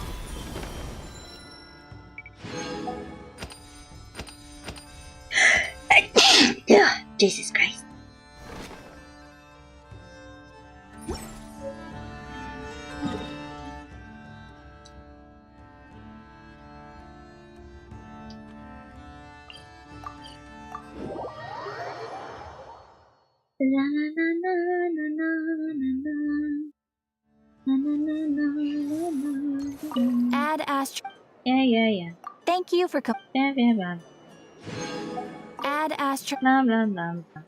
Jesus Christ. Add Astro. Yeah. Thank you for Yeah. Add Astro. Blah, blah, blah, blah.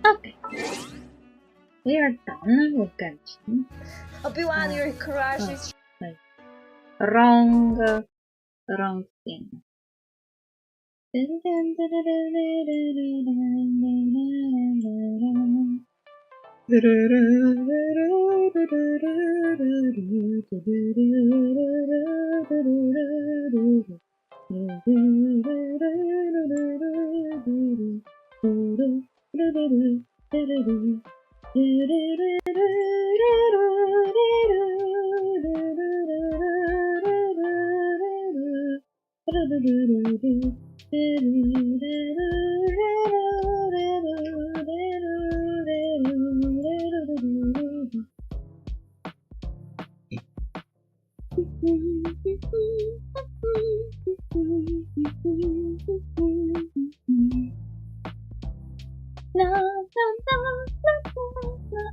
Okay. We are done with Genshin. Obi-Wan, your crush is... Wrong thing.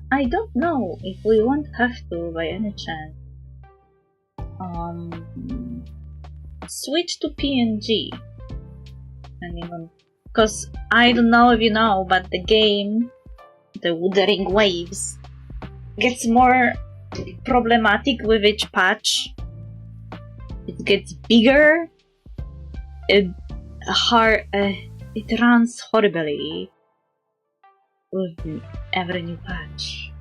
I don't know if we won't have to by any chance switch to PNG. Because I don't know if you know, but the game, the Wuthering Waves, gets more problematic with each patch. It gets bigger. It runs horribly with every new patch.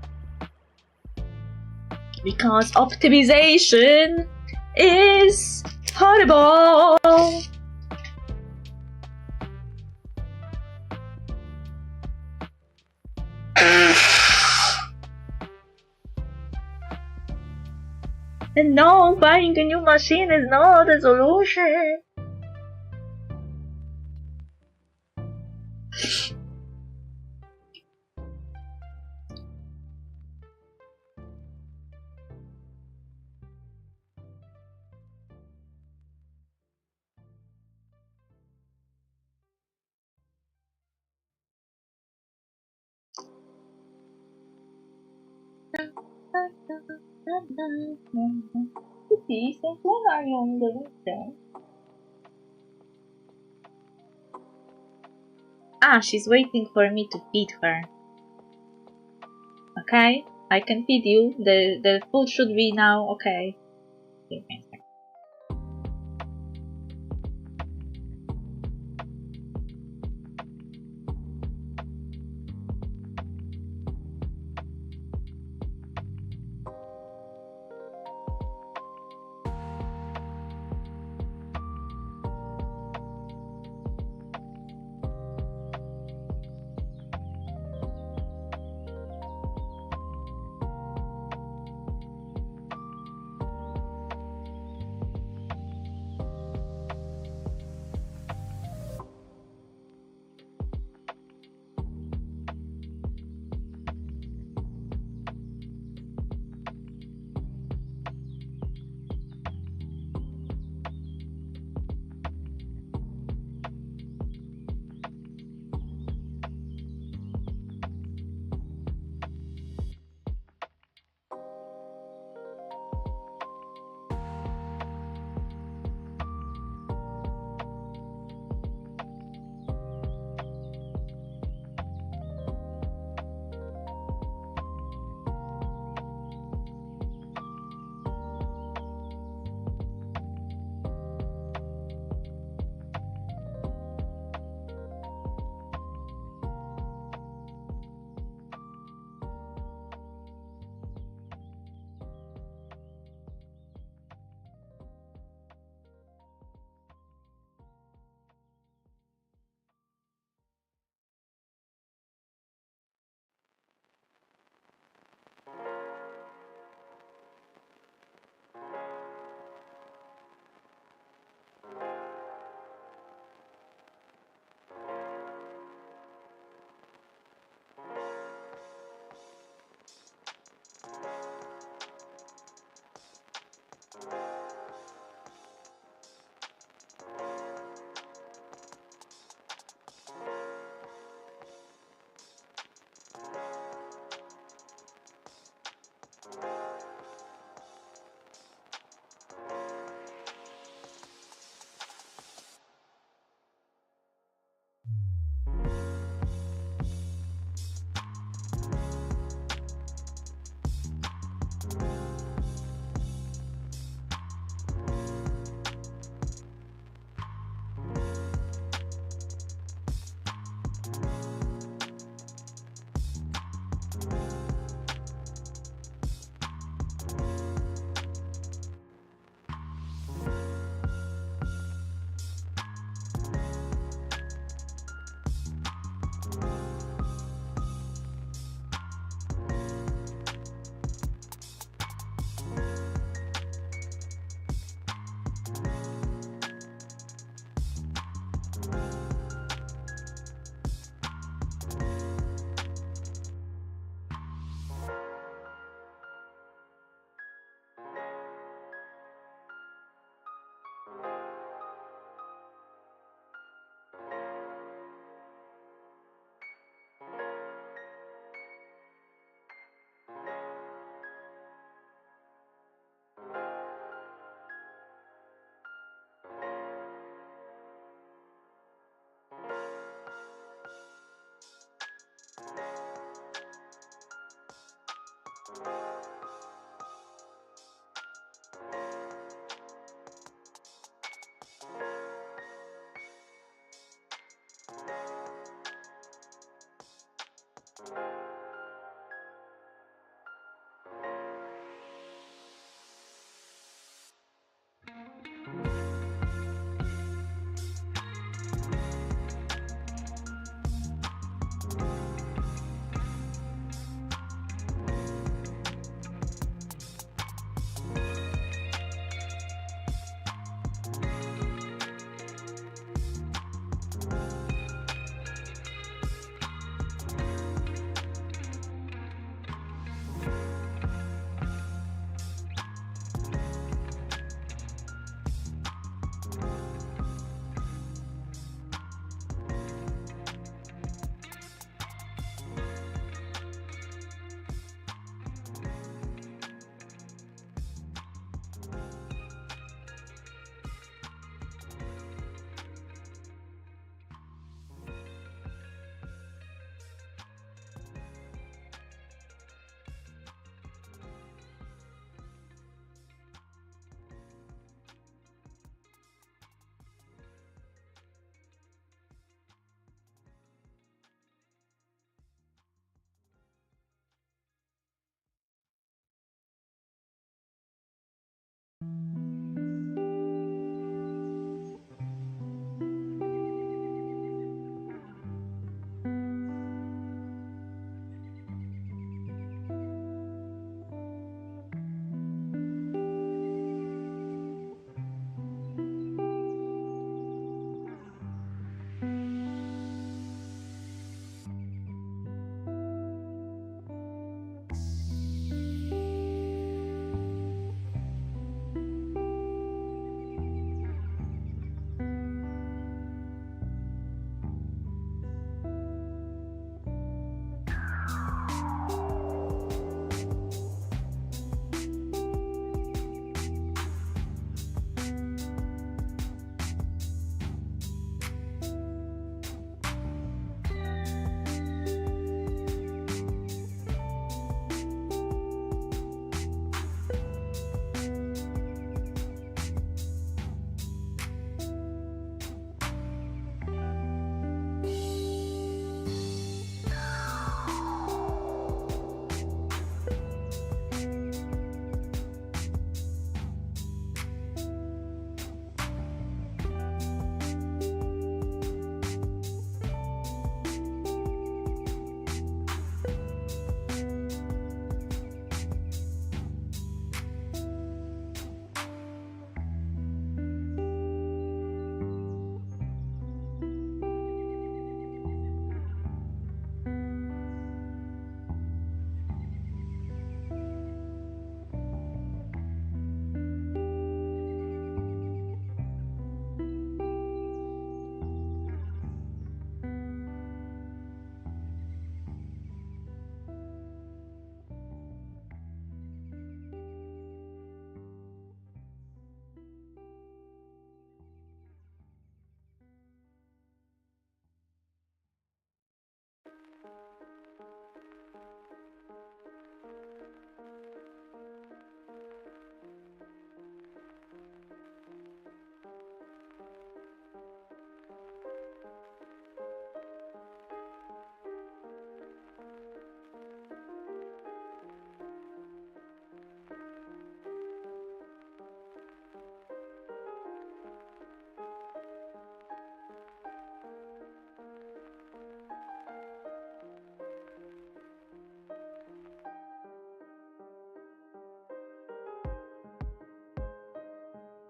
Because optimization is horrible! And no, buying a new machine is not a solution. Kitty, since when are you on the window? Ah, she's waiting for me to feed her. Okay, I can feed you. The food should be now. Okay.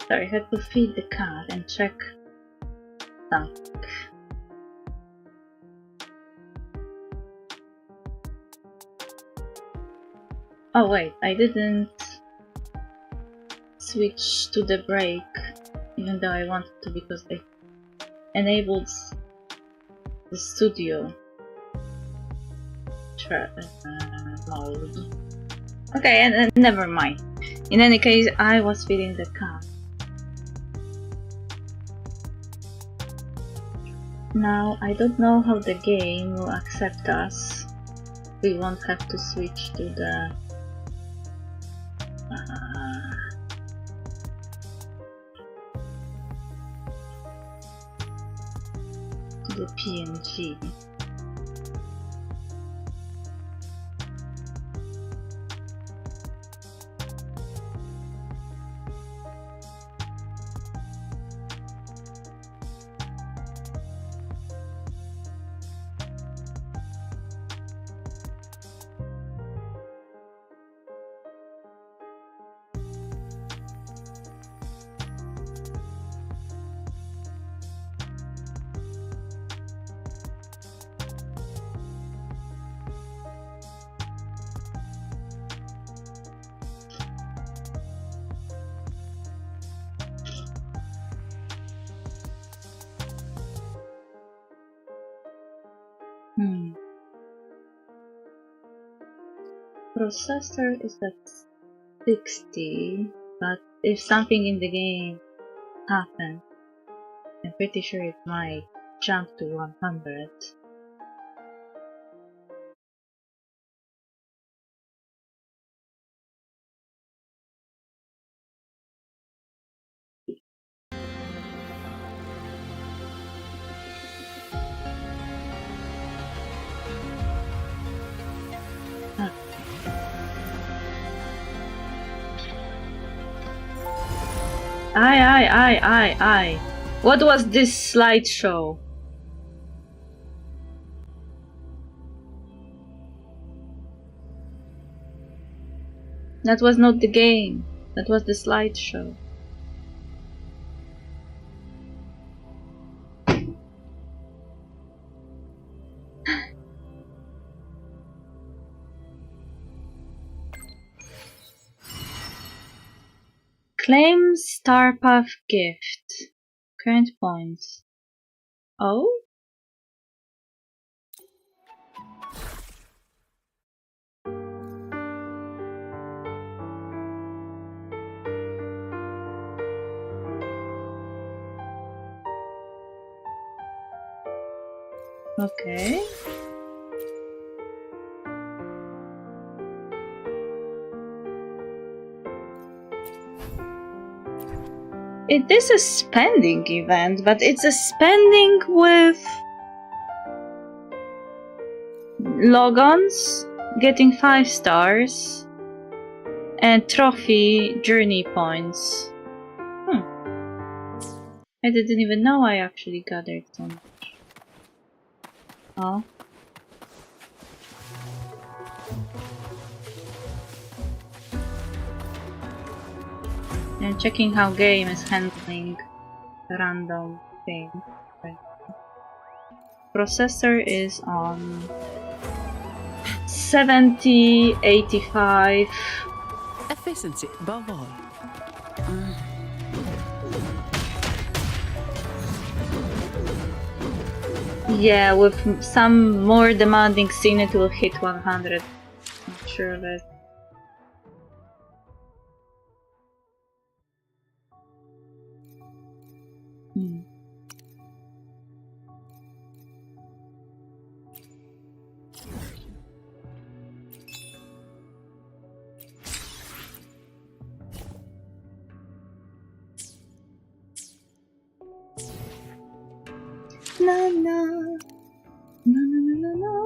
Sorry, I had to feed the cat and check something. Oh wait, I didn't switch to the break, even though I wanted to, because I enabled the studio mode. Okay, and never mind. In any case, I was feeding the cat. Now, I don't know how the game will accept us. we won't have to switch to the PNG. Processor is at 60, but if something in the game happens, I'm pretty sure it might jump to 100. Aye. What was this slideshow? That was not the game. That was the slideshow. Claim Star Path gift. Current points. Oh? Okay. It is a spending event, but it's a spending with logons, getting 5 stars, and trophy journey points. I didn't even know I actually gathered so much. Oh. I'm checking how game is handling random thing. Right. Processor is on 70, 85. Efficiency above all. Yeah, with some more demanding scene it will hit 100. Not sure of it. Na na na na na na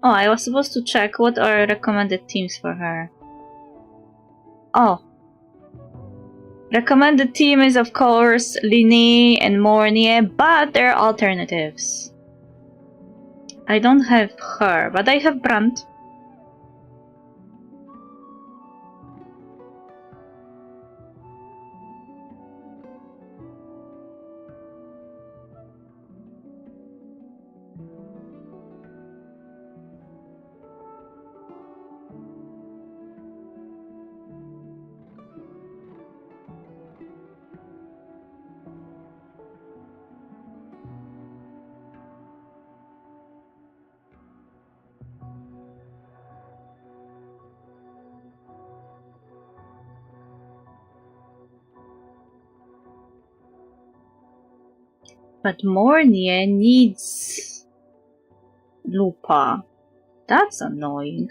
Oh, I was supposed to check what are recommended teams for her. Oh. Recommended team is of course Linny and Mornie, but there are alternatives. I don't have her, but I have Brandt. But Mornie needs Lupa. That's annoying.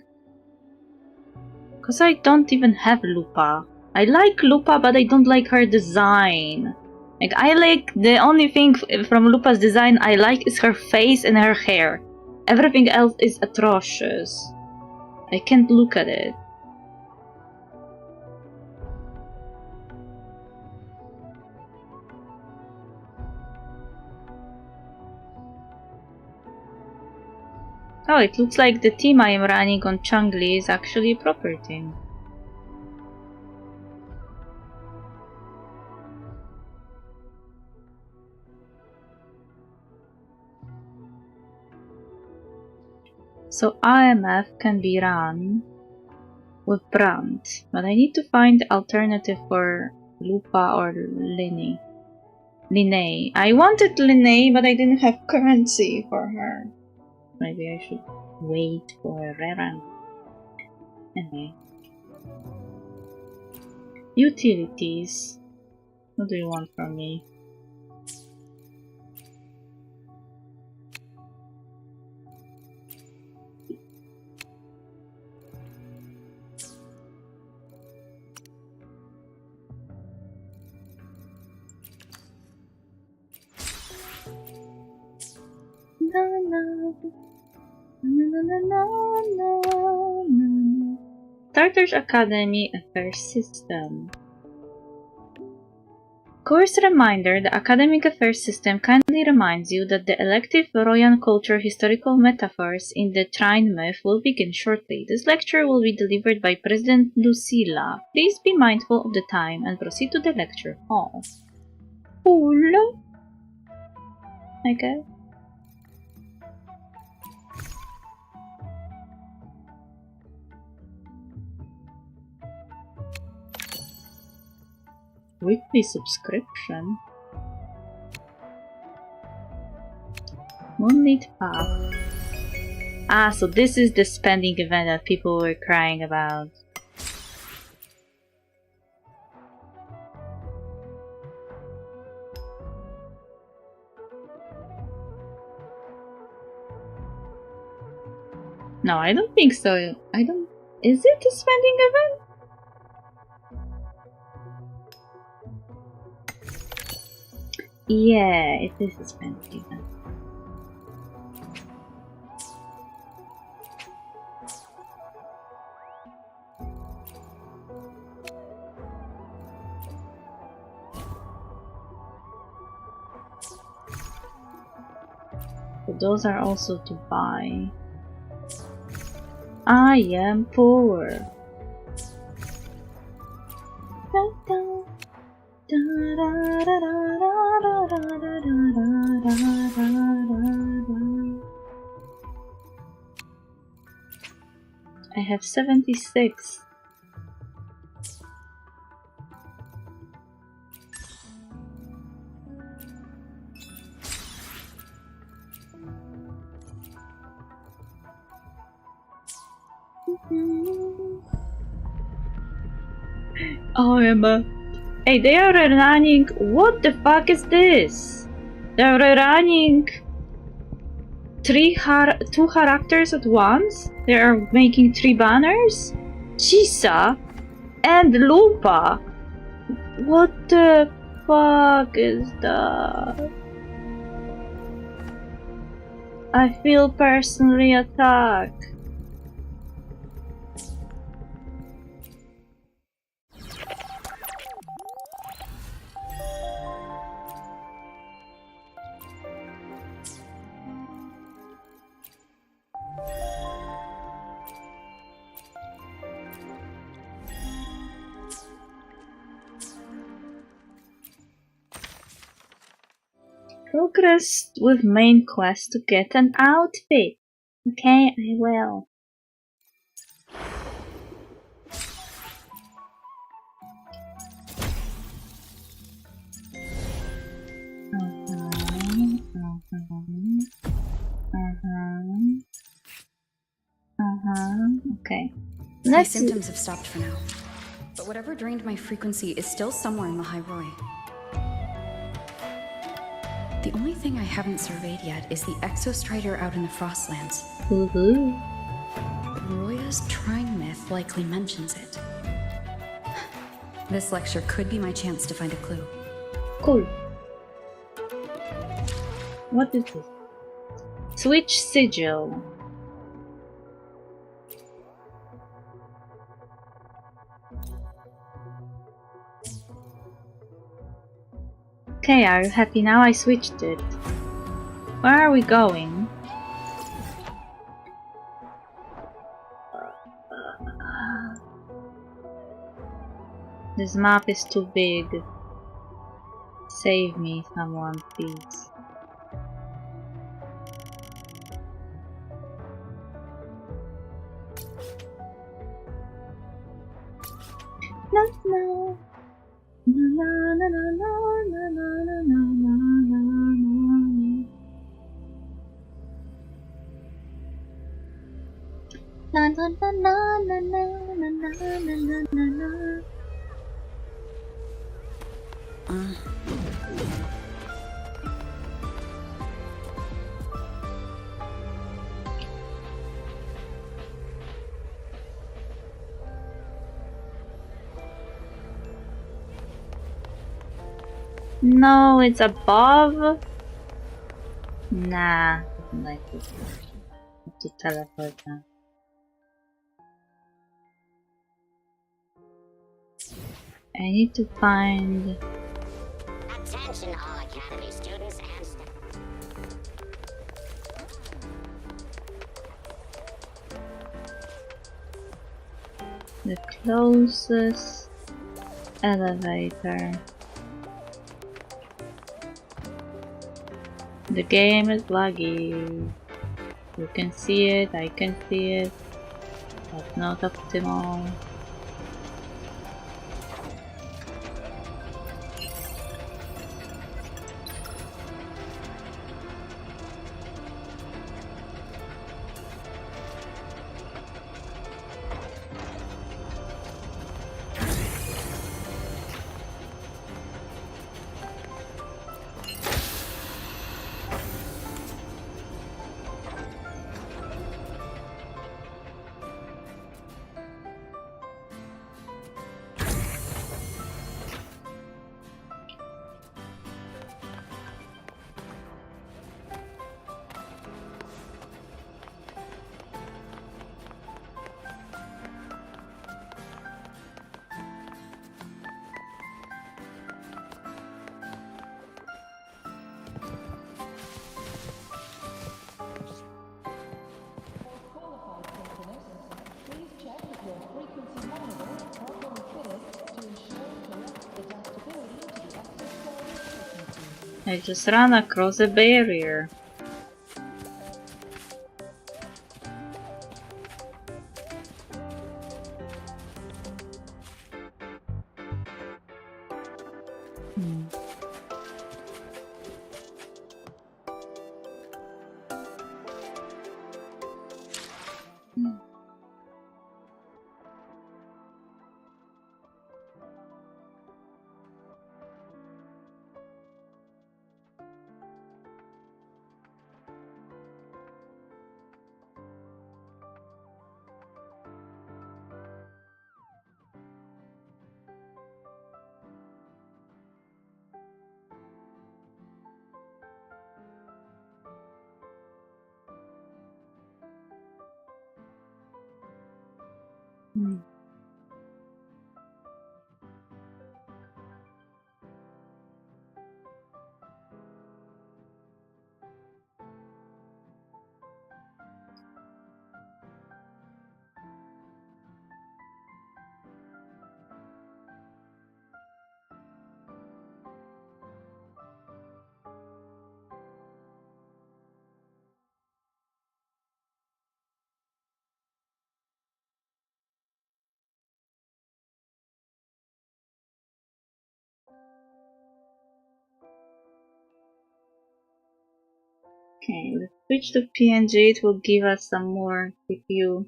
Because I don't even have Lupa. I like Lupa, but I don't like her design. Like, I like... The only thing from Lupa's design I like is her face and her hair. Everything else is atrocious. I can't look at it. Oh, it looks like the team I am running on Changli is actually a proper team. So IMF can be run with Brand, but I need to find alternative for Lupa or Linne. I wanted Linne, but I didn't have currency for her. Maybe I should wait for a rerun. Anyway. Utilities. What do you want from me? Starters Academy Affairs System. Course reminder: the Academic Affairs System kindly reminds you that the elective Royan Culture Historical Metaphors in the Trine myth will begin shortly. This lecture will be delivered by President Lucilla. Please be mindful of the time and proceed to the lecture hall. Cool. Okay. Weekly subscription. Moonlit Path. Ah, so this is the spending event that people were crying about. No, I don't think so. I don't... Is it a spending event? Yeah, it is a spending event. So those are also to buy. I am poor. I have 76. Oh, Emma. Hey, they are running. What the fuck is this? They are running two characters at once? They are making 3 banners? Chisa and Lupa. What the fuck is that? I feel personally attacked. Progress with main quest to get an outfit. Okay, I will. Okay. My symptoms have stopped for now, but whatever drained my frequency is still somewhere in the High Roy. The only thing I haven't surveyed yet is the exostrider out in the Frostlands. Woohoo! Roya's Trine myth likely mentions it. This lecture could be my chance to find a clue. Cool. What is this? Switch sigil. Okay, are you happy now? I switched it. Where are we going? This map is too big. Save me, someone, please. No, no. Na, na, na, na, na, na, na, na, na, na. Na, na, na, na, na, na, na, na, na, na. No, it's above. Nah, I don't like it. I have to teleport now. I need to find. Attention all Academy students and staff. The closest elevator. The game is laggy. You can see it, I can see it. That's not optimal. I just ran across a barrier. Okay, let's switch to PNG. It will give us some more CPU.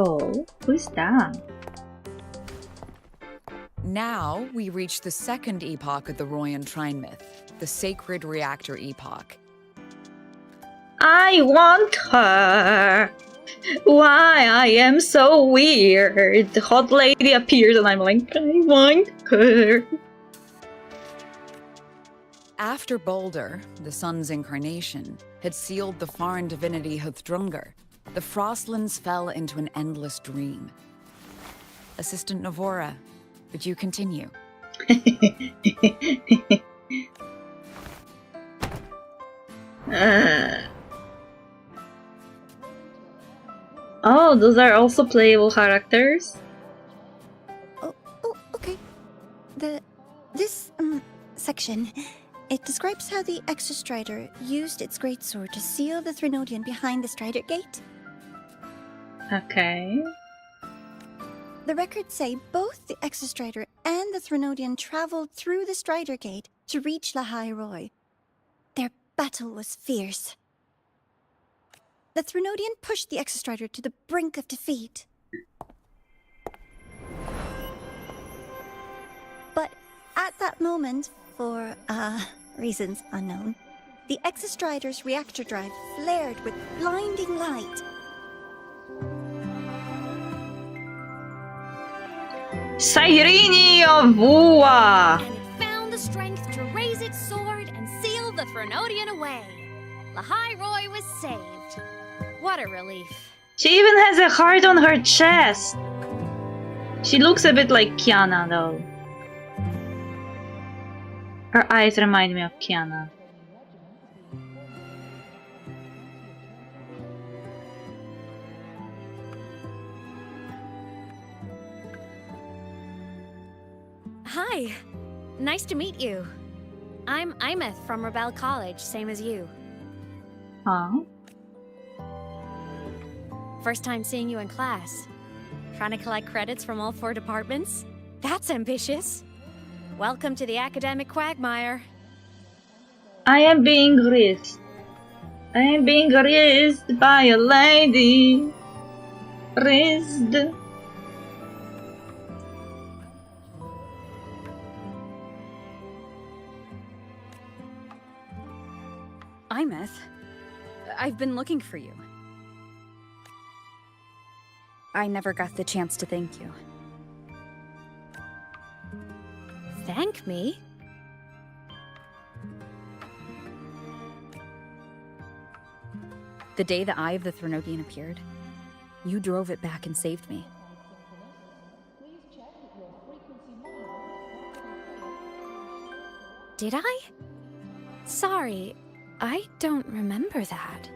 Oh, who's that? Now we reach the second epoch of the Royan Trine myth, the Sacred Reactor Epoch. I want her! Why I am so weird. The hot lady appears and I'm like, I want her. After Baldur, the sun's incarnation, had sealed the foreign divinity Huthrungur, the Frostlands fell into an endless dream. Assistant Navora, would you continue? Oh, those are also playable characters? Oh, okay. This section, it describes how the Exostrider used its greatsword to seal the Threnodian behind the Strider Gate. Okay. The records say both the Exostrider and the Threnodian traveled through the Strider Gate to reach Lahai Roy. Their battle was fierce. The Threnodian pushed the Exostrider to the brink of defeat. But at that moment, for reasons unknown, the Exostrider's reactor drive flared with blinding light. Cyrene of WuWa! And it found the strength to raise its sword and seal the Threnodian away. Lahai Roy was saved. What a relief. She even has a heart on her chest. She looks a bit like Kiana though. Her eyes remind me of Kiana. Hi. Nice to meet you. I'm Imeth from Rebel College, same as you. Huh? First time seeing you in class. Trying to collect credits from all 4 departments? That's ambitious. Welcome to the academic quagmire. I am being raised. I am being raised by a lady. Raised. Imeth, I've been looking for you. I never got the chance to thank you. Thank me? The day the Eye of the Threnodian appeared, you drove it back and saved me. Did I? Sorry, I don't remember that.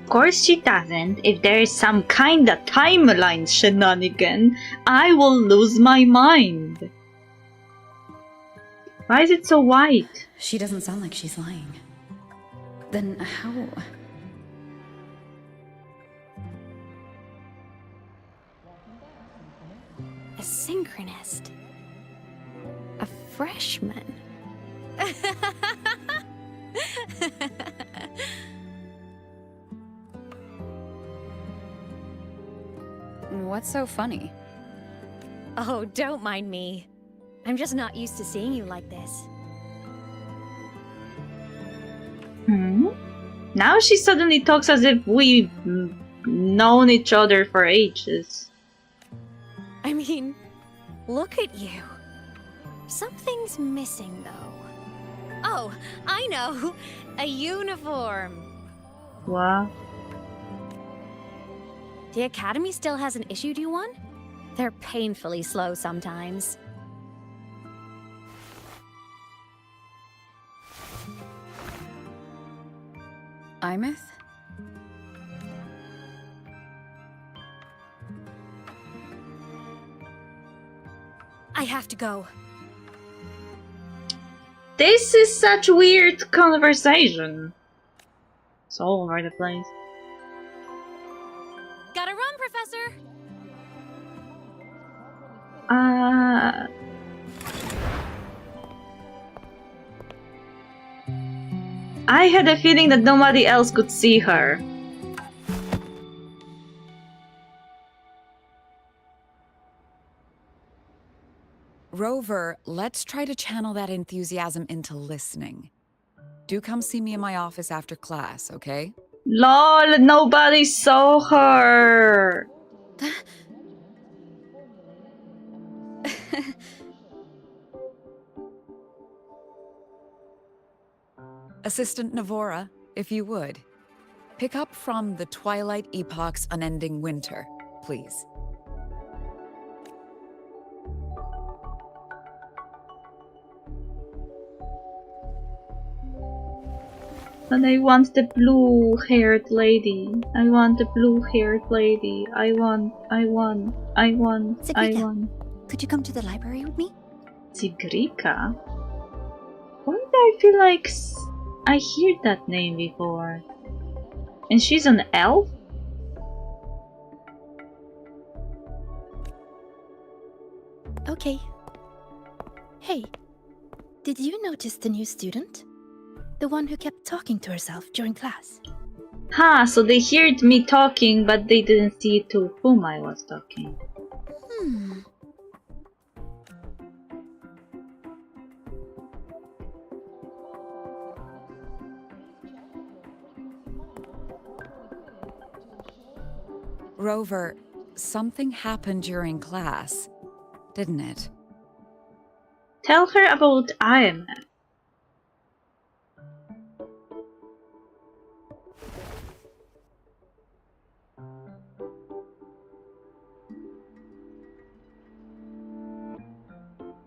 Of course she doesn't. If there is some kinda timeline shenanigan, I will lose my mind. Why is it so white? She doesn't sound like she's lying. Then how... A synchronist. A freshman. What's so funny? Oh, don't mind me. I'm just not used to seeing you like this. Now she suddenly talks as if we've known each other for ages. I mean, look at you. Something's missing, though. Oh, I know! A uniform! What? The Academy still hasn't issued you one? They're painfully slow sometimes. Imeth? I have to go. This is such weird conversation. It's all over the place. Gotta run, Professor! I had a feeling that nobody else could see her. Rover, let's try to channel that enthusiasm into listening. Do come see me in my office after class, okay? LOL, nobody saw her! Assistant Navora, if you would. Pick up from the Twilight Epoch's Unending Winter, please. But I want the blue-haired lady. I want the blue-haired lady. I want. Sigrika, could you come to the library with me? Sigrika? Why do I feel like I heard that name before? And she's an elf? Okay. Hey, did you notice the new student? The one who kept talking to herself during class. Ha, so they heard me talking, but they didn't see to whom I was talking. Rover, something happened during class, didn't it? Tell her about IMF.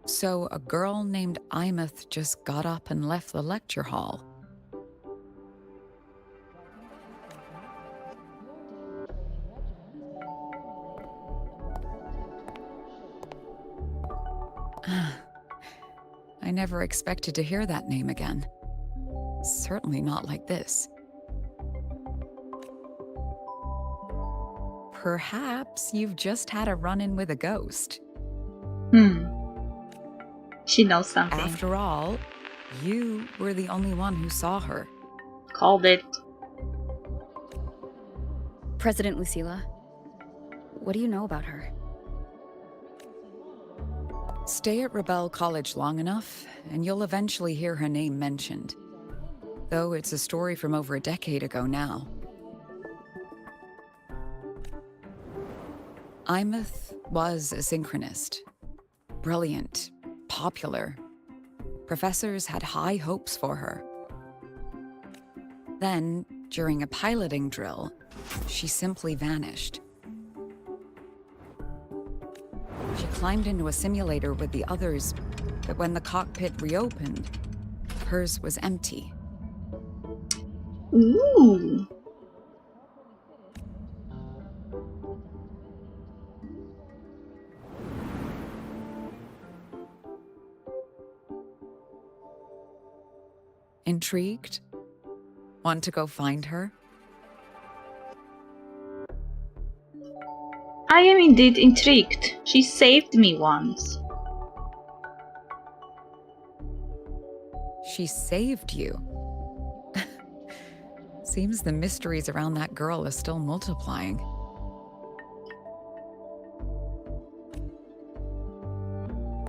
So a girl named Imeth just got up and left the lecture hall. I never expected to hear that name again. Certainly not like this. Perhaps you've just had a run-in with a ghost. She knows something. After all, you were the only one who saw her. Called it. President Lucilla, what do you know about her? Stay at Rebel College long enough, and you'll eventually hear her name mentioned. Though it's a story from over a decade ago now. Imeth was a synchronist. Brilliant, popular. Professors had high hopes for her. Then, during a piloting drill, she simply vanished. She climbed into a simulator with the others, but when the cockpit reopened, hers was empty. Ooh. Intrigued? Want to go find her? I am indeed intrigued. She saved me once. She saved you? Seems the mysteries around that girl are still multiplying.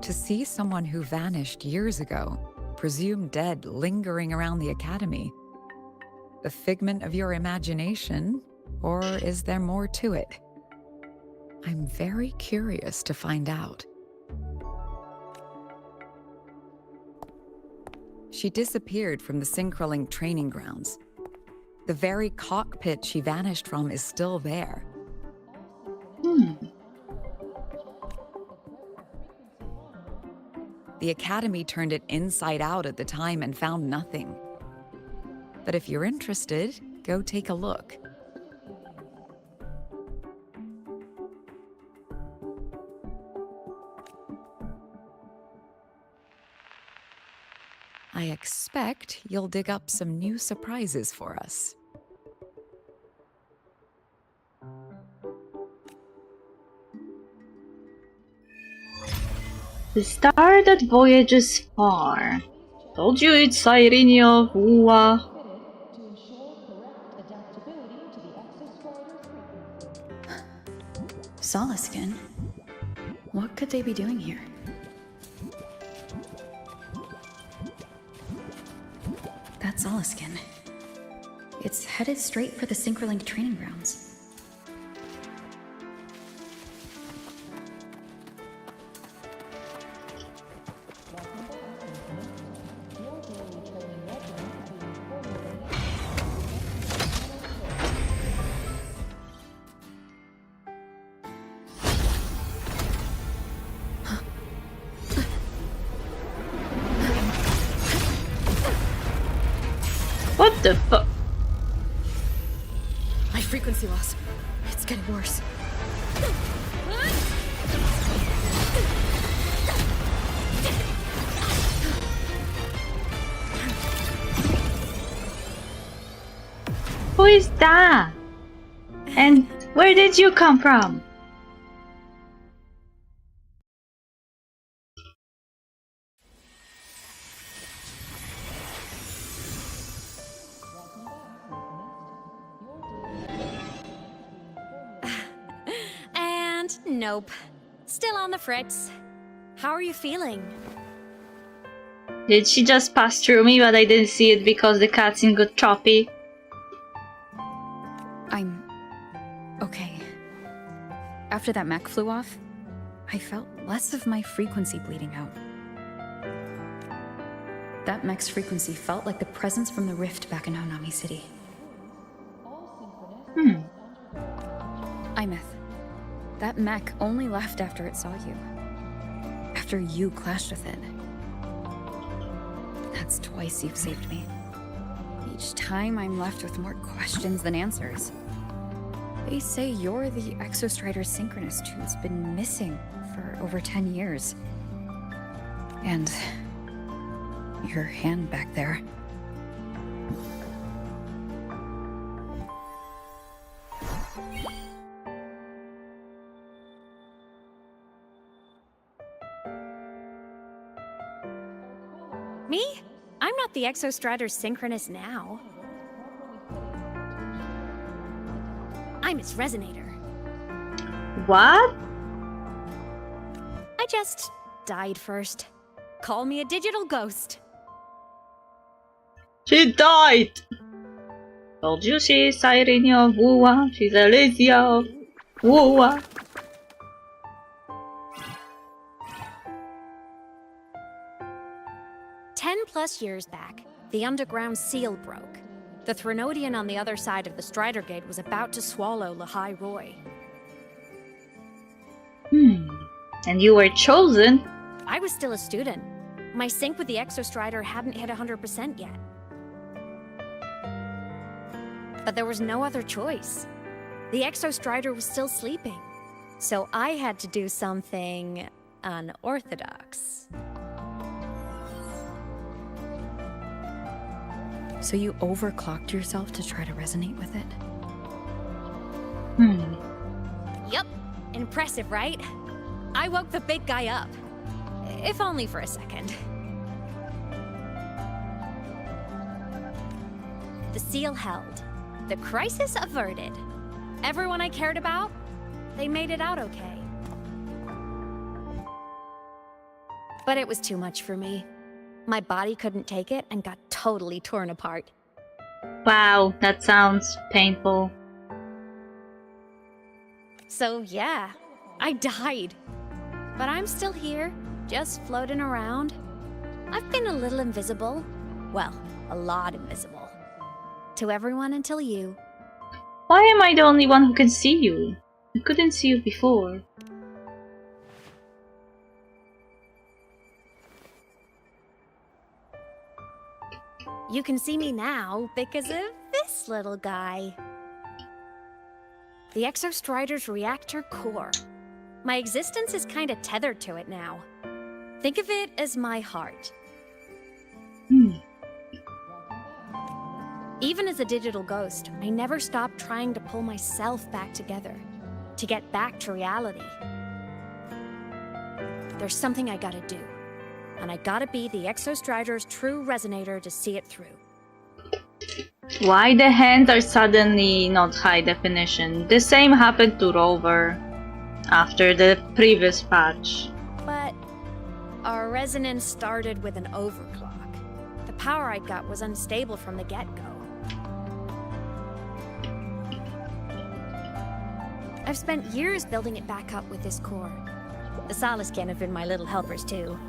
To see someone who vanished years ago, presumed dead, lingering around the academy, a figment of your imagination, or is there more to it? I'm very curious to find out. She disappeared from the Synchrolink training grounds. The very cockpit she vanished from is still there. The Academy turned it inside out at the time and found nothing. But if you're interested, go take a look. I expect you'll dig up some new surprises for us. The star that voyages far. Told you it's Irenia of WuWa. Solaskin? What could they be doing here? Solaskin. It's headed straight for the Synchrolinc training grounds. What the fuck? My frequency loss. It's getting worse. Who is that? And where did you come from? And nope. Still on the fritz. How are you feeling? Did she just pass through me but I didn't see it because the cutscene got choppy? I'm okay. After that mech flew off, I felt less of my frequency bleeding out. That mech's frequency felt like the presence from the rift back in Honami City. Imeth, that mech only left after it saw you. After you clashed with it. That's twice you've saved me. Each time I'm left with more questions than answers. They say you're the Exostrider Synchronist who's been missing for over 10 years. And your hand back there. Me? I'm not the Exostrider Synchronist now. I'm its Resonator. What? I just died first. Call me a digital ghost. She died! Told you she's Cyrenia of WuWa, she's Alicia of WuWa. +10 years back, the underground seal broke. The Threnodian on the other side of the Strider Gate was about to swallow Lahai Roy. And you were chosen? I was still a student. My sync with the Exostrider hadn't hit 100% yet. But there was no other choice. The Exostrider was still sleeping. So I had to do something unorthodox. So you overclocked yourself to try to resonate with it? Yup. Impressive, right? I woke the big guy up. If only for a second. The seal held. The crisis averted. Everyone I cared about, they made it out okay. But it was too much for me. My body couldn't take it and got totally torn apart. Wow, that sounds painful. So yeah, I died. But I'm still here, just floating around. I've been a little invisible. Well, a lot invisible. To everyone until you. Why am I the only one who can see you? I couldn't see you before. You can see me now because of this little guy. The Exostrider's reactor core. My existence is kinda tethered to it now. Think of it as my heart. Even as a digital ghost, I never stopped trying to pull myself back together. To get back to reality. There's something I gotta do. And I gotta be the Exostrider's true resonator to see it through. Why the hands are suddenly not high definition? The same happened to Rover after the previous patch. But our resonance started with an overclock. The power I got was unstable from the get-go. I've spent years building it back up with this core. The Solaskin have been my little helpers too.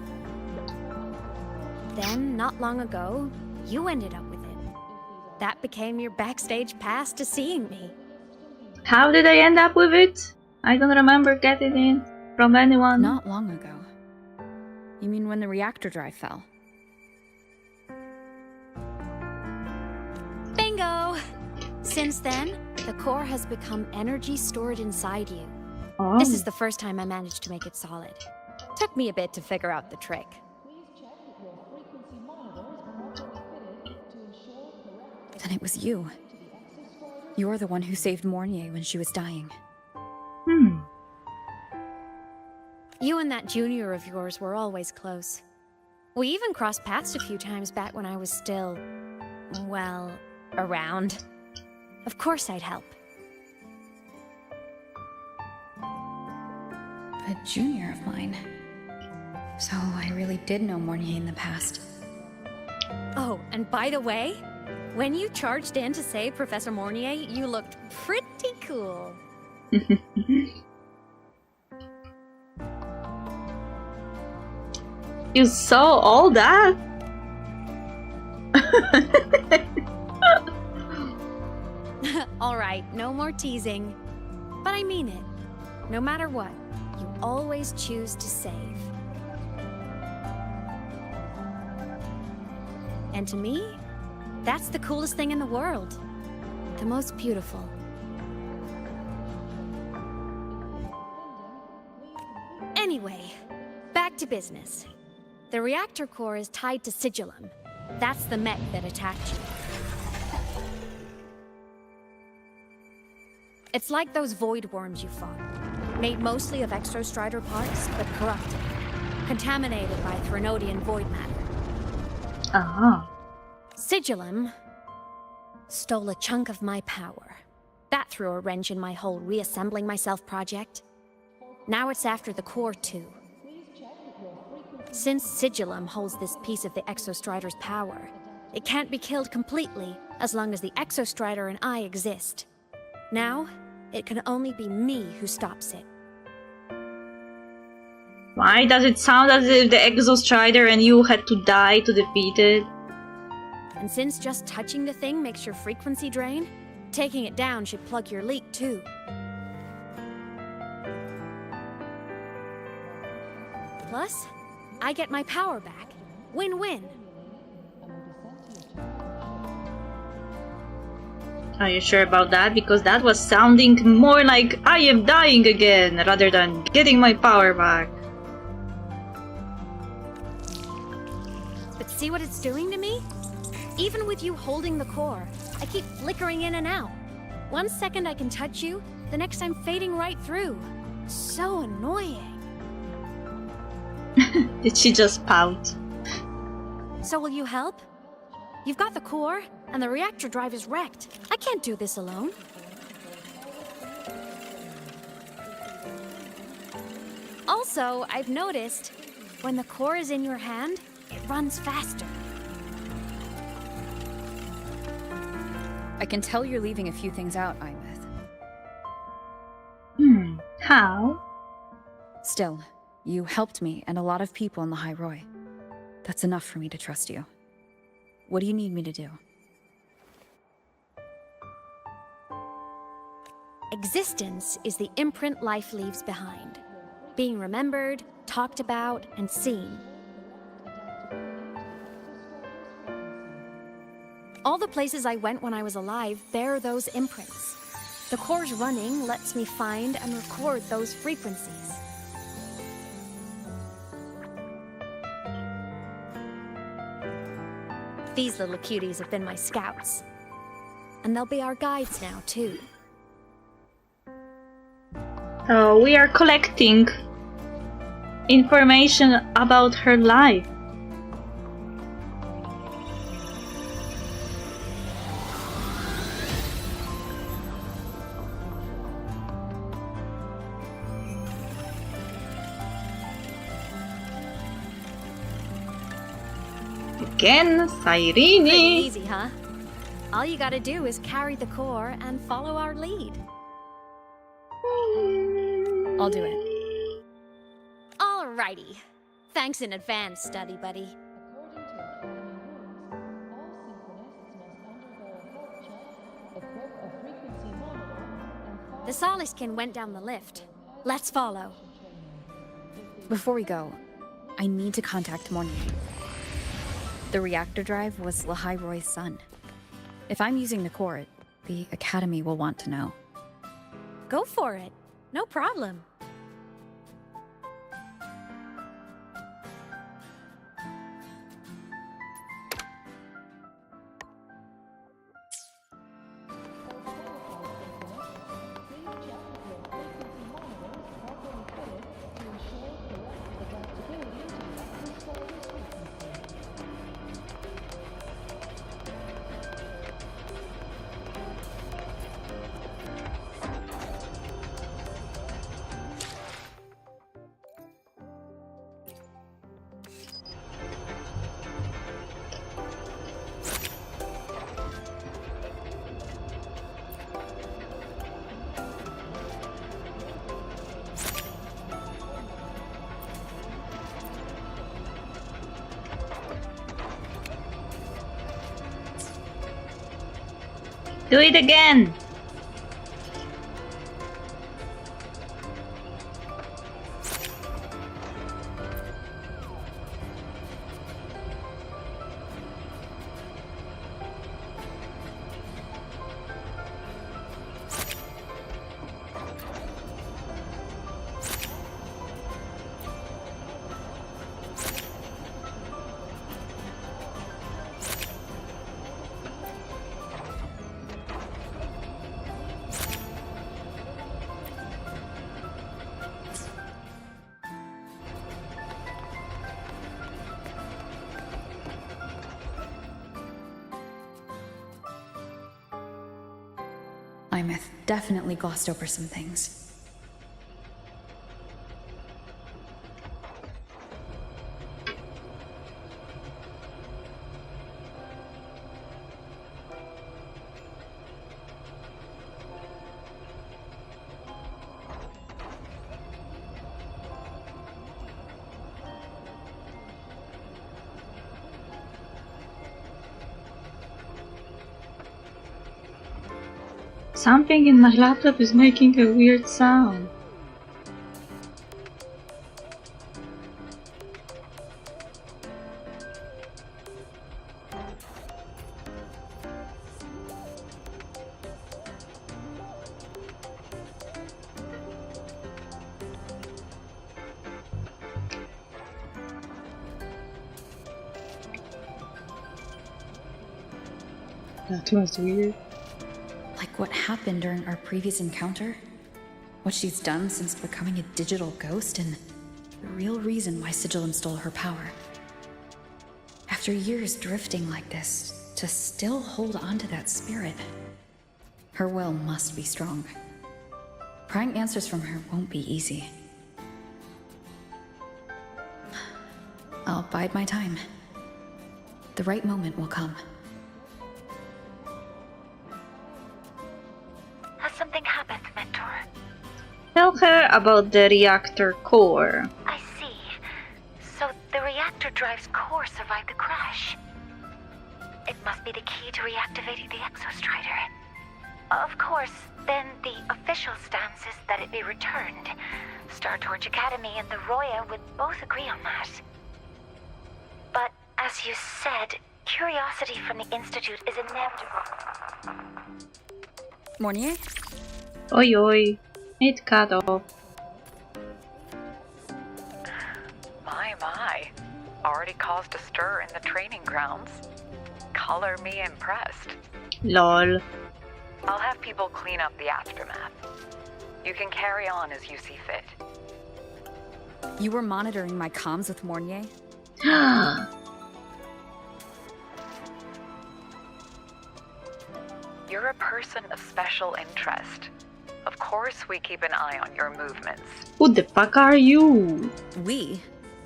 Then, not long ago, you ended up with it. That became your backstage pass to seeing me. How did I end up with it? I don't remember getting it from anyone. Not long ago. You mean when the reactor drive fell? Bingo! Since then, the core has become energy stored inside you. Oh. This is the first time I managed to make it solid. Took me a bit to figure out the trick. Then it was you. You're the one who saved Mornier when she was dying. You and that junior of yours were always close. We even crossed paths a few times back when I was still, well, around. Of course I'd help. A junior of mine. So I really did know Mornier in the past. Oh, and by the way, when you charged in to save Professor Mornier, you looked pretty cool. You saw all that? All right, no more teasing. But I mean it. No matter what, you always choose to save. And to me, that's the coolest thing in the world. The most beautiful. Anyway, back to business. The reactor core is tied to Sigillum. That's the mech that attacked you. It's like those void worms you fought. Made mostly of Exostrider parts, but corrupted. Contaminated by Threnodian void matter. Uh-huh. Sigillum stole a chunk of my power. That threw a wrench in my whole reassembling myself project. Now it's after the core too. Since Sigillum holds this piece of the Exostrider's power, it can't be killed completely as long as the Exostrider and I exist. Now, it can only be me who stops it. Why does it sound as if the Exostrider and you had to die to defeat it? And since just touching the thing makes your frequency drain, taking it down should plug your leak too. Plus, I get my power back. Win-win. Are you sure about that? Because that was sounding more like I am dying again rather than getting my power back. But see what it's doing to me? Even with you holding the core, I keep flickering in and out. 1 second I can touch you, the next I'm fading right through. So annoying. Did she just pout? So will you help? You've got the core, and the reactor drive is wrecked. I can't do this alone. Also, I've noticed, when the core is in your hand, it runs faster. I can tell you're leaving a few things out, Imeth. How? Still, you helped me and a lot of people in the High Roy. That's enough for me to trust you. What do you need me to do? Existence is the imprint life leaves behind. Being remembered, talked about, and seen. All the places I went when I was alive bear those imprints. The core's running lets me find and record those frequencies. These little cuties have been my scouts. And they'll be our guides now, too. So we are collecting information about her life. again, Pretty Cyrene. easy, huh? All you gotta do is carry the core and follow our lead. I'll do it. Alrighty. Thanks in advance, study buddy. The Soliskin went down the lift. Let's follow. Before we go, I need to contact Mornier. The reactor drive was Lahai Roy's son. If I'm using the core, the Academy will want to know. Go for it. No problem. Do it again! I definitely glossed over some things. Something in my laptop is making a weird sound. That was weird. Like what happened during our previous encounter? What she's done since becoming a digital ghost, and the real reason why Sigillum stole her power. After years drifting like this, to still hold on to that spirit. Her will must be strong. Prying answers from her won't be easy. I'll bide my time. The right moment will come. Has something happened, Mentor? Tell her about the reactor core. I see. So the reactor drive's core survived the crash. It must be the key to reactivating the Exostrider. Of course, then the official stance is that it be returned. Star Torch Academy and the Roya would both agree on that. But as you said, curiosity from the Institute is inevitable. Mornier? Oi oi. It cut off. My. Already caused a stir in the training grounds. Color me impressed. Lol. I'll have people clean up the aftermath. You can carry on as you see fit. You were monitoring my comms with Mornier? You're a person of special interest. Of course we keep an eye on your movements. Who the fuck are you? We?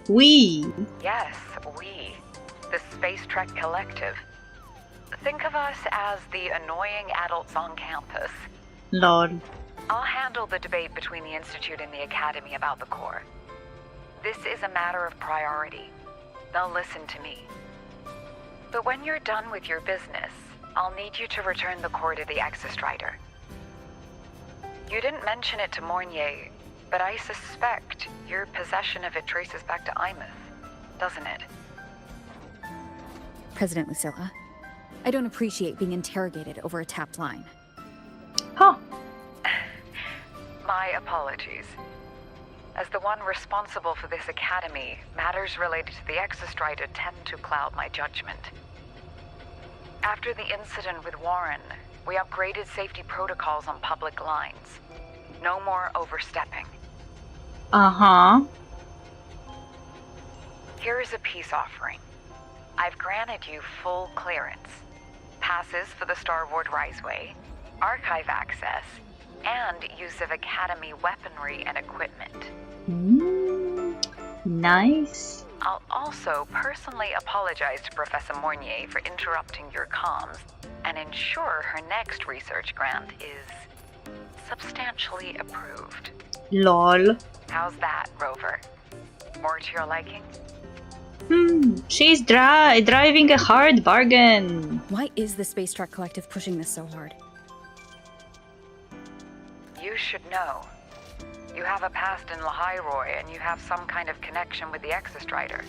We. Yes, we. the Space Trek Collective. Think of us as the annoying adults on campus. Lol. I'll handle the debate between the Institute and the Academy about the Corps. This is a matter of priority. They'll listen to me. But when you're done with your business, I'll need you to return the Corps to the Exostrider. You didn't mention it to Mornier, but I suspect your possession of it traces back to Imeth, doesn't it? President Lucilla, I don't appreciate being interrogated over a tapped line. Huh. My apologies. As the one responsible for this academy, matters related to the Exostrider tend to cloud my judgment. After the incident with Warren, we upgraded safety protocols on public lines. No more overstepping. Uh-huh. Here is a peace offering. I've granted you full clearance. Passes for the Starboard Riseway, archive access, and use of Academy weaponry and equipment. Nice. I'll also personally apologize to Professor Mornier for interrupting your comms and ensure her next research grant is substantially approved. Lol. How's that, Rover? More to your liking? She's driving a hard bargain. Why is the Space Trek Collective pushing this so hard? You should know. You have a past in Lahairoi, and you have some kind of connection with the Exostrider.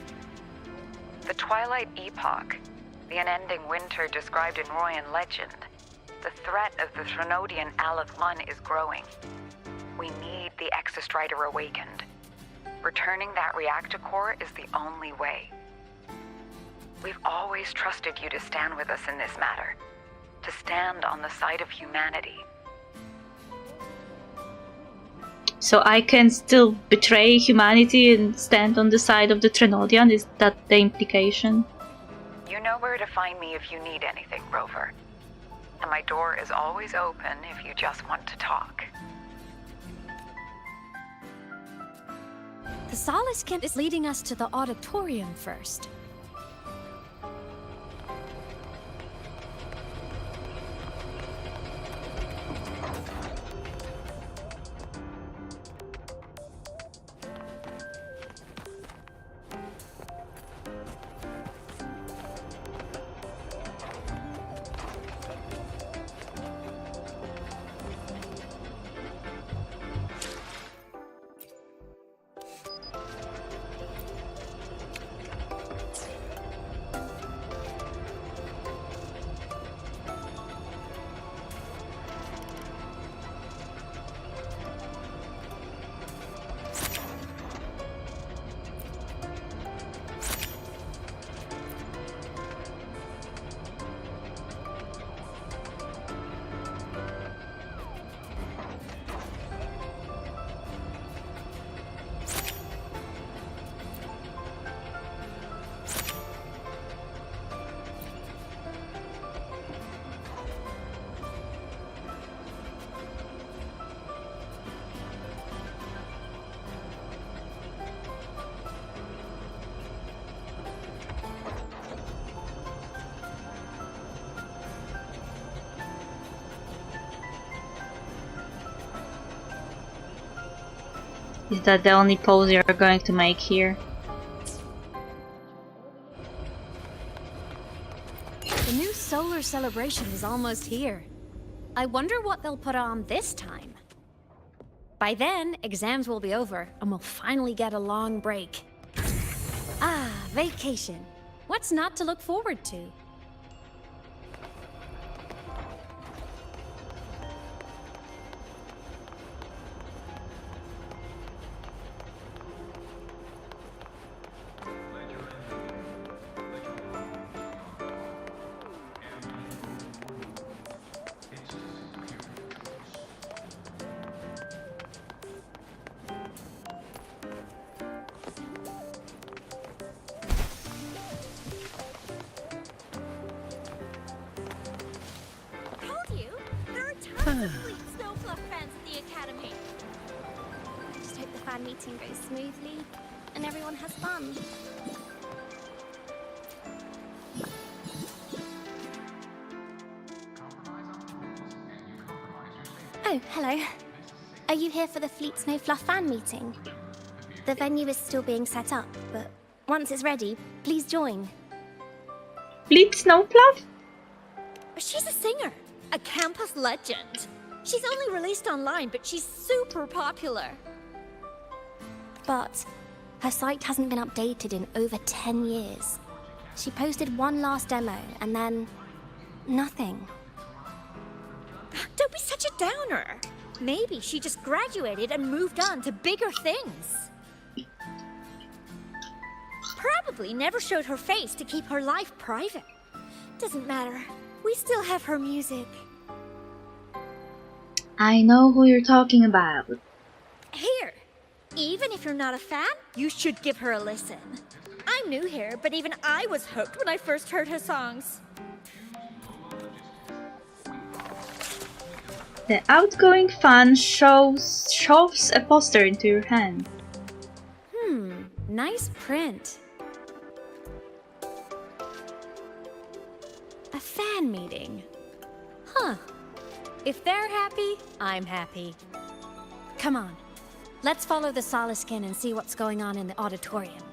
The Twilight Epoch, the unending winter described in Royan legend, the threat of the Threnodian Aleph Mun is growing. We need the Exostrider awakened. Returning that reactor core is the only way. We've always trusted you to stand with us in this matter, to stand on the side of humanity. So I can still betray humanity and stand on the side of the Threnodian? Is that the implication? You know where to find me if you need anything, Rover. And my door is always open if you just want to talk. The Solace Camp is leading us to the auditorium first. Is that the only pose you're going to make here? The new solar celebration is almost here. I wonder what they'll put on this time. By then, exams will be over, and we'll finally get a long break. Ah, vacation. What's not to look forward to? Snowfluff fans at the Academy. Just hope the fan meeting goes smoothly and everyone has fun. Oh, hello. Are you here for the Fleet Snow Fluff fan meeting? The venue is still being set up, but once it's ready, please join. Fleet Snowfluff? She's a singer, a campus legend. She's only released online, but she's super popular. But her site hasn't been updated in over 10 years. She posted one last demo, and then nothing. Don't be such a downer. Maybe she just graduated and moved on to bigger things. Probably never showed her face to keep her life private. Doesn't matter. We still have her music. I know who you're talking about. Here. Even if you're not a fan, you should give her a listen. I'm new here, but even I was hooked when I first heard her songs. The outgoing fan shoves a poster into your hand. Nice print. A fan meeting. Huh. If they're happy, I'm happy. Come on. Let's follow the Soliskin and see what's going on in the auditorium.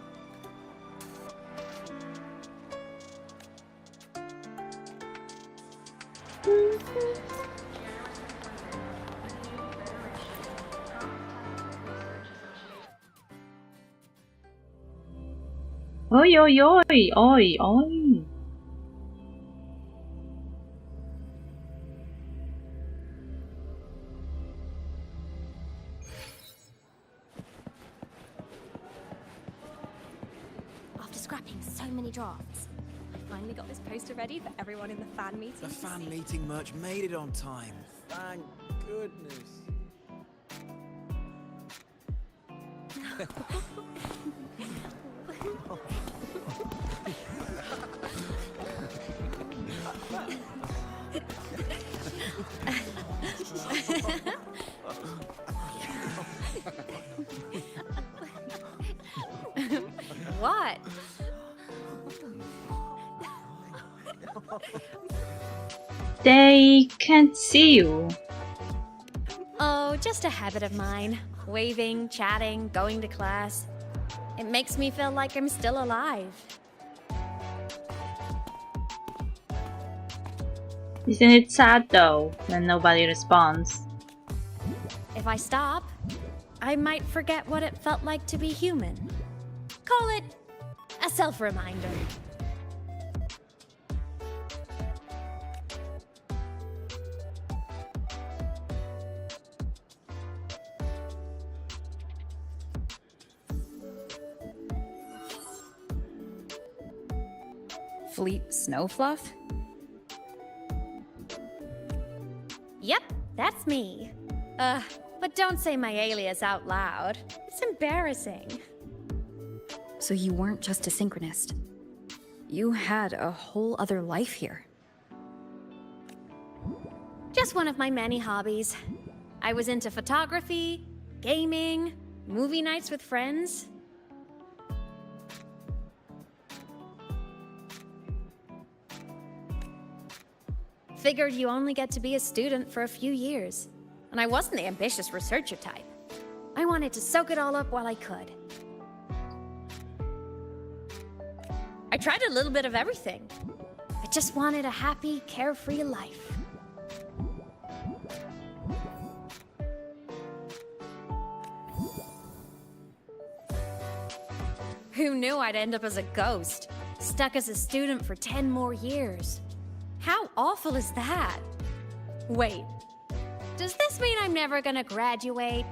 Oi, oi, oi, oi, oi. After scrapping so many drafts, I finally got this poster ready for everyone in the fan meeting. The fan meeting merch made it on time. Thank goodness. What? They can't see you. Oh, just a habit of mine. Waving, chatting, going to class. It makes me feel like I'm still alive. Isn't it sad though, when nobody responds? If I stop, I might forget what it felt like to be human. Call it a self-reminder. Fleet Snowfluff? Yep, that's me. But don't say my alias out loud. It's embarrassing. So you weren't just a synchronist. You had a whole other life here. Just one of my many hobbies. I was into photography, gaming, movie nights with friends. Figured you only get to be a student for a few years. And I wasn't the ambitious researcher type. I wanted to soak it all up while I could. I tried a little bit of everything. I just wanted a happy, carefree life. Who knew I'd end up as a ghost, stuck as a student for 10 more years? How awful is that? Wait, does this mean I'm never gonna graduate?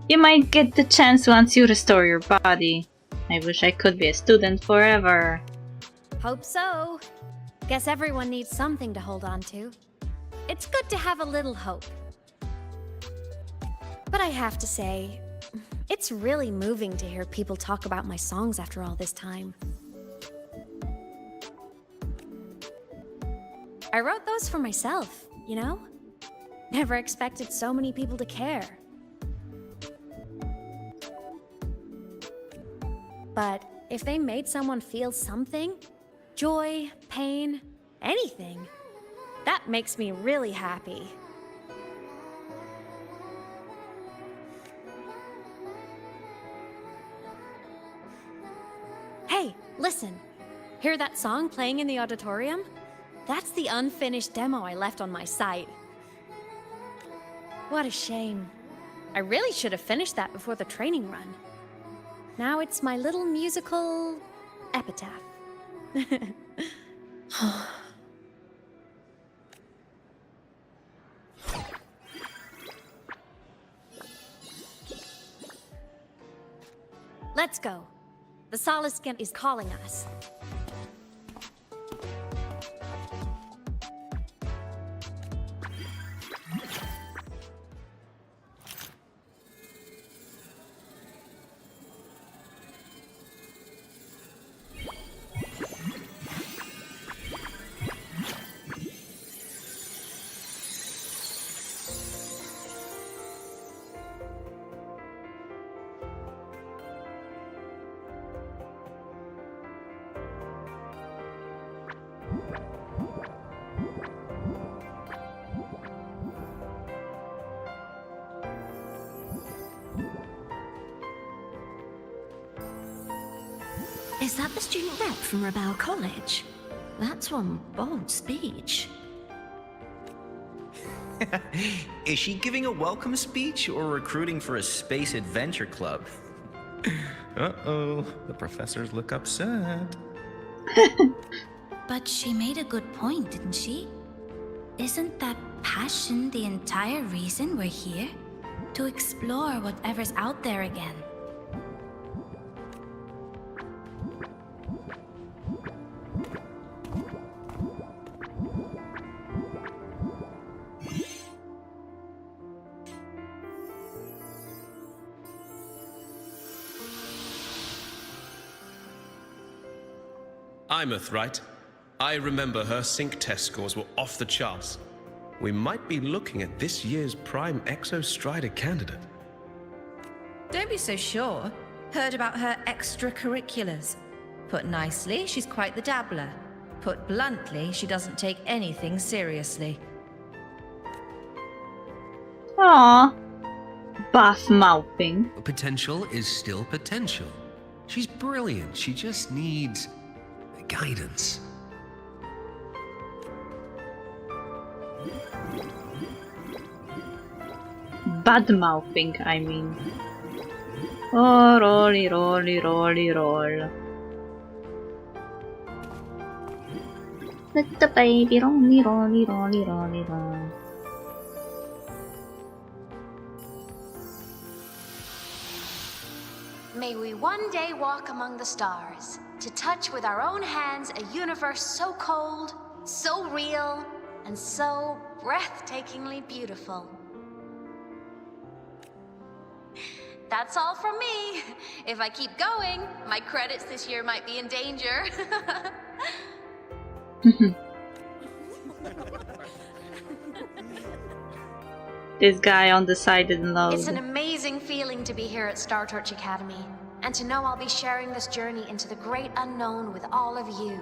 You might get the chance once you restore your body. I wish I could be a student forever. Hope so. Guess everyone needs something to hold on to. It's good to have a little hope. But I have to say, it's really moving to hear people talk about my songs after all this time. I wrote those for myself, you know? Never expected so many people to care. But if they made someone feel something, Joy, pain, anything. That makes me really happy. Hey, listen. Hear that song playing in the auditorium? That's the unfinished demo I left on my site. What a shame. I really should have finished that before the training run. Now it's my little musical epitaph. Let's go. The Soliskin is calling us. Is that the student rep from Rebel College? That's one bold speech. Is she giving a welcome speech or recruiting for a space adventure club? Uh-oh, the professors look upset. But she made a good point, didn't she? Isn't that passion the entire reason we're here? To explore whatever's out there again. I'm a rite. I remember her sync test scores were off the charts. We might be looking at this year's prime Exostrider candidate. Don't be so sure. Heard about her extracurriculars. Put nicely, she's quite the dabbler. Put bluntly, she doesn't take anything seriously. Aww. Bath mouthing. Potential is still potential. She's brilliant. She just needs guidance. Bad mouthing, I mean. Oh, rolly, rolly, rolly, roll. Let the baby rolly, rolly, rolly, rolly, roll. May we one day walk among the stars, to touch with our own hands a universe so cold, so real, and so breathtakingly beautiful. That's all from me. If I keep going, my credits this year might be in danger. This guy on the side didn't know. It's an amazing feeling to be here at Star Torch Academy, and to know I'll be sharing this journey into the great unknown with all of you.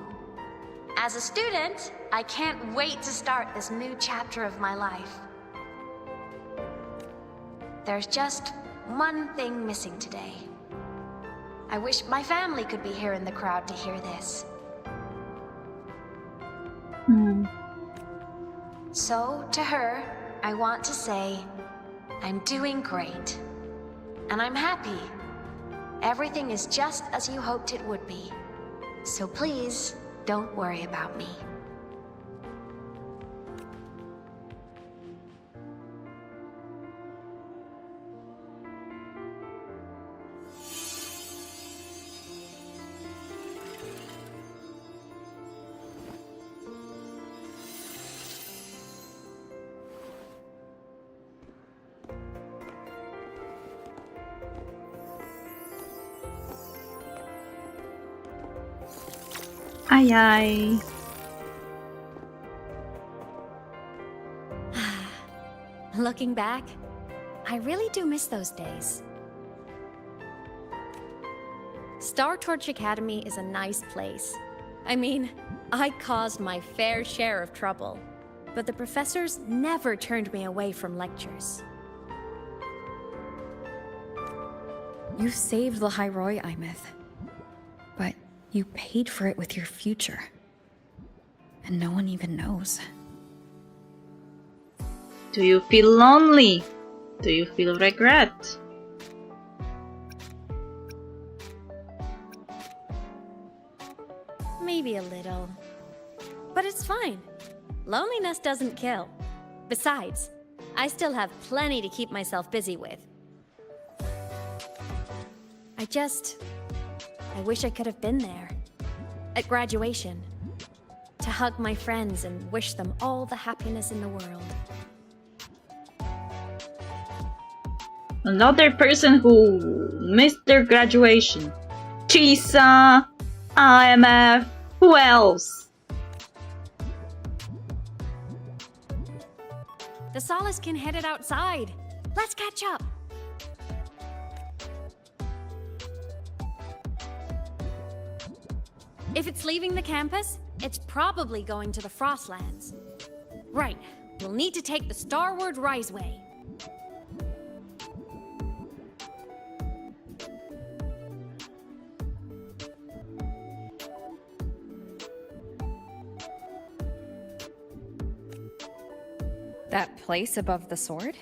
As a student, I can't wait to start this new chapter of my life. There's just one thing missing today. I wish my family could be here in the crowd to hear this. So, to her, I want to say, I'm doing great. And I'm happy. Everything is just as you hoped it would be. So please, don't worry about me. Aye aye. Looking back, I really do miss those days. Star Torch Academy is a nice place, I mean, I caused my fair share of trouble, but the professors never turned me away from lectures. You saved Lahairoi, Imith. But you paid for it with your future. And no one even knows. Do you feel lonely? Do you feel regret? Maybe a little. But it's fine. Loneliness doesn't kill. Besides, I still have plenty to keep myself busy with. I wish I could have been there. At graduation. To hug my friends and wish them all the happiness in the world. Another person who missed their graduation. Chisa, IMF, who else? The Solaskin headed outside. Let's catch up. If it's leaving the campus, it's probably going to the Frostlands. Right, we'll need to take the Starward Riseway. That place above the sword?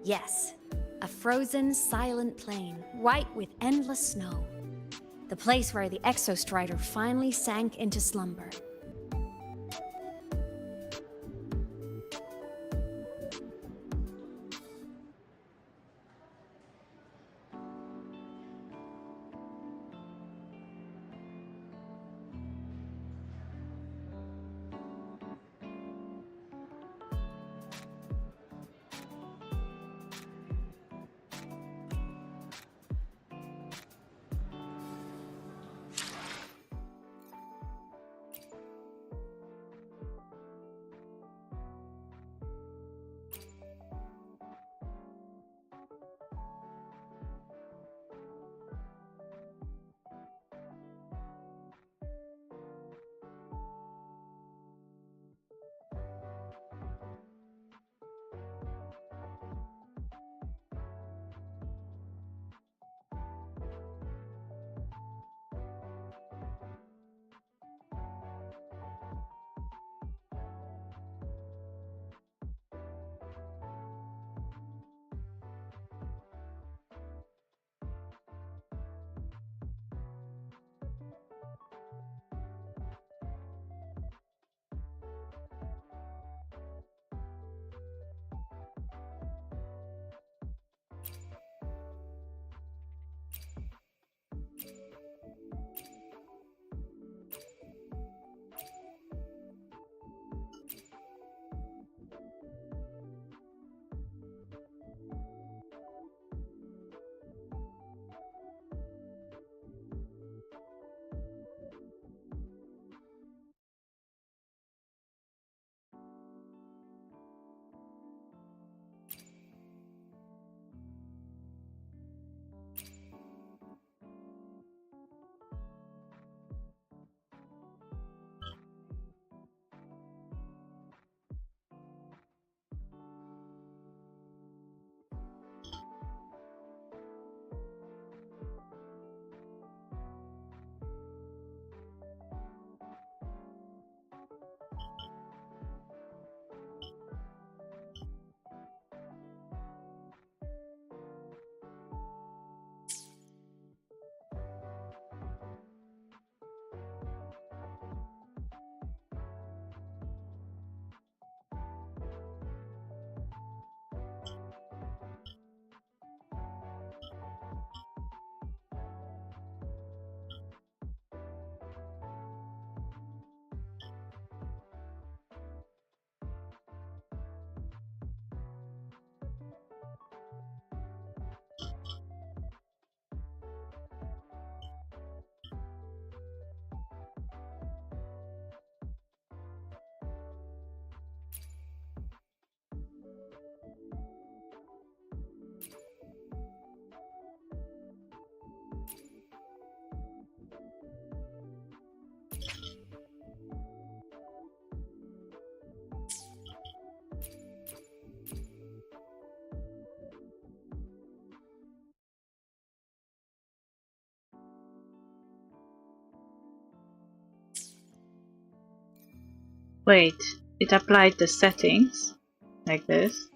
Yes, a frozen, silent plain, white with endless snow. The place where the Exostrider finally sank into slumber. Wait, it applied the settings like this.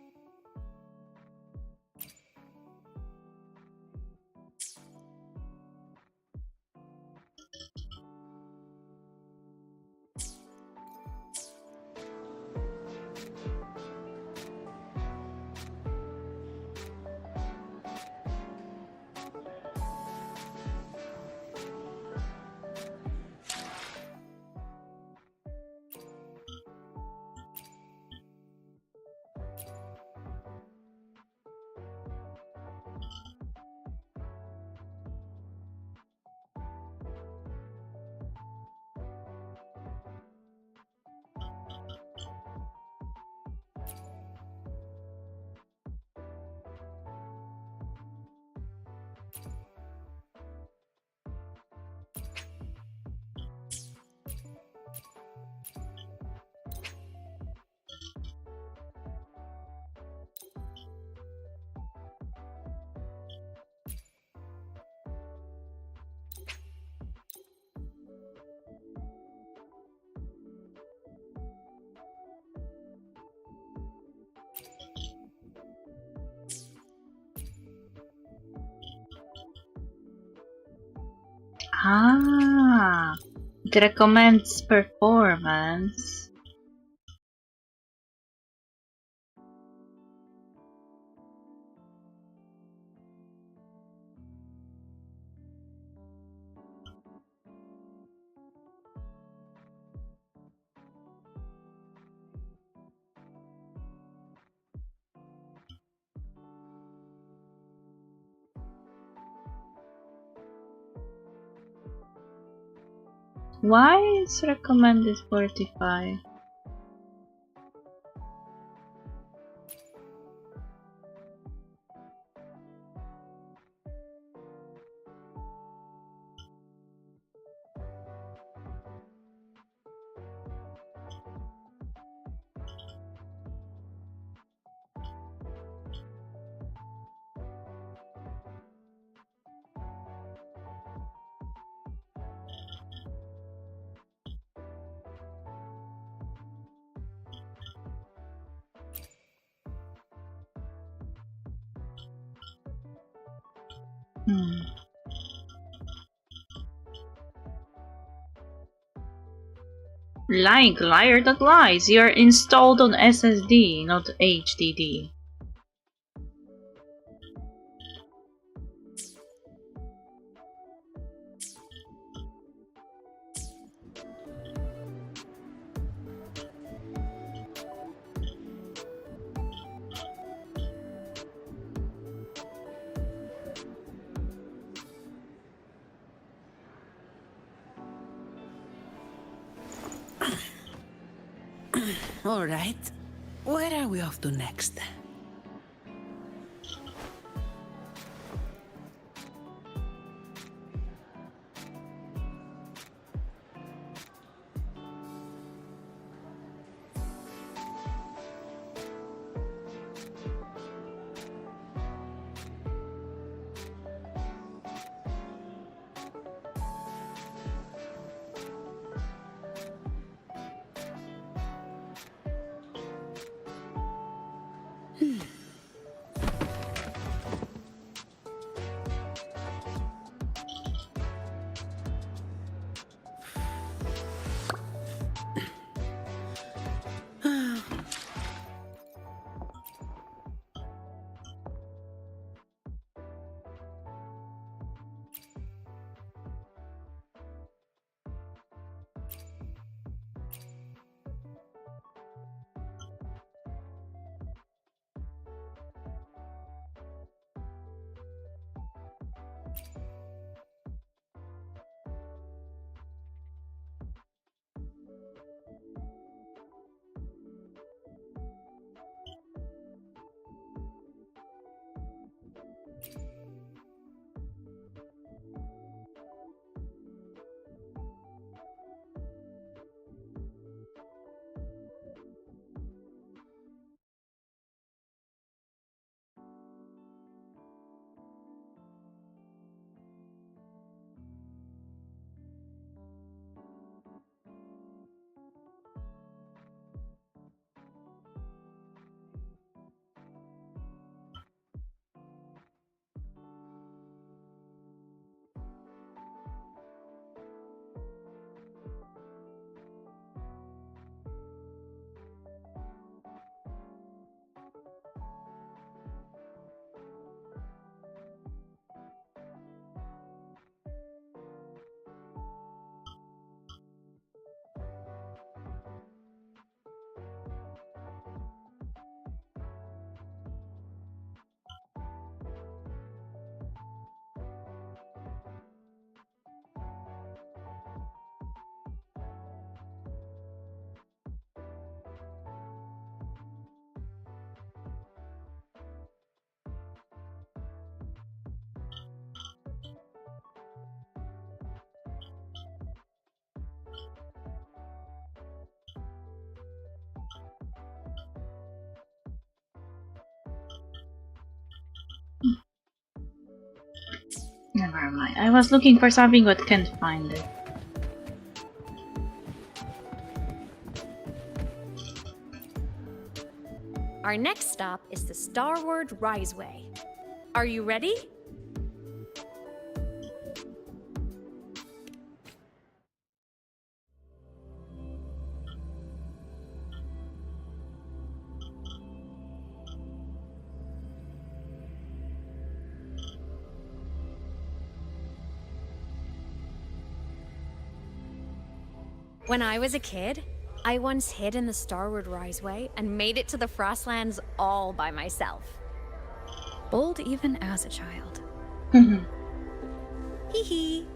Ah, it recommends performance. Why is recommended 45? Lying liar that lies. You're installed on SSD, not HDD. All right. Where are we off to next? mind. I was looking for something but can't find it. Our next stop is the Starward Riseway. Are you ready? When I was a kid, I once hid in the Starward Riseway and made it to the Frostlands all by myself. Bold even as a child. Hee hee.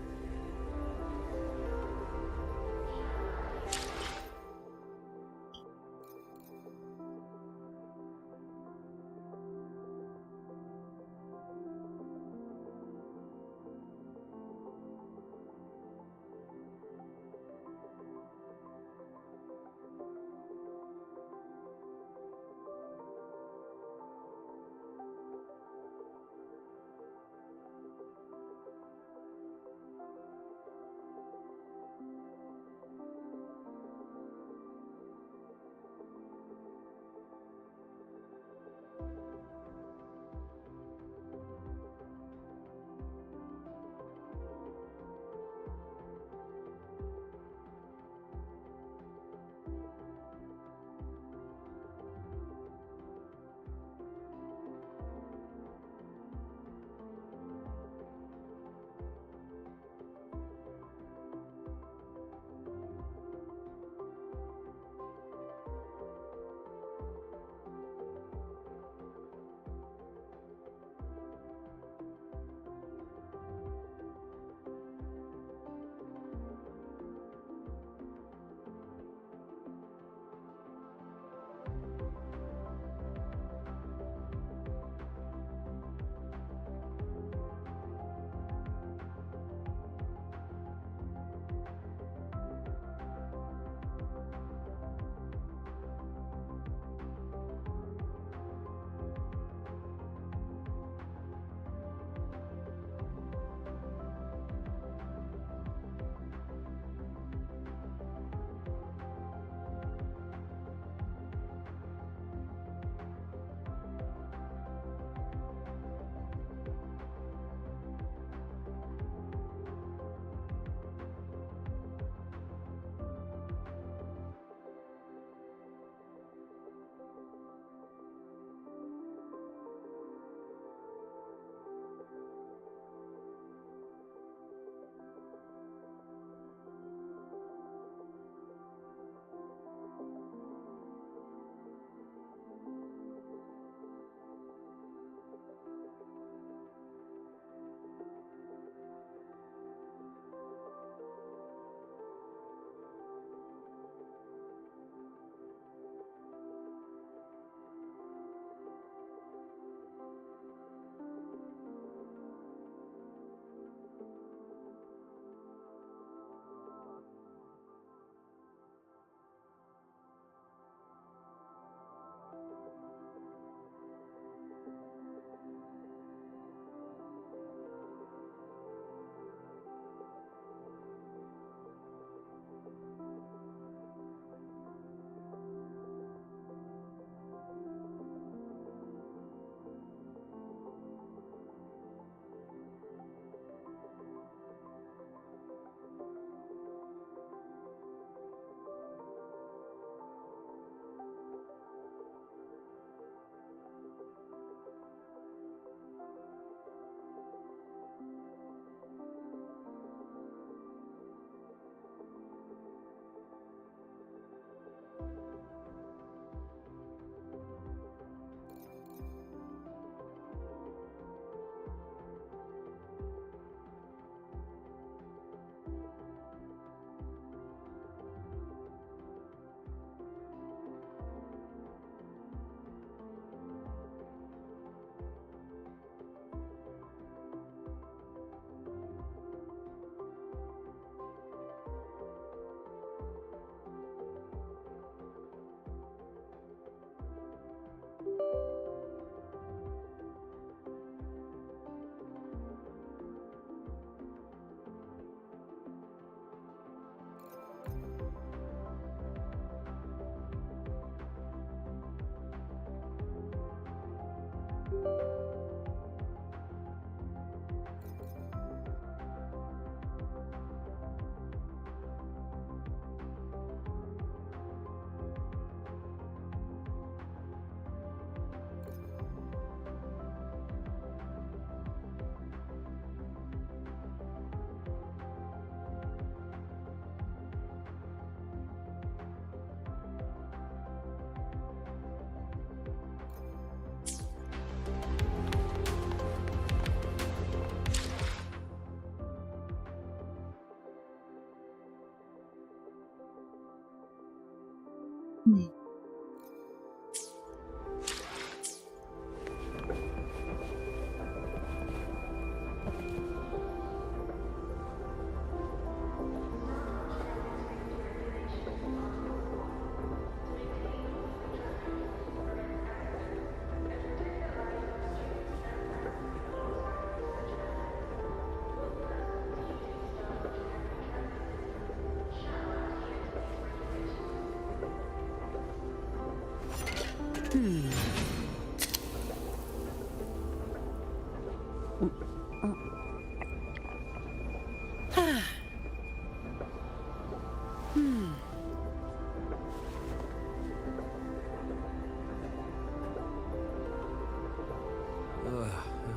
I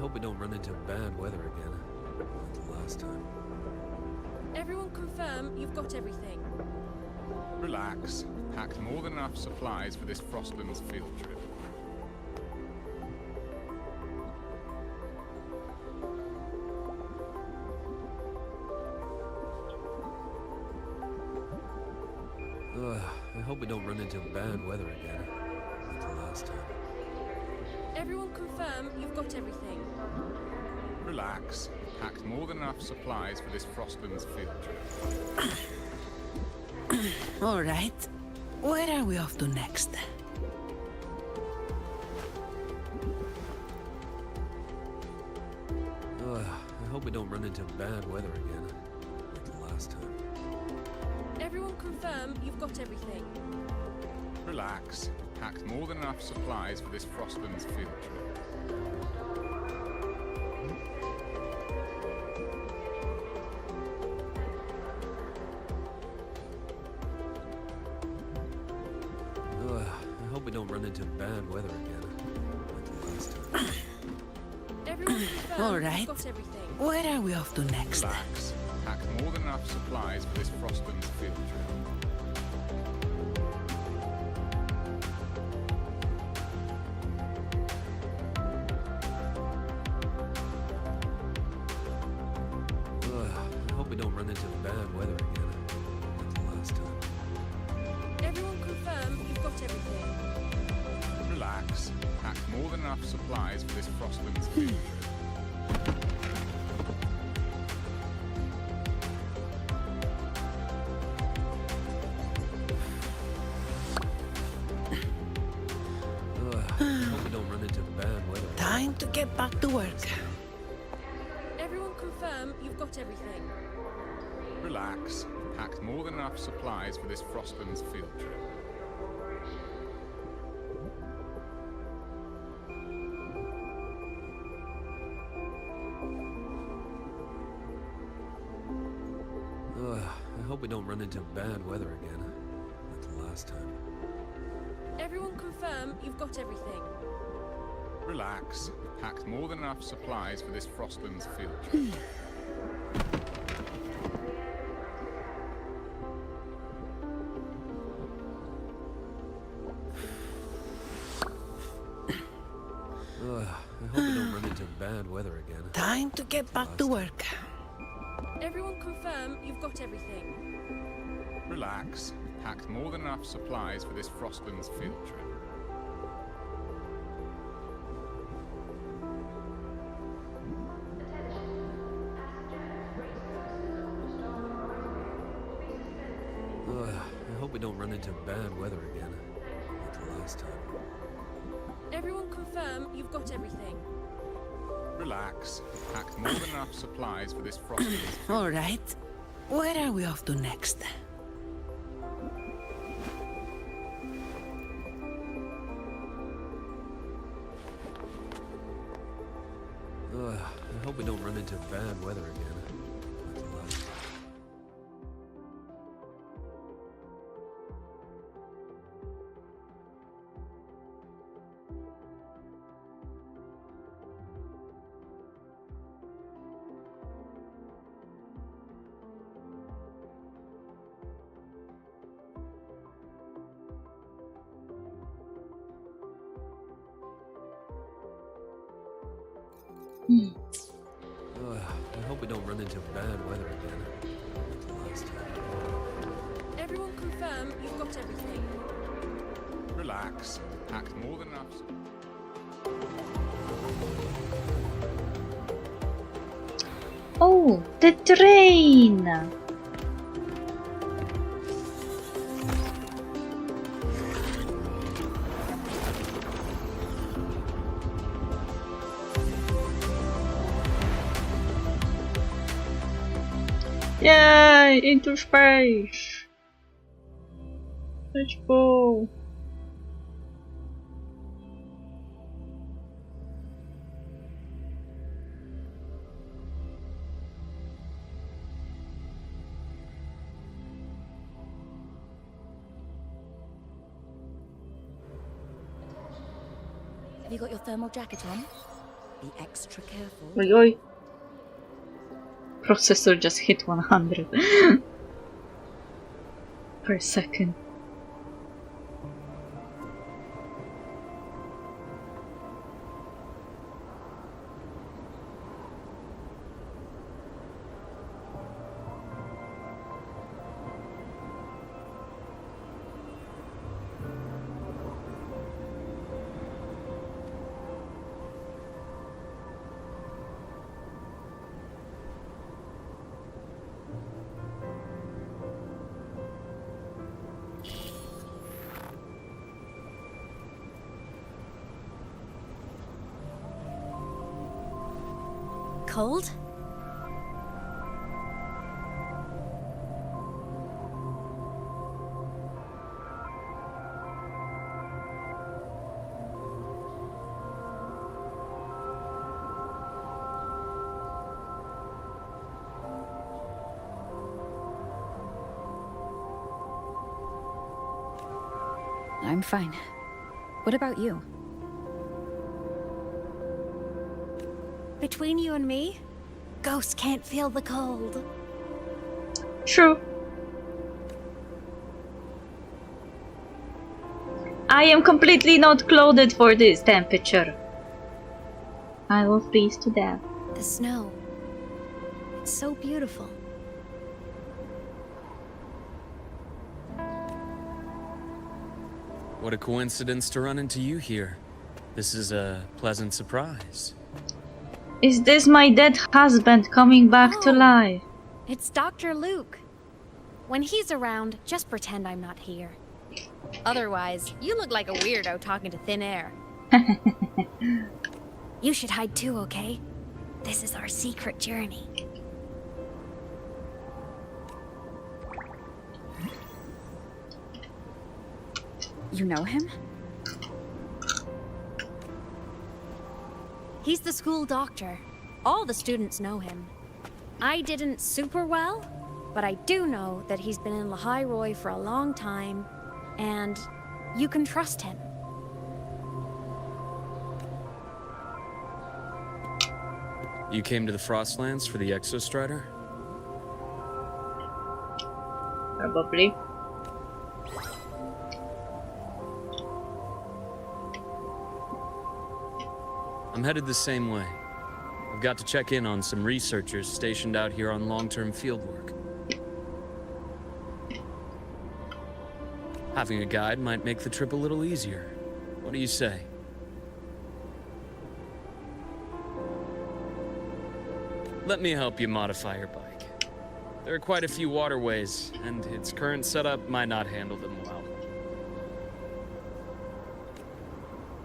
hope we don't run into bad weather again, like the last time. Everyone confirm you've got everything. Relax. Packed more than enough supplies for this Frostlands field trip. I hope we don't run into bad weather again, like the last time. Everyone confirm you've got everything. Relax. Packed more than enough supplies for this Frostlands field trip. All right. Where are we off to next? I hope we don't run into bad weather again, like the last time. Everyone confirm you've got everything. Relax. Packed more than enough supplies for this Frostlands field trip. I hope we don't run into bad weather again, like the last time. Everyone confirm All right. you've got everything. Where are we off to next? Relax. Packed more than enough supplies for this Frostlands field trip. I hope we don't run into bad weather again, like the last time. Everyone confirm you've got everything. Relax. Packed more than enough supplies for this Frostlands field trip. I hope we don't run into bad weather. Time to get back to work. Everyone confirm you've got everything. Relax. Packed more than enough supplies for this Frostlands field trip. I hope we don't run into bad weather again, like the last time. Everyone confirm you've got everything. Relax. Packed more than enough supplies for this Frostlands field trip. I hope we don't run into bad weather again. Time to get back to work. Everyone confirm you've got everything. Relax. Packed more than enough supplies for this Frostlands field trip. I hope we don't run into bad weather again, like the last time. Everyone confirm you've got everything. Relax. Packed more than enough supplies for this Frostlands. All right. Where are we off to next? I hope we don't run into bad weather again, like the last time. I hope we don't run into bad weather again, like the last time. Everyone confirm you've got everything. Relax. Packed more than enough. Oh, the train! Yay! Into space! Let's go! Have you got your thermal jacket on? Be extra careful. Oi, oi. Processor just hit 100 per second. Cold? I'm fine. What about you? Between you and me, ghosts can't feel the cold. True. I am completely not clothed for this temperature. I will freeze to death. The snow. It's so beautiful. What a coincidence to run into you here. This is a pleasant surprise. Is this my dead husband coming back to life? It's Dr. Luke. When he's around, just pretend I'm not here. Otherwise, you look like a weirdo talking to thin air. You should hide too, okay? This is our secret journey. You know him? He's the school doctor. All the students know him. I didn't super well, but I do know that he's been in Lahairoi for a long time, and you can trust him. You came to the Frostlands for the Exostrider? Probably. I'm headed the same way. I've got to check in on some researchers stationed out here on long-term fieldwork. Having a guide might make the trip a little easier. What do you say? Let me help you modify your bike. There are quite a few waterways, and its current setup might not handle them well.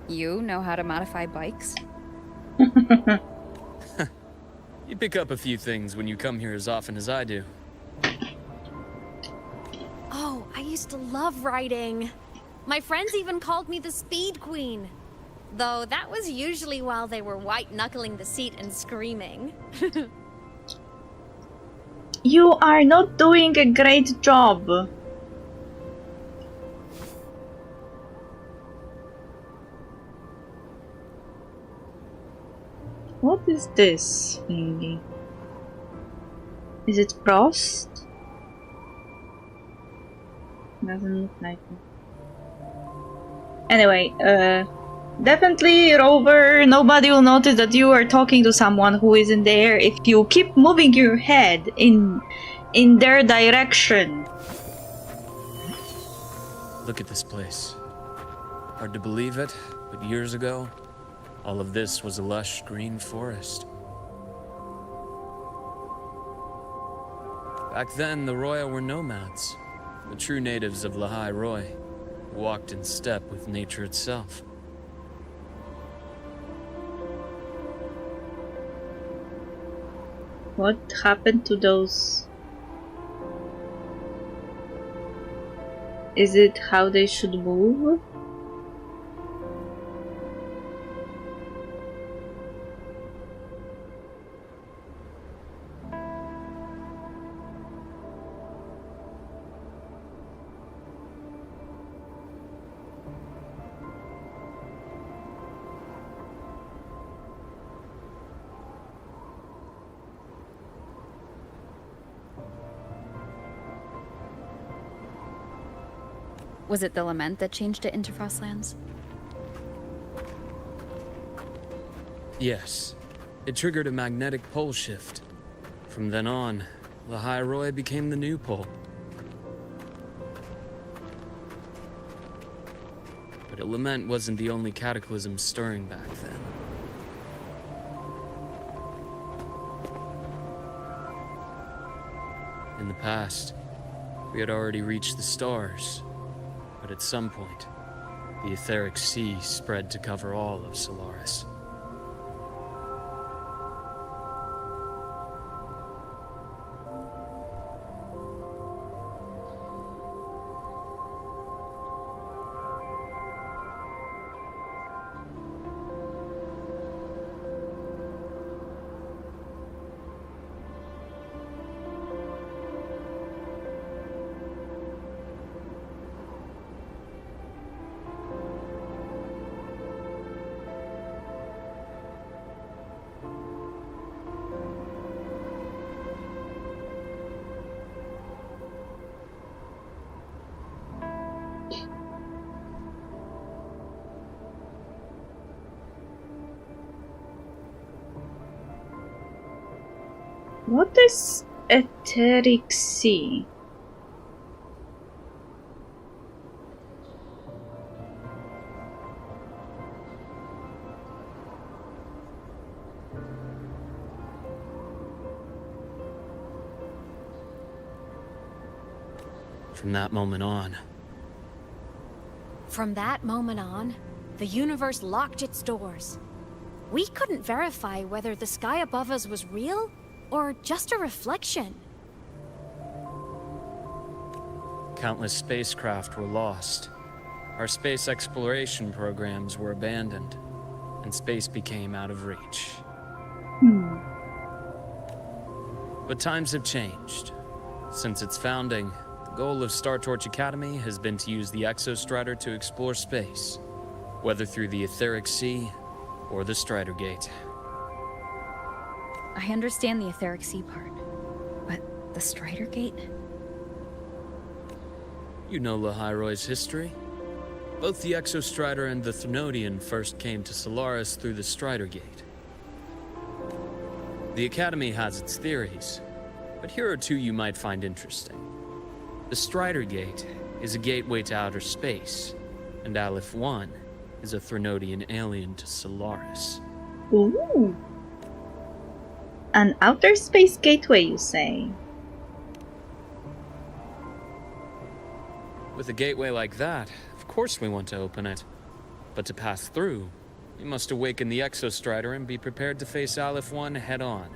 You know how to modify bikes? You pick up a few things when you come here as often as I do. Oh, I used to love riding. My friends even called me the Speed Queen. Though that was usually while they were white-knuckling the seat and screaming. You are not doing a great job. What is this thingy? Is it frost? Doesn't look like it. Anyway, definitely, Rover, nobody will notice that you are talking to someone who isn't there if you keep moving your head in their direction. Look at this place. Hard to believe it, but years ago, all of this was a lush green forest. Back then, the Roya were nomads, the true natives of Lahai Roy, who walked in step with nature itself. What happened to those? Is it how they should move? Was it the lament that changed it into Frostlands? Yes. It triggered a magnetic pole shift. From then on, Lahai Roy became the new pole. But a lament wasn't the only cataclysm stirring back then. In the past, we had already reached the stars. But at some point, the etheric sea spread to cover all of Solaris. What is etheric sea? From that moment on, the universe locked its doors. We couldn't verify whether the sky above us was real or just a reflection. countless spacecraft were lost. Our space exploration programs were abandoned, and space became out of reach. But times have changed. Since its founding, the goal of Star Torch Academy has been to use the Exostrider to explore space, whether through the Etheric Sea or the Strider Gate. I understand the Etheric Sea part, but the Strider Gate? You know Lahai-Roy's history. Both the Exostrider and the Thnodian first came to Solaris through the Strider Gate. The Academy has its theories, but here are two you might find interesting. The Strider Gate is a gateway to outer space, and Aleph 1 is a Thnodian alien to Solaris. Ooh. An outer space gateway, you say? With a gateway like that, of course we want to open it. But to pass through, you must awaken the Exostrider and be prepared to face Aleph 1 head-on.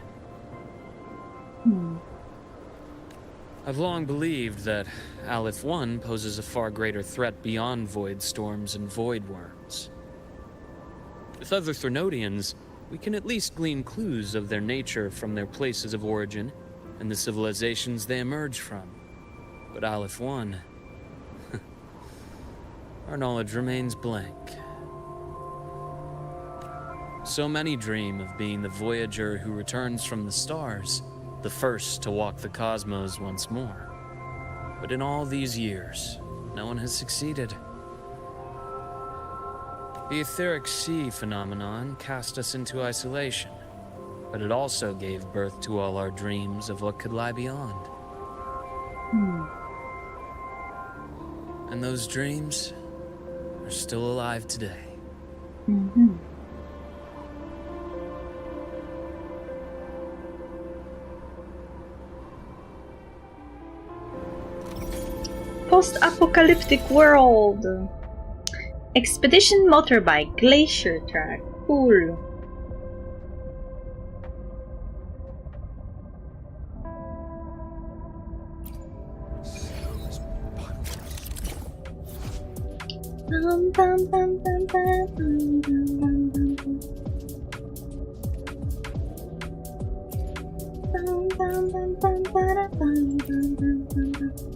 I've long believed that Aleph 1 poses a far greater threat beyond void storms and void worms. With other Thnodians, we can at least glean clues of their nature from their places of origin and the civilizations they emerge from. But Aleph 1... our knowledge remains blank. So many dream of being the Voyager who returns from the stars, the first to walk the cosmos once more. But in all these years, no one has succeeded. The Etheric Sea phenomenon cast us into isolation, but it also gave birth to all our dreams of what could lie beyond. And those dreams are still alive today. Mm-hmm. Post-apocalyptic world. Expedition motorbike, glacier track. Cool. Bum, bum, bum, bum, bum, bum, bum, bum, bum. Bum, bum, bum, bum, bada, bum, bum, bum, bum, bum.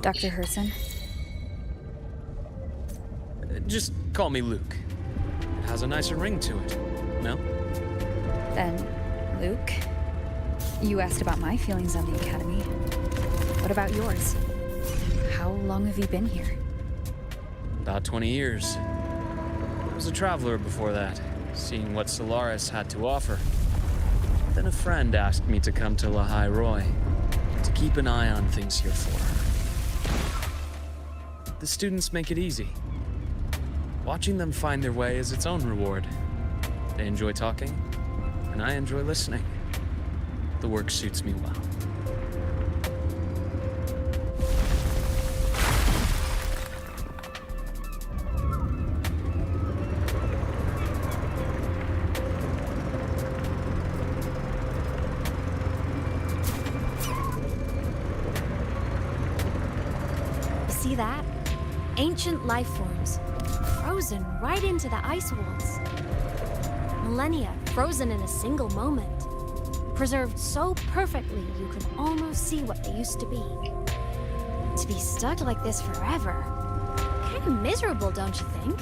Dr. Herson? Just call me Luke. It has a nicer ring to it, no? Then, Luke, you asked about my feelings on the Academy. What about yours? How long have you been here? About 20 years. I was a traveler before that, seeing what Solaris had to offer. Then a friend asked me to come to Lahai Roy, to keep an eye on things here for her. The students make it easy. Watching them find their way is its own reward. They enjoy talking, and I enjoy listening. The work suits me well. See that? Ancient life forms, frozen right into the ice walls. Millennia frozen in a single moment. Preserved so perfectly you can almost see what they used to be. To be stuck like this forever. Kinda miserable, don't you think?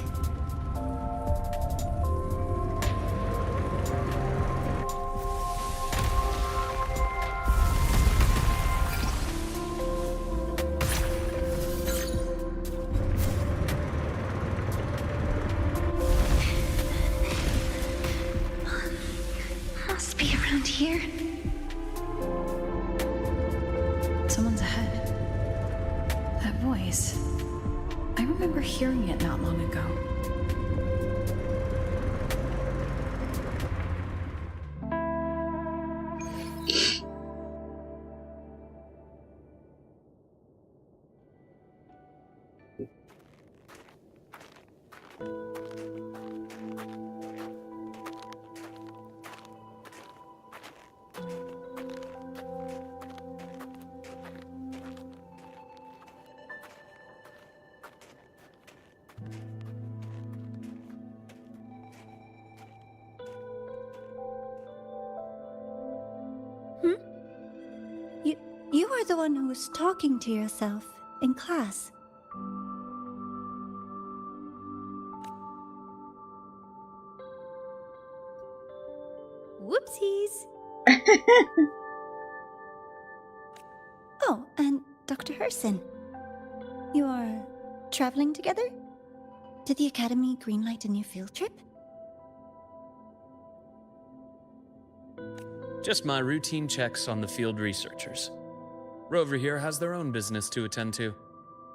Must be around here. Someone's ahead. That voice. I remember hearing it not long ago. You are the one who was talking to yourself in class. Whoopsies! Oh, and Dr. Herson. You are traveling together? Did the Academy greenlight a new field trip? Just my routine checks on the field researchers. Rover here has their own business to attend to,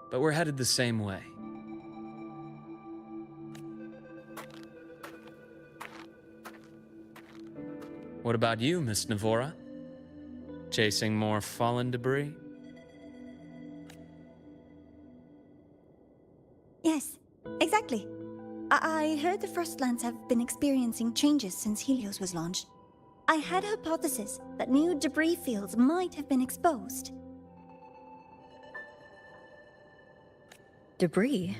but we're headed the same way. What about you, Miss Navora? Chasing more fallen debris? Yes, exactly. I heard the Frostlands have been experiencing changes since Helios was launched. I had a hypothesis that new debris fields might have been exposed. Debris?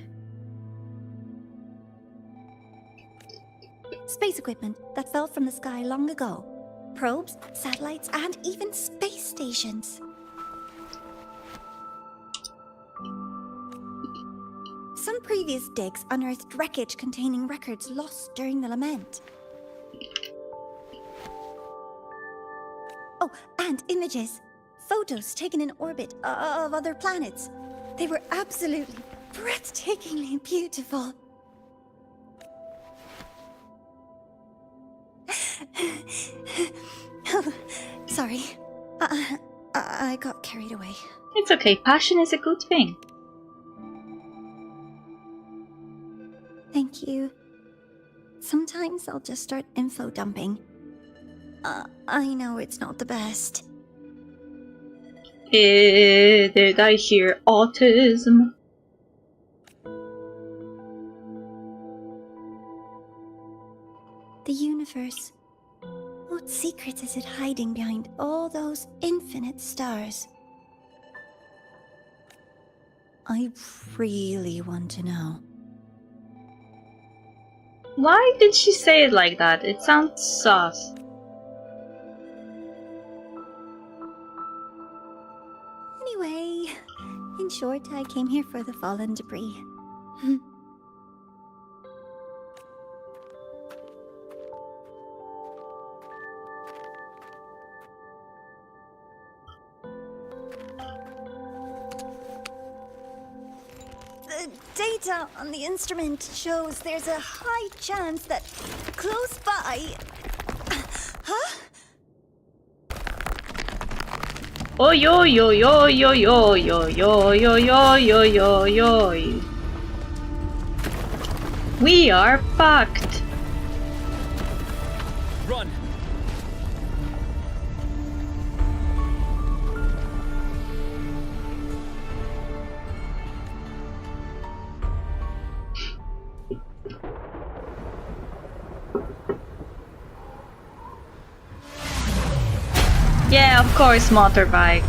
Space equipment that fell from the sky long ago. Probes, satellites, and even space stations. Some previous digs unearthed wreckage containing records lost during the lament. Oh, and images. Photos taken in orbit of other planets. They were absolutely breathtakingly beautiful. Oh, sorry. I got carried away. It's okay. Passion is a good thing. Thank you. Sometimes I'll just start info dumping. I know it's not the best. Did I hear autism? The universe. What secret is it hiding behind all those infinite stars? I really want to know. Why did she say it like that? It sounds sus. Anyway, in short, I came here for the fallen debris. The data on the instrument shows there's a high chance that close by... Huh? Oh yo yo yo yo yo yo yo yo yo yo yo yo. We are fucked. Run! Yeah, of course, motorbike.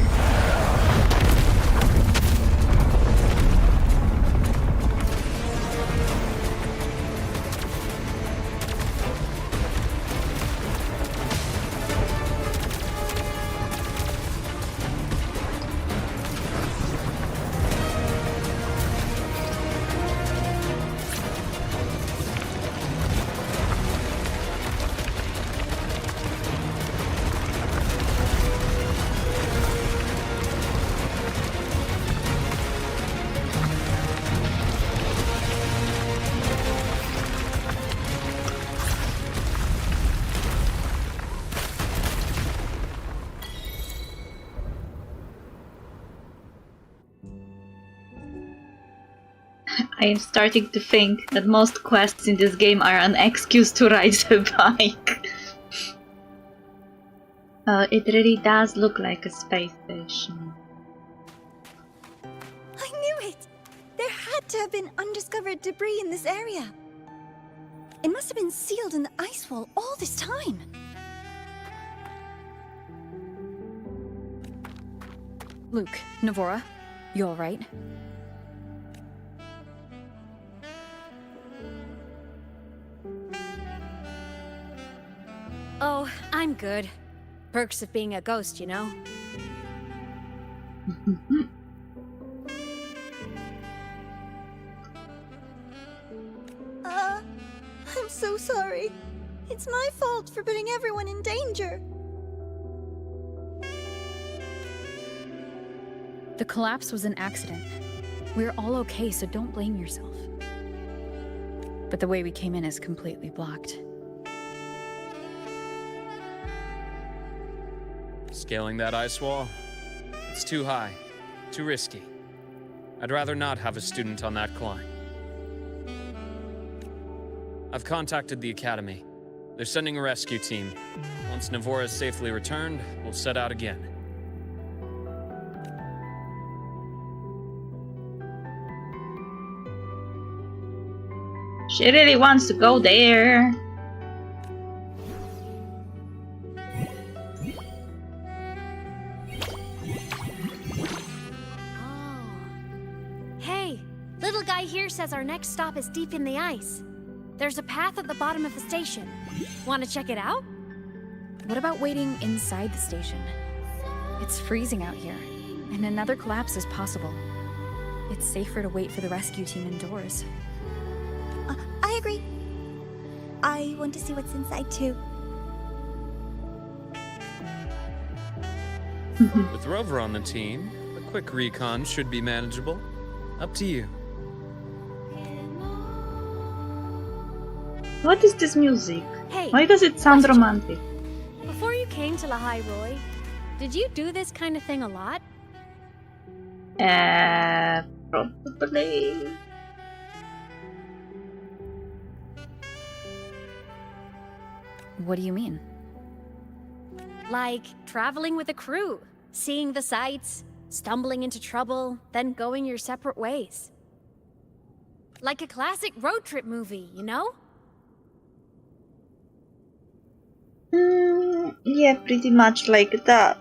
I am starting to think that most quests in this game are an excuse to ride the bike. It really does look like a space station. I knew it! There had to have been undiscovered debris in this area. It must have been sealed in the ice wall all this time. Luke, Navora, you alright? Oh, I'm good. Perks of being a ghost, you know? I'm so sorry. It's my fault for putting everyone in danger. The collapse was an accident. We're all okay, so don't blame yourself. But the way we came in is completely blocked. Scaling that ice wall? It's too high, too risky. I'd rather not have a student on that climb. I've contacted the Academy. They're sending a rescue team. Once Navora is safely returned, we'll set out again. She really wants to go there. Hey, little guy here says our next stop is deep in the ice. There's a path at the bottom of the station. Want to check it out? What about waiting inside the station? It's freezing out here, and another collapse is possible. It's safer to wait for the rescue team indoors. I agree. I want to see what's inside too. With Rover on the team, a quick recon should be manageable. Up to you. What is this music? Hey, Why does it sound romantic? Before you came to Lahai Roy, did you do this kind of thing a lot? Probably. What do you mean? Like traveling with a crew, seeing the sights, stumbling into trouble, then going your separate ways. Like a classic road trip movie, you know? Yeah, pretty much like that.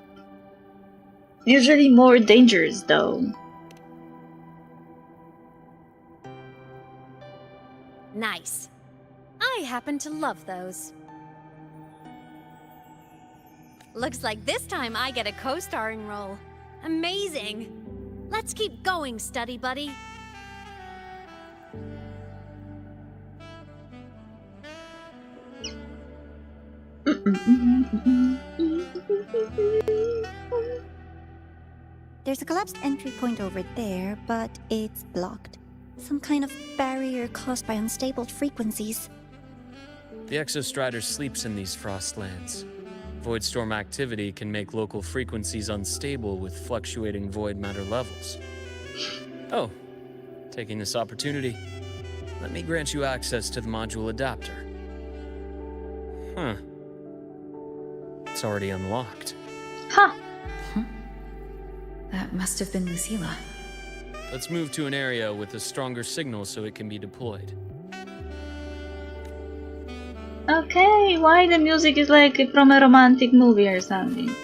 Usually more dangerous though. Nice. I happen to love those. Looks like this time I get a co-starring role. Amazing! Let's keep going, study buddy. There's a collapsed entry point over there, but it's blocked. Some kind of barrier caused by unstable frequencies. The Exostrider sleeps in these frostlands. Void storm activity can make local frequencies unstable with fluctuating void matter levels. Oh, taking this opportunity, let me grant you access to the module adapter. Huh. It's already unlocked. Huh. That must have been Lucilla. Let's move to an area with a stronger signal so it can be deployed. Okay, why the music is like from a romantic movie or something?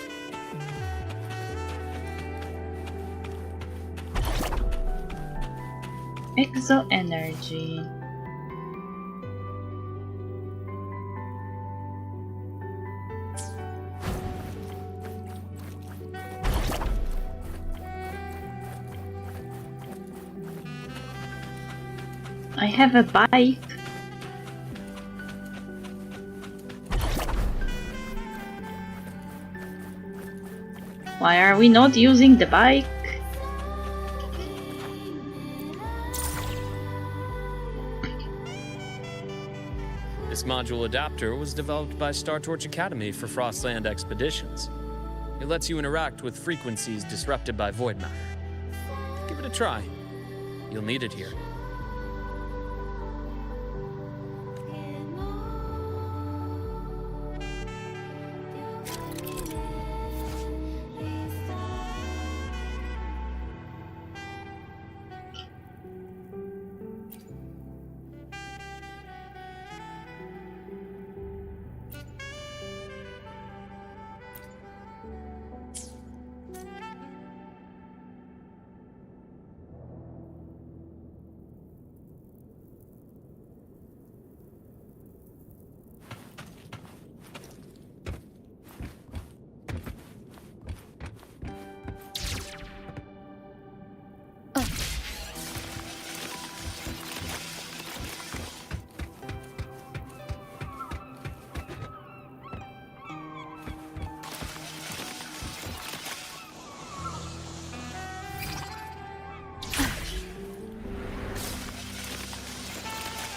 Exo energy. I have a bike. Why are we not using the bike? This module adapter was developed by Star Torch Academy for Frostland expeditions. It lets you interact with frequencies disrupted by void matter. Give it a try. You'll need it here.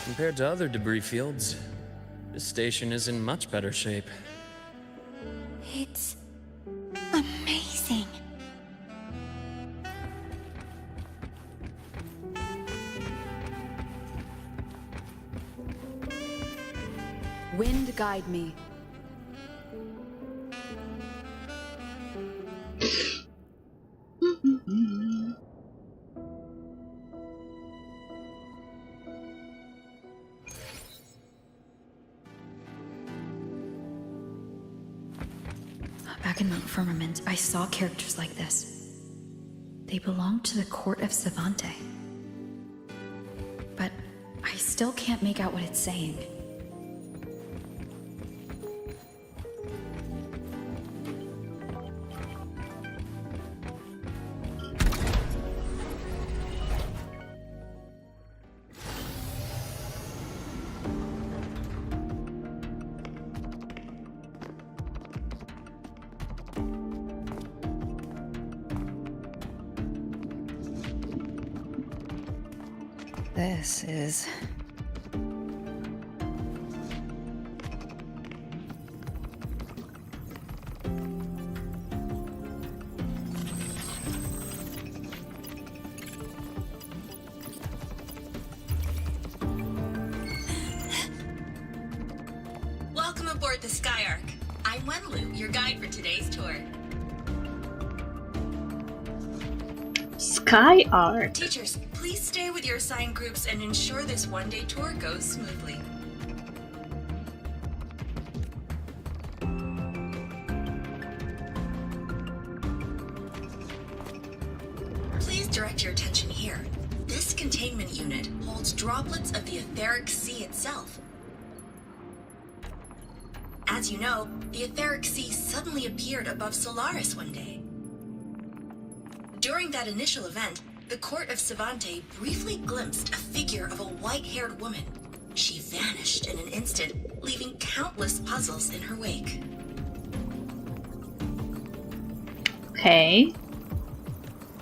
Compared to other debris fields, this station is in much better shape. It's amazing. Wind guide me. back in the firmament, I saw characters like this. They belong to the court of Savante. But I still can't make out what it's saying. This is... Welcome aboard the Skyark. I'm Wenlu, your guide for today's tour. Skyark. Teachers, please stay with your assigned groups and ensure this one-day tour goes smoothly. Please direct your attention here. This containment unit holds droplets of the etheric sea itself. As you know, the etheric sea suddenly appeared above Solaris one day. During that initial event, the court of Savante briefly glimpsed a figure of a white-haired woman. She vanished in an instant, leaving countless puzzles in her wake. Okay.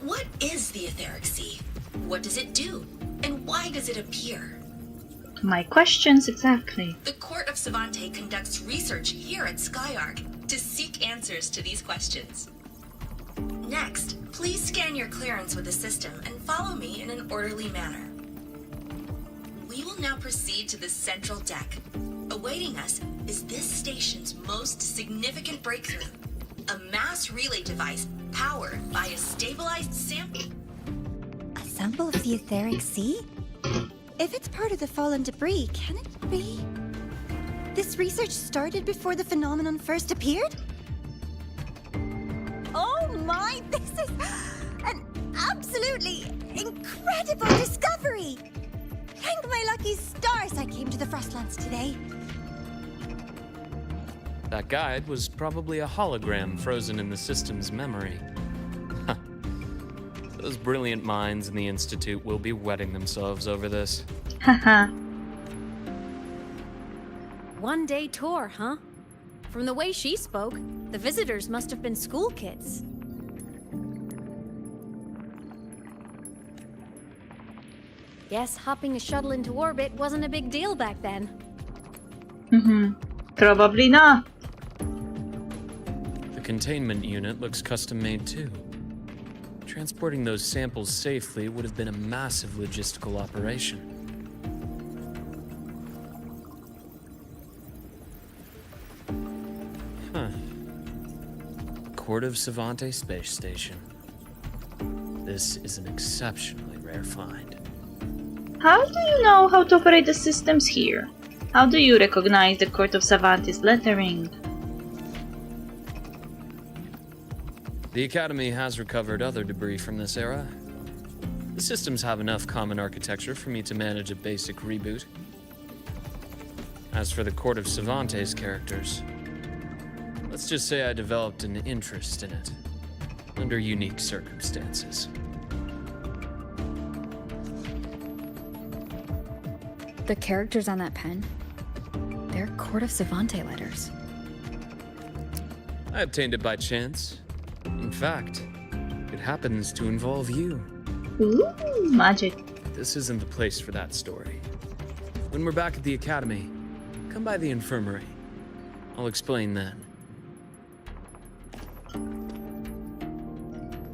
What is the etheric sea? What does it do? And why does it appear? My questions exactly. The court of Savante conducts research here at Skyark to seek answers to these questions. Next, please scan your clearance with the system and follow me in an orderly manner. We will now proceed to the central deck. Awaiting us is this station's most significant breakthrough, a mass relay device powered by a stabilized sample. A sample of the etheric sea? If it's part of the fallen debris, can it be? This research started before the phenomenon first appeared? Oh my, this is an absolutely incredible discovery! Thank my lucky stars I came to the Frostlands today. That guide was probably a hologram frozen in the system's memory. Those brilliant minds in the Institute will be wetting themselves over this. Haha. One-day tour, huh? From the way she spoke, the visitors must have been school kids. Guess hopping a shuttle into orbit wasn't a big deal back then. Probably not. The containment unit looks custom-made too. Transporting those samples safely would have been a massive logistical operation. Huh. Court of Savante Space Station. This is an exceptionally rare find. How do you know how to operate the systems here? How do you recognize the Court of Savante's lettering? The Academy has recovered other debris from this era. The systems have enough common architecture for me to manage a basic reboot. As for the Court of Savante's characters, let's just say I developed an interest in it, under unique circumstances. The characters on that pen, they're Court of Savante letters. I obtained it by chance. In fact, it happens to involve you. Ooh, magic. This isn't the place for that story. When we're back at the Academy, come by the infirmary. I'll explain then.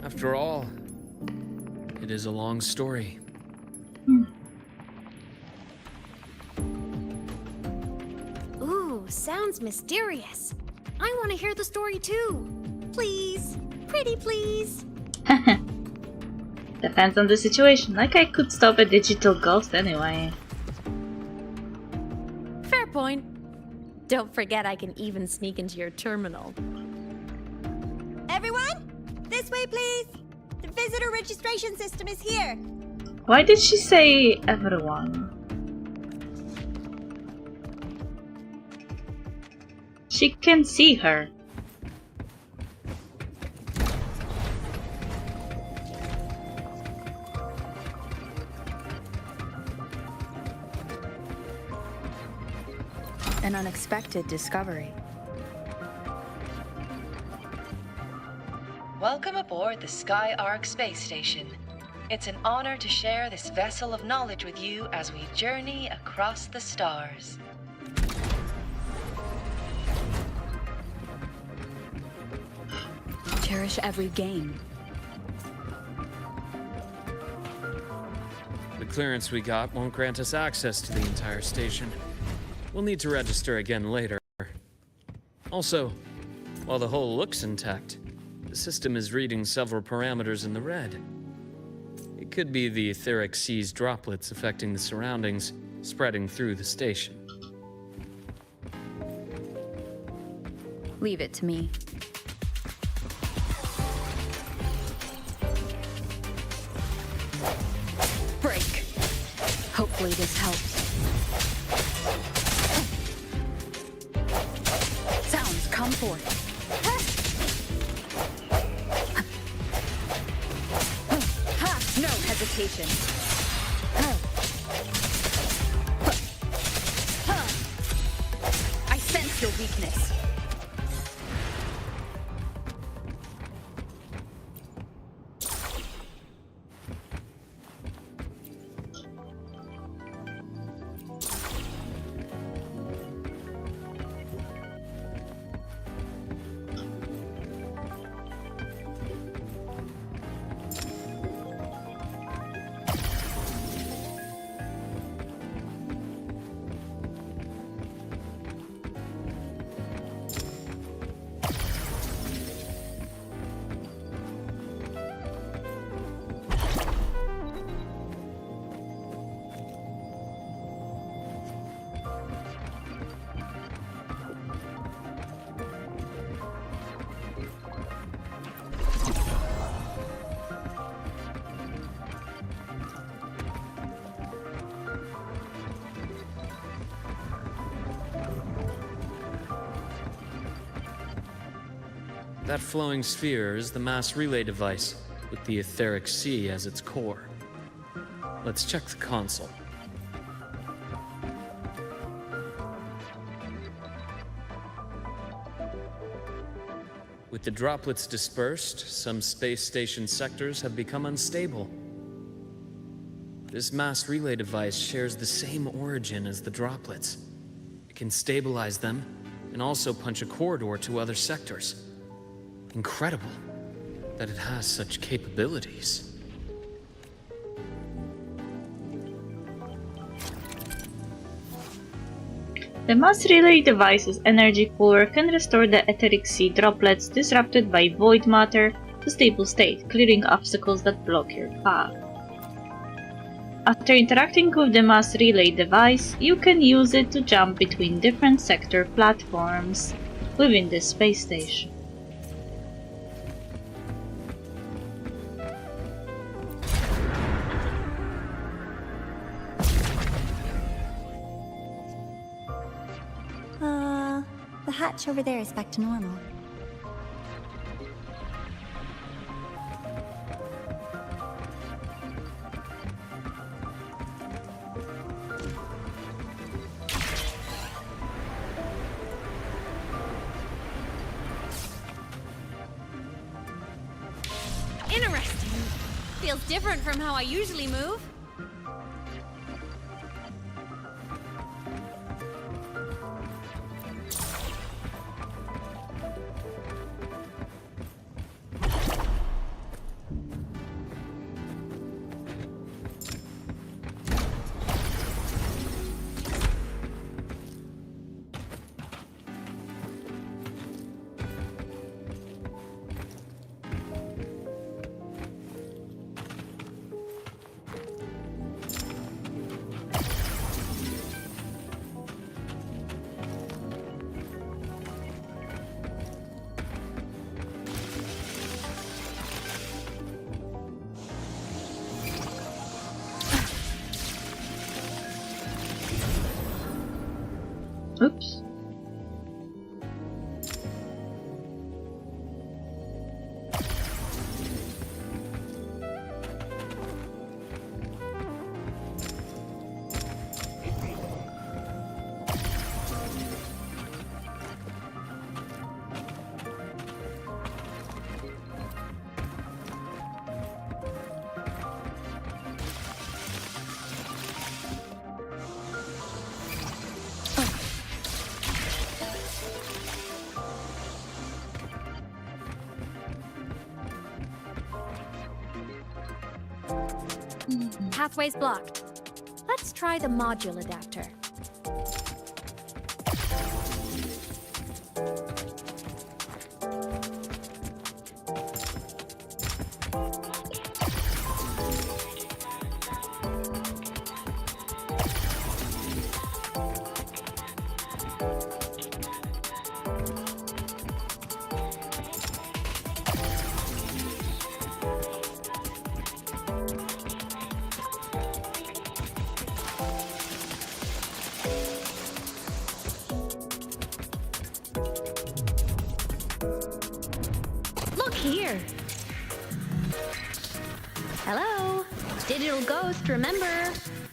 After all, it is a long story. Ooh, sounds mysterious. I want to hear the story too. Please. Pretty please. Depends on the situation. Like I could stop a digital ghost anyway. Fair point. Don't forget I can even sneak into your terminal. This way, please! The visitor registration system is here! Why did she say everyone? She can see her. An unexpected discovery. Welcome aboard the Sky Arc space station. It's an honor to share this vessel of knowledge with you as we journey across the stars. Cherish every gain. The clearance we got won't grant us access to the entire station. We'll need to register again later. Also, while the hull looks intact, the system is reading several parameters in the red. It could be the etheric sea's droplets affecting the surroundings, spreading through the station. Leave it to me. Break. Hopefully this helps. Sounds come forth. No hesitation. I sense your weakness. That flowing sphere is the mass relay device, with the etheric sea as its core. Let's check the console. With the droplets dispersed, some space station sectors have become unstable. This mass relay device shares the same origin as the droplets. It can stabilize them and also punch a corridor to other sectors. Incredible that it has such capabilities. The mass relay device's energy cooler can restore the etheric sea droplets disrupted by void matter to stable state, clearing obstacles that block your path. After interacting with the mass relay device, you can use it to jump between different sector platforms within the space station. The hatch over there is back to normal. Interesting. Feels different from how I usually move. Oops. Pathway's blocked. Let's try the module adapter. Here. Hello? Digital Ghost, remember?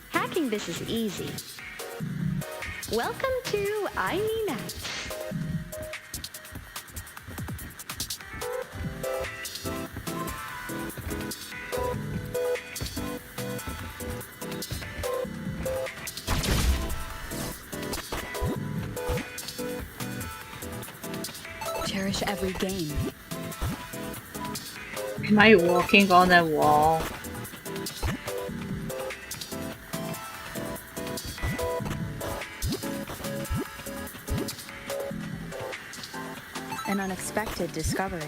Hacking this is easy. Welcome to I Mean Apps. Cherish every game. Am I walking on a wall? An unexpected discovery.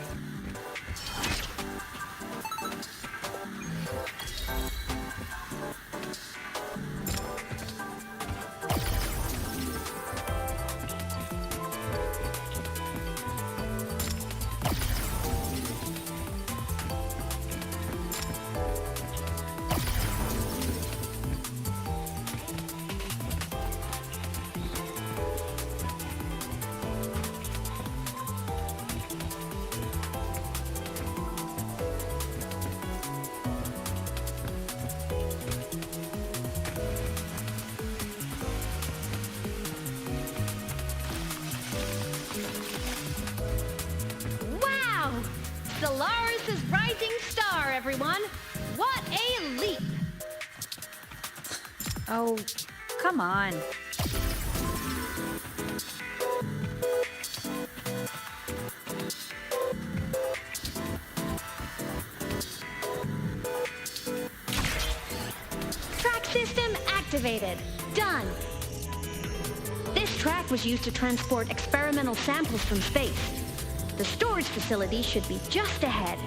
Solaris' rising star, everyone! What a leap! Oh, come on. Track system activated. Done. This track was used to transport experimental samples from space. The storage facility should be just ahead.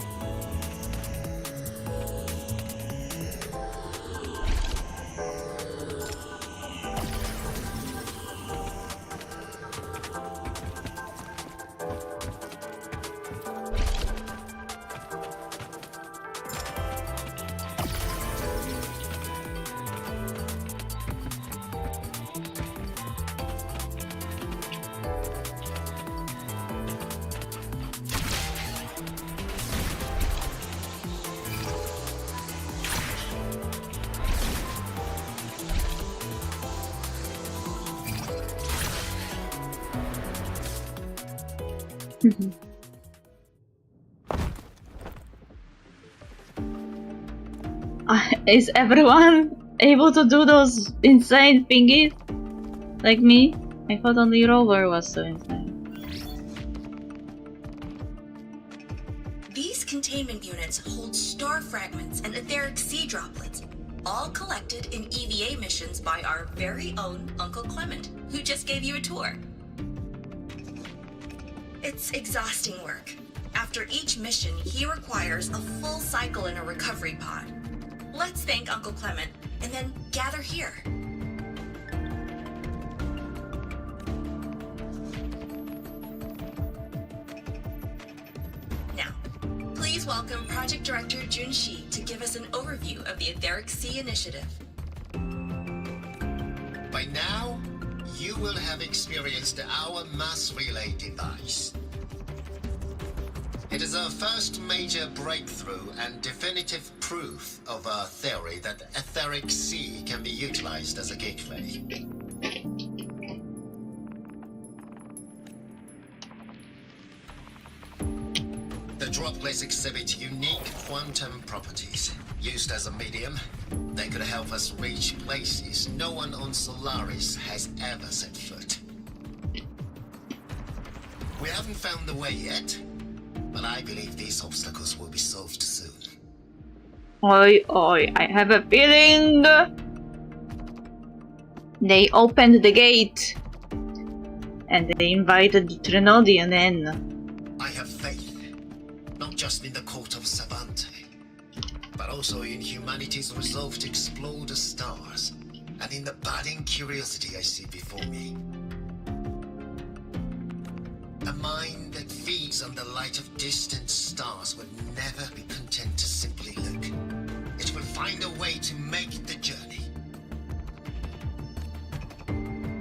Is everyone able to do those insane thingies? Like me? I thought only Rover was so insane. These containment units hold star fragments and etheric sea droplets, all collected in EVA missions by our very own Uncle Clement, who just gave you a tour. It's exhausting work. After each mission, he requires a full cycle in a recovery pod. Let's thank Uncle Clement, and then gather here. Now, please welcome Project Director Jun Shi to give us an overview of the Etheric Sea Initiative. By now, you will have experienced our mass relay device. It is our first major breakthrough and definitive proof of our theory that Etheric Sea can be utilized as a gateway. The droplets exhibit unique quantum properties. Used as a medium, they could help us reach places no one on Solaris has ever set foot. We haven't found the way yet, but I believe these obstacles will be solved soon. Oi, oi, I have a feeling they opened the gate and they invited the Trinodian in. I have faith, not just in the court of Savante, but also in humanity's resolve to explore the stars, and in the budding curiosity I see before me. A mind that feeds on the light of distant stars would never be content to simply look. It will find a way to make the journey.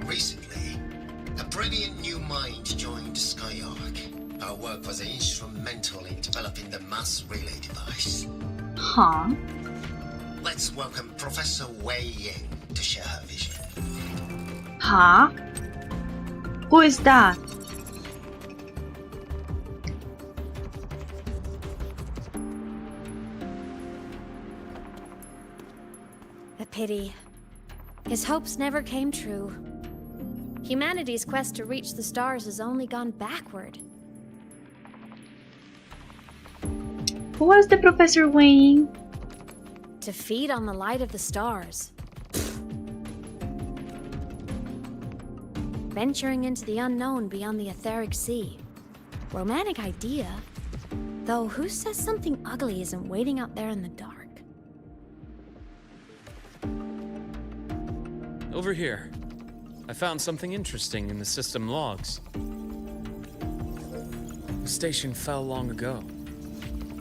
Recently, a brilliant new mind joined Skyark. Our work was instrumental in developing the mass relay device. Huh? Let's welcome Professor Wei Ying to share her vision. Huh? Who is that? A pity. His hopes never came true. Humanity's quest to reach the stars has only gone backward. Who was the Professor Wayne? To feed on the light of the stars. Venturing into the unknown beyond the Etheric Sea. Romantic idea. Though who says something ugly isn't waiting out there in the dark? Over here. I found something interesting in the system logs. The station fell long ago.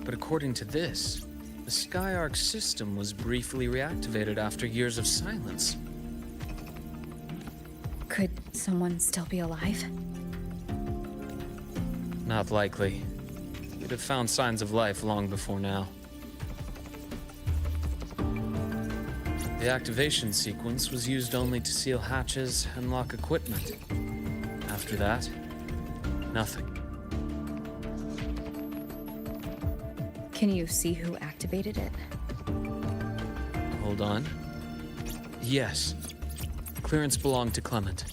But according to this, the Skyark system was briefly reactivated after years of silence. Could someone still be alive? Not likely. We'd have found signs of life long before now. The activation sequence was used only to seal hatches and lock equipment. After that, nothing. Can you see who activated it? Hold on. Yes. Clearance belonged to Clement.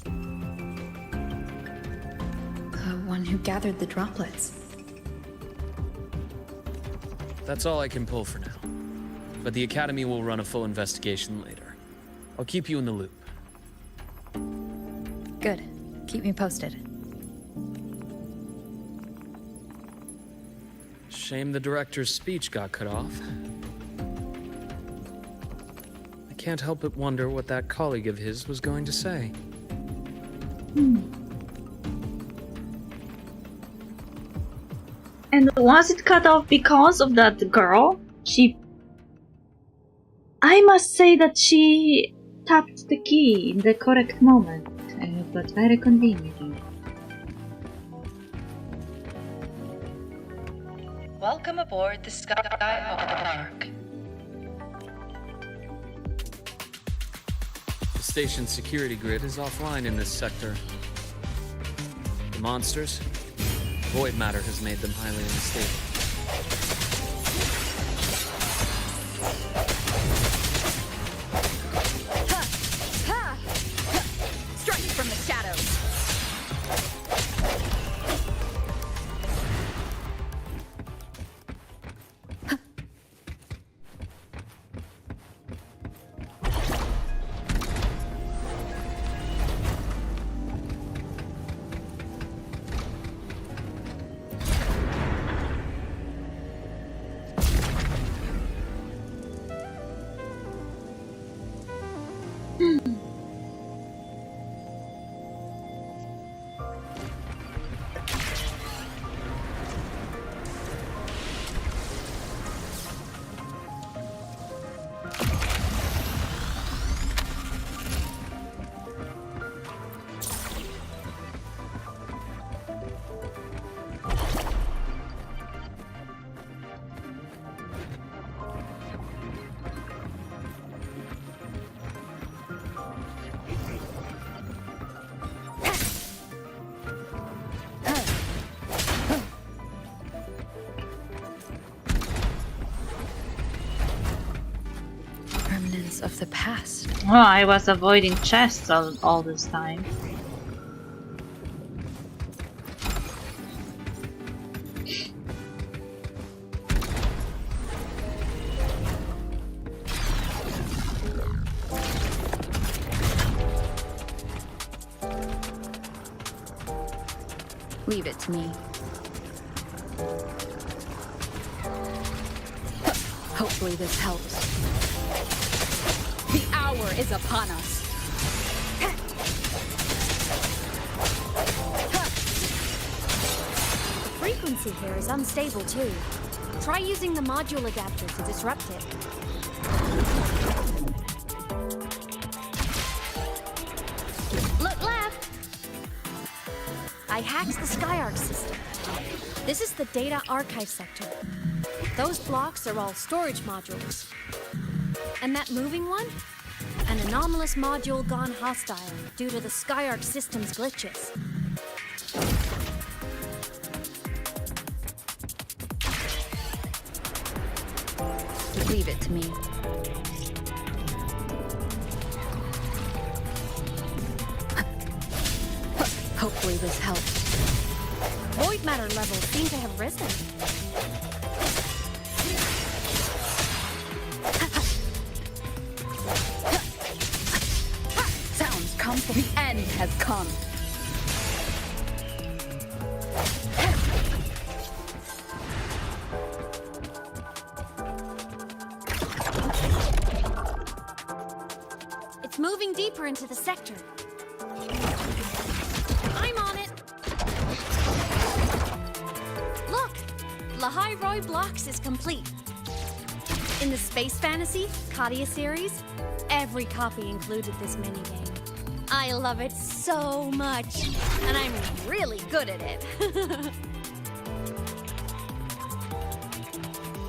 The one who gathered the droplets. That's all I can pull for now. But the Academy will run a full investigation later. I'll keep you in the loop. Good. Keep me posted. Shame the director's speech got cut off. I can't help but wonder what that colleague of his was going to say. And was it cut off because of that girl? I must say that she tapped the key in the correct moment, and it was very convenient. Welcome aboard the Skyark. The station's security grid is offline in this sector. The monsters? Void matter has made them highly unstable. Strike from the shadows! of the past. Oh, I was avoiding chests all this time. Leave it to me. Hopefully this helps. The hour is upon us. The frequency here is unstable too. Try using the module adapter to disrupt it. Look left! I hacked the Skyark system. This is the data archive sector. Those blocks are all storage modules. And that moving one? An anomalous module gone hostile due to the Skyark system's glitches. Leave it to me. Hopefully this helps. Void matter levels seem to have risen. Sounds come from the end has come. It's moving deeper into the sector. I'm on it. Look, Lahai Roy Blocks is complete. In the Space Fantasy Katia series, every copy included this minigame. I love it so much, and I'm really good at it.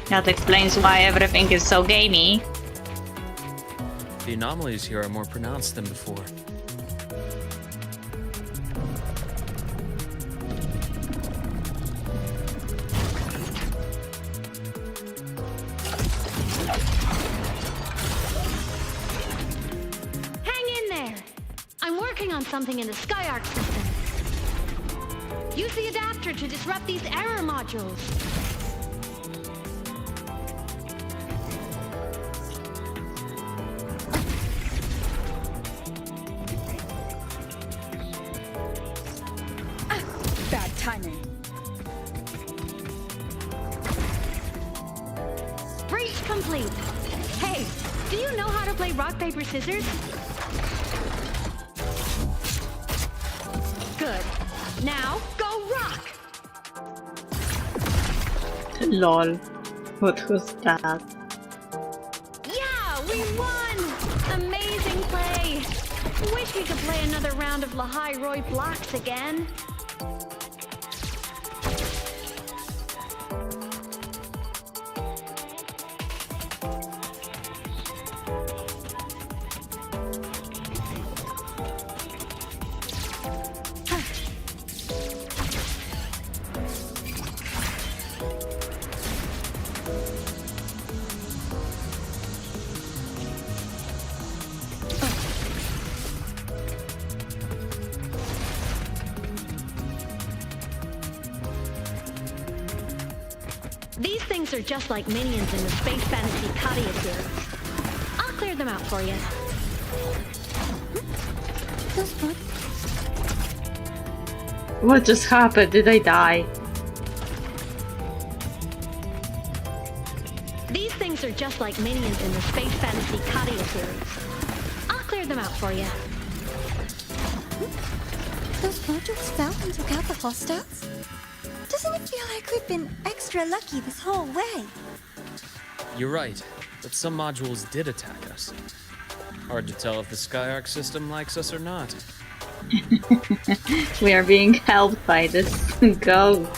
That explains why everything is so gamey. The anomalies here are more pronounced than before. On something in the Skyark system. Use the adapter to disrupt these error modules. Bad timing. Breach complete. Hey, do you know how to play rock, paper, scissors? Good. Now, go rock! Lol. What was that? Yeah, we won! Amazing play! Wish we could play another round of Lahai Roy Blocks again. These things are just like minions in the Space Fantasy Katia series. I'll clear them out for you. What just happened? Did I die? These things are just like minions in the Space Fantasy Katia series. I'll clear them out for you. Those modules fell and took out the hostiles? Doesn't it feel like we've been extra lucky this whole way? You're right, but some modules did attack us. Hard to tell if the Skyark system likes us or not. We are being helped by this ghost.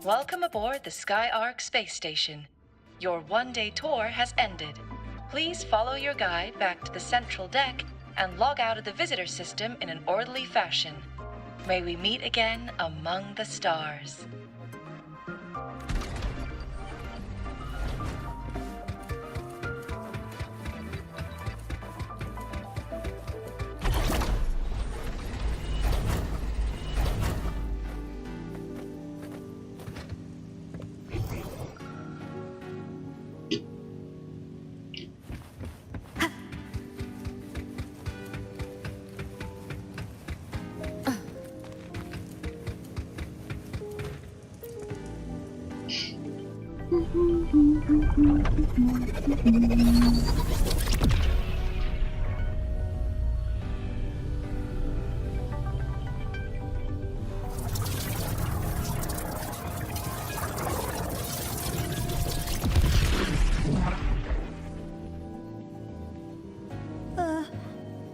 Welcome aboard the Skyark space station. Your one-day tour has ended. Please follow your guide back to the central deck and log out of the visitor system in an orderly fashion. May we meet again among the stars.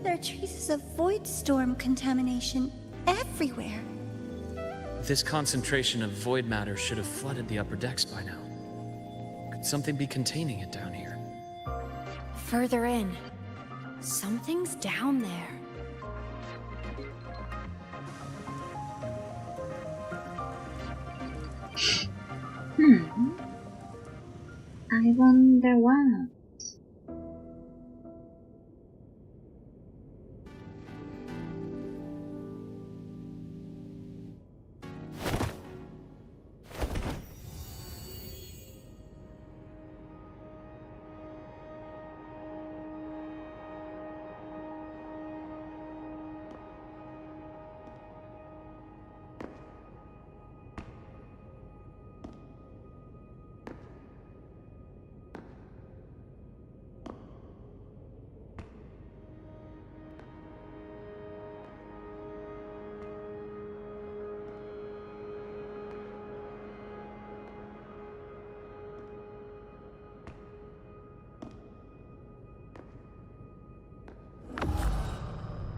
There are traces of void storm contamination everywhere. This concentration of void matter should have flooded the upper decks by now. Could something be containing it down here? Further in. Something's down there. I wonder why.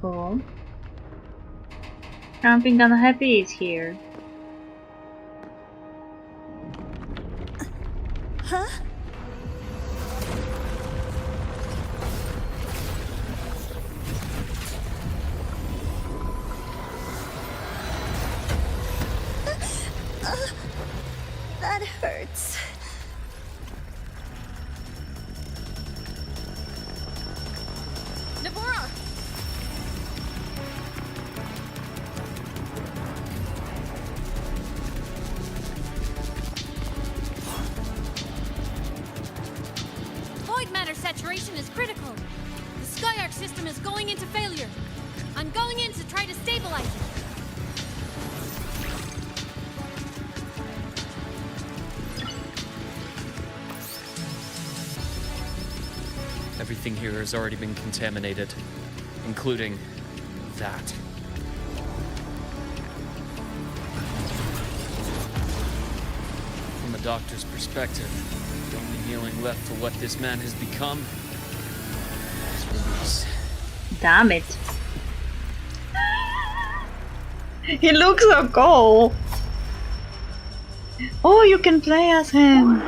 Cool. Camping on Happy is here. Huh? That hurts. Navora! Void matter saturation is critical. The Skyark system is going into failure. I'm going in to try to stabilize it. Everything here has already been contaminated, including that. From a doctor's perspective, the only healing left for what this man has become is release. Damn it. He looks so cool. Oh, you can play as him.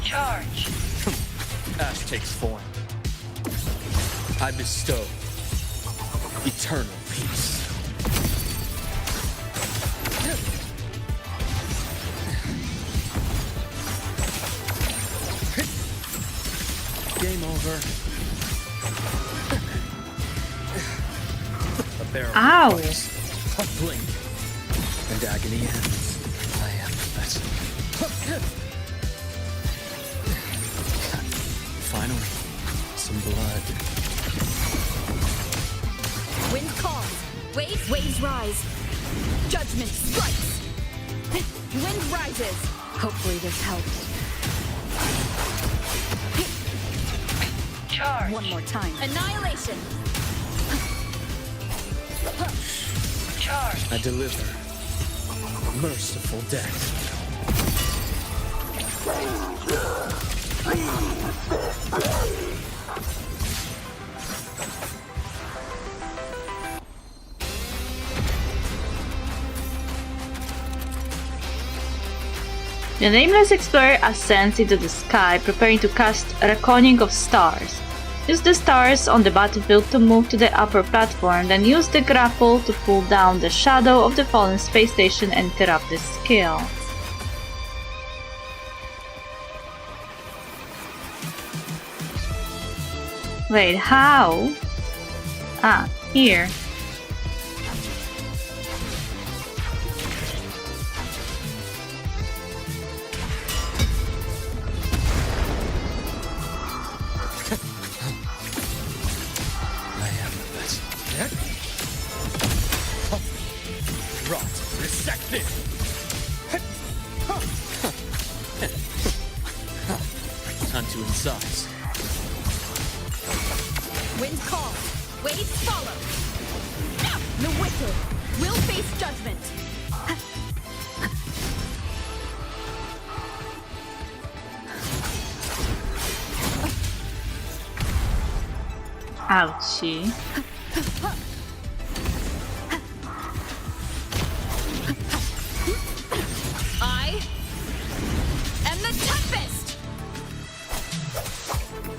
Charge. Ash takes form. I bestow eternal peace. Game over. A barrel Ow. twice. A blink. And agony ends. I am the vessel. Finally, some blood. Wind calls. Waves rise. Judgment strikes. Wind rises. Hopefully this helps. Charge. One more time. Annihilation. Charge. I deliver merciful death. The nameless explorer ascends into the sky, preparing to cast Reckoning of Stars. Use the stars on the battlefield to move to the upper platform, then use the grapple to pull down the shadow of the fallen space station and interrupt the skill. Wait, how? Ah, here. Time to incise. Wind calls, waves follow. The wicked will face judgment. Ouchie. I am the Tempest!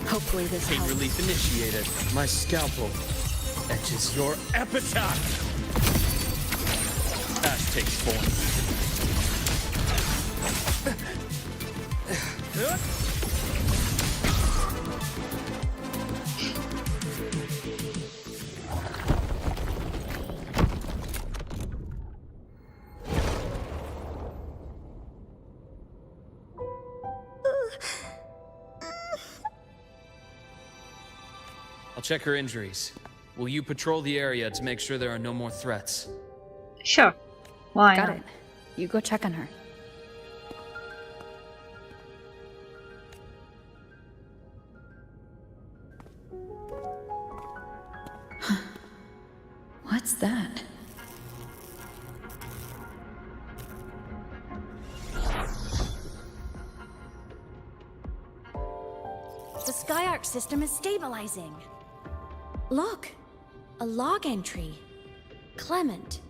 Hopefully this Pain helps. relief initiated. My scalpel etches your epitaph. Ash takes form. I'll check her injuries. Will you patrol the area to make sure there are no more threats? Sure. Why Got not? it. You go check on her. What's that? The Skyark system is stabilizing. Look, a log entry. Clement.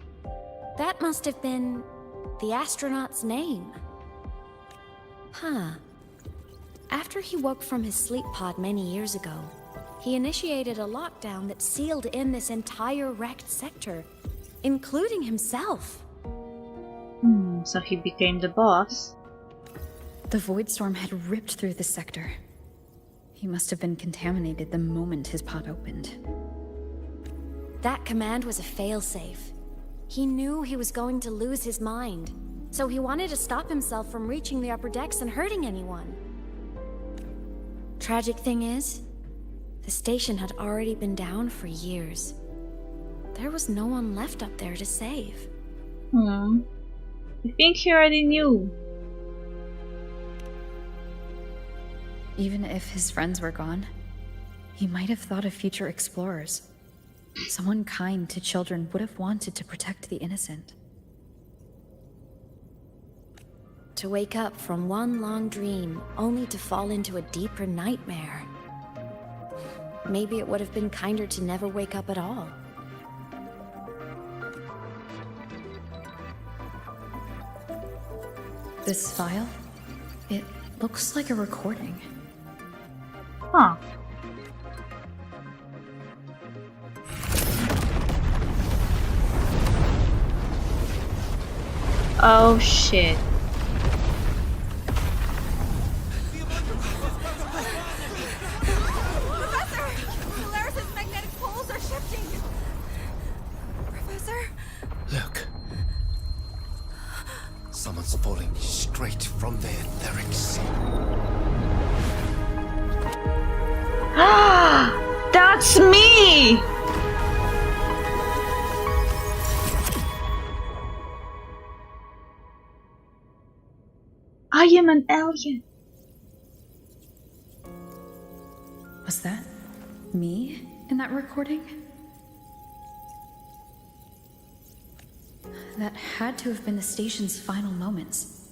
That must have been the astronaut's name. Huh. After he woke from his sleep pod many years ago, he initiated a lockdown that sealed in this entire wrecked sector, including himself. So he became the boss. The void storm had ripped through the sector. He must have been contaminated the moment his pod opened. That command was a failsafe. He knew he was going to lose his mind, so he wanted to stop himself from reaching the upper decks and hurting anyone. Tragic thing is, the station had already been down for years. There was no one left up there to save. I think he already knew. Even if his friends were gone, he might have thought of future explorers. Someone kind to children would have wanted to protect the innocent. To wake up from one long dream, only to fall into a deeper nightmare. Maybe it would have been kinder to never wake up at all. This file? It looks like a recording. Huh. Oh shit. Professor! Polaris' magnetic poles are shifting! Professor? Look. Someone's falling straight from their etherics. That's me! I am an alien. Was that me in that recording? That had to have been the station's final moments,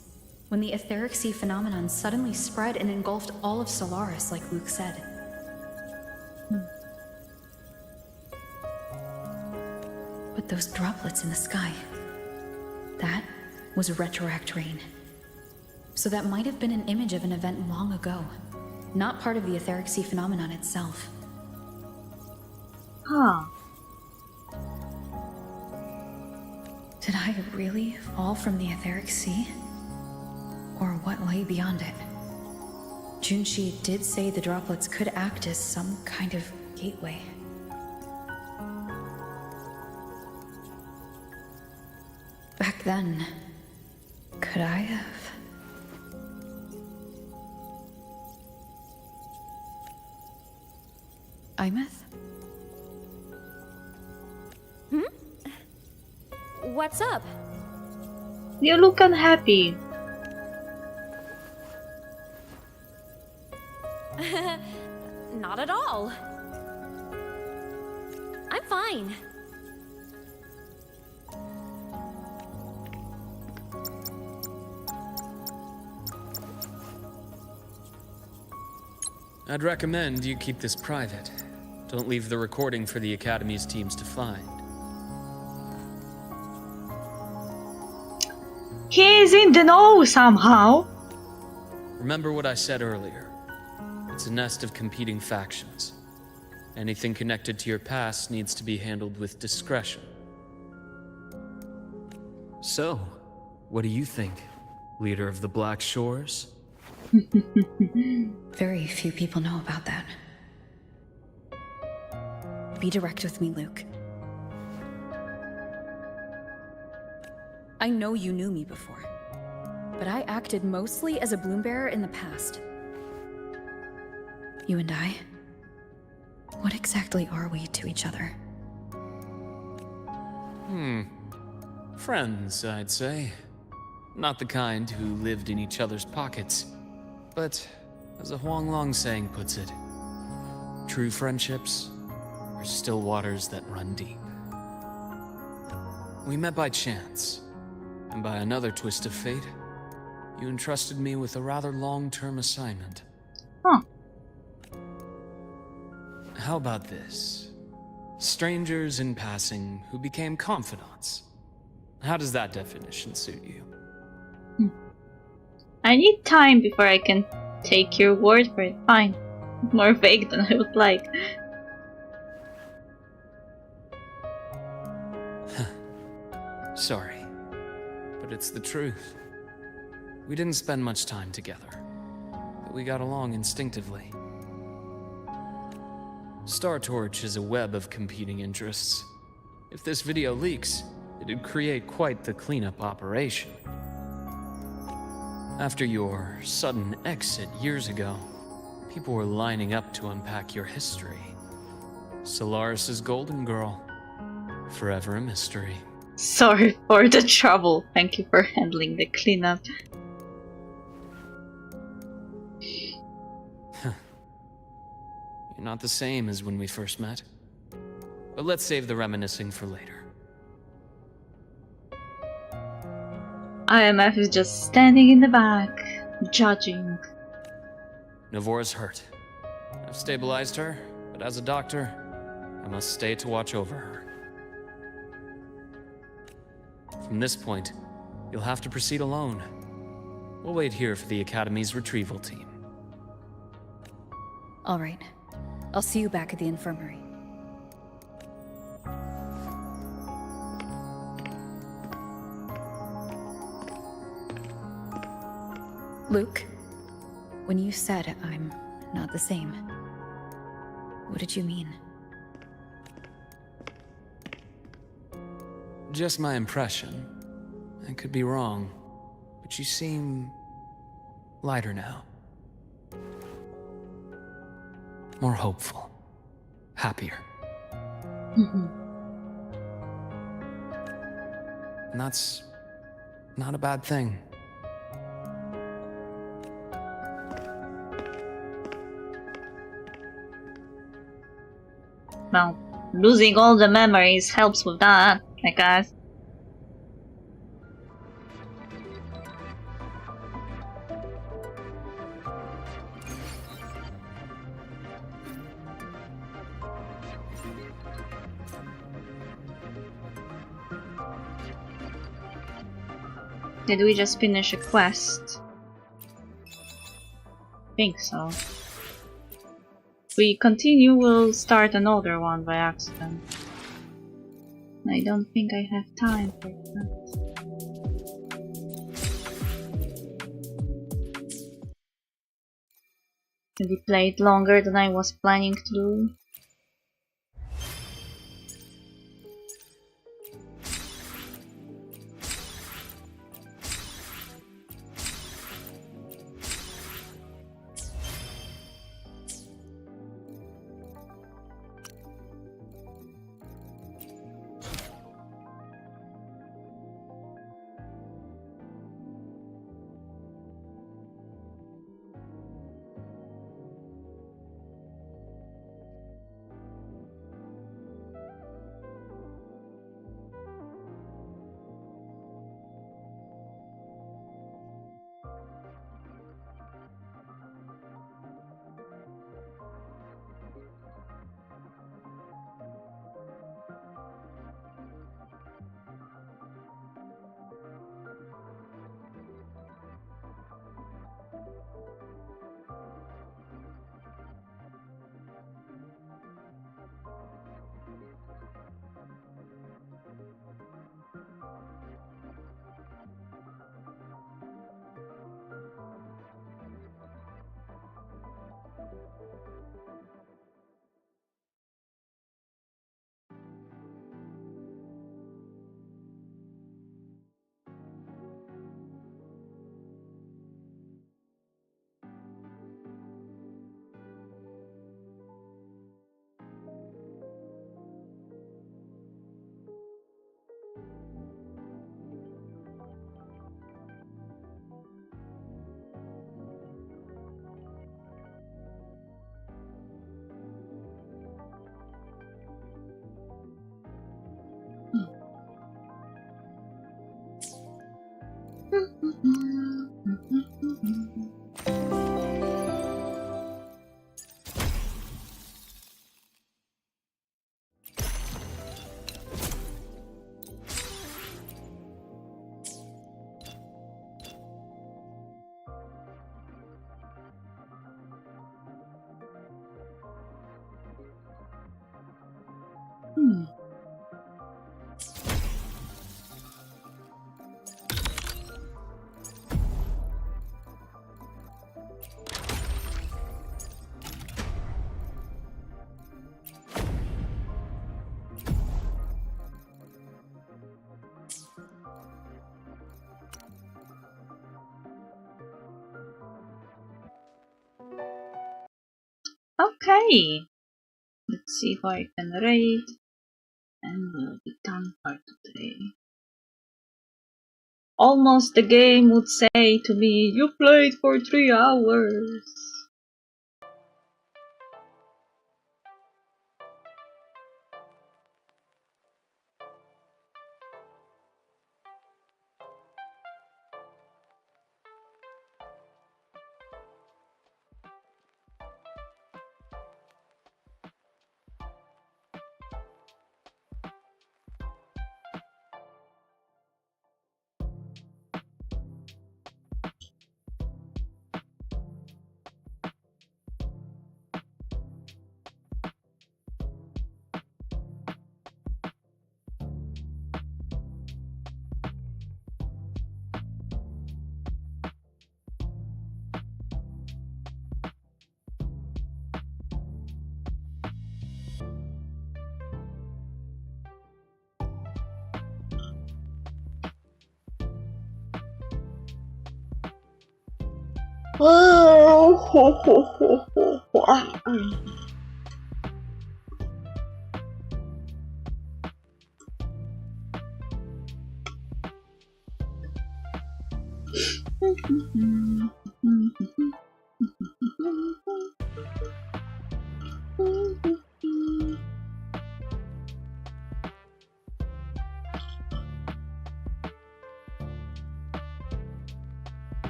when the etheric sea phenomenon suddenly spread and engulfed all of Solaris, like Luke said. But those droplets in the sky, that was retroact rain. So that might have been an image of an event long ago, not part of the etheric sea phenomenon itself. Huh. Did I really fall from the etheric sea? Or what lay beyond it? Junshi did say the droplets could act as some kind of gateway. Back then, could I have? Imeth? What's up? You look unhappy. Not at all. I'm fine. I'd recommend you keep this private. Don't leave the recording for the Academy's teams to find. He's in the know somehow. Remember what I said earlier. It's a nest of competing factions. Anything connected to your past needs to be handled with discretion. So, what do you think, leader of the Black Shores? Very few people know about that. Be direct with me, Luke. I know you knew me before, but I acted mostly as a bloombearer in the past. You and I, what exactly are we to each other? Friends, I'd say. Not the kind who lived in each other's pockets. But, as a Huanglong saying puts it, true friendships are still waters that run deep. We met by chance, and by another twist of fate, you entrusted me with a rather long-term assignment. Huh. How about this? Strangers in passing who became confidants. How does that definition suit you? I need time before I can take your word for it. Fine. More vague than I would like. Sorry, but it's the truth. We didn't spend much time together, but we got along instinctively. Star Torch is a web of competing interests. If this video leaks, it'd create quite the cleanup operation. After your sudden exit years ago, people were lining up to unpack your history. Solaris's golden girl, forever a mystery. Sorry for the trouble. Thank you for handling the cleanup. You're not the same as when we first met. But let's save the reminiscing for later. IMF is just standing in the back, judging. Navora's hurt. I've stabilized her, but as a doctor, I must stay to watch over her. From this point, you'll have to proceed alone. We'll wait here for the Academy's retrieval team. All right. I'll see you back at the infirmary. Luke, when you said I'm not the same, what did you mean? Just my impression. I could be wrong, but you seem lighter now. More hopeful. Happier. And that's not a bad thing. Well, losing all the memories helps with that, I guess. Did we just finish a quest? think so. If we continue, we'll start another one by accident. I don't think I have time for that. We played longer than I was planning to do. Okay, let's see if I can raid, and we'll be done for today. Almost the game would say to me, you played for 3 hours.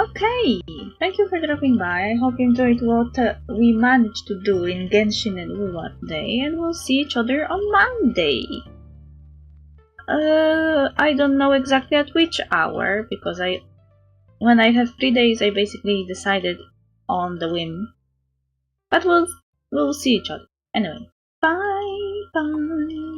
Okay, thank you for dropping by. I hope you enjoyed what we managed to do in Genshin and WuWa today, and we'll see each other on Monday. I don't know exactly at which hour, because when I have 3 days, I basically decided on the whim. But we'll see each other. Anyway, bye.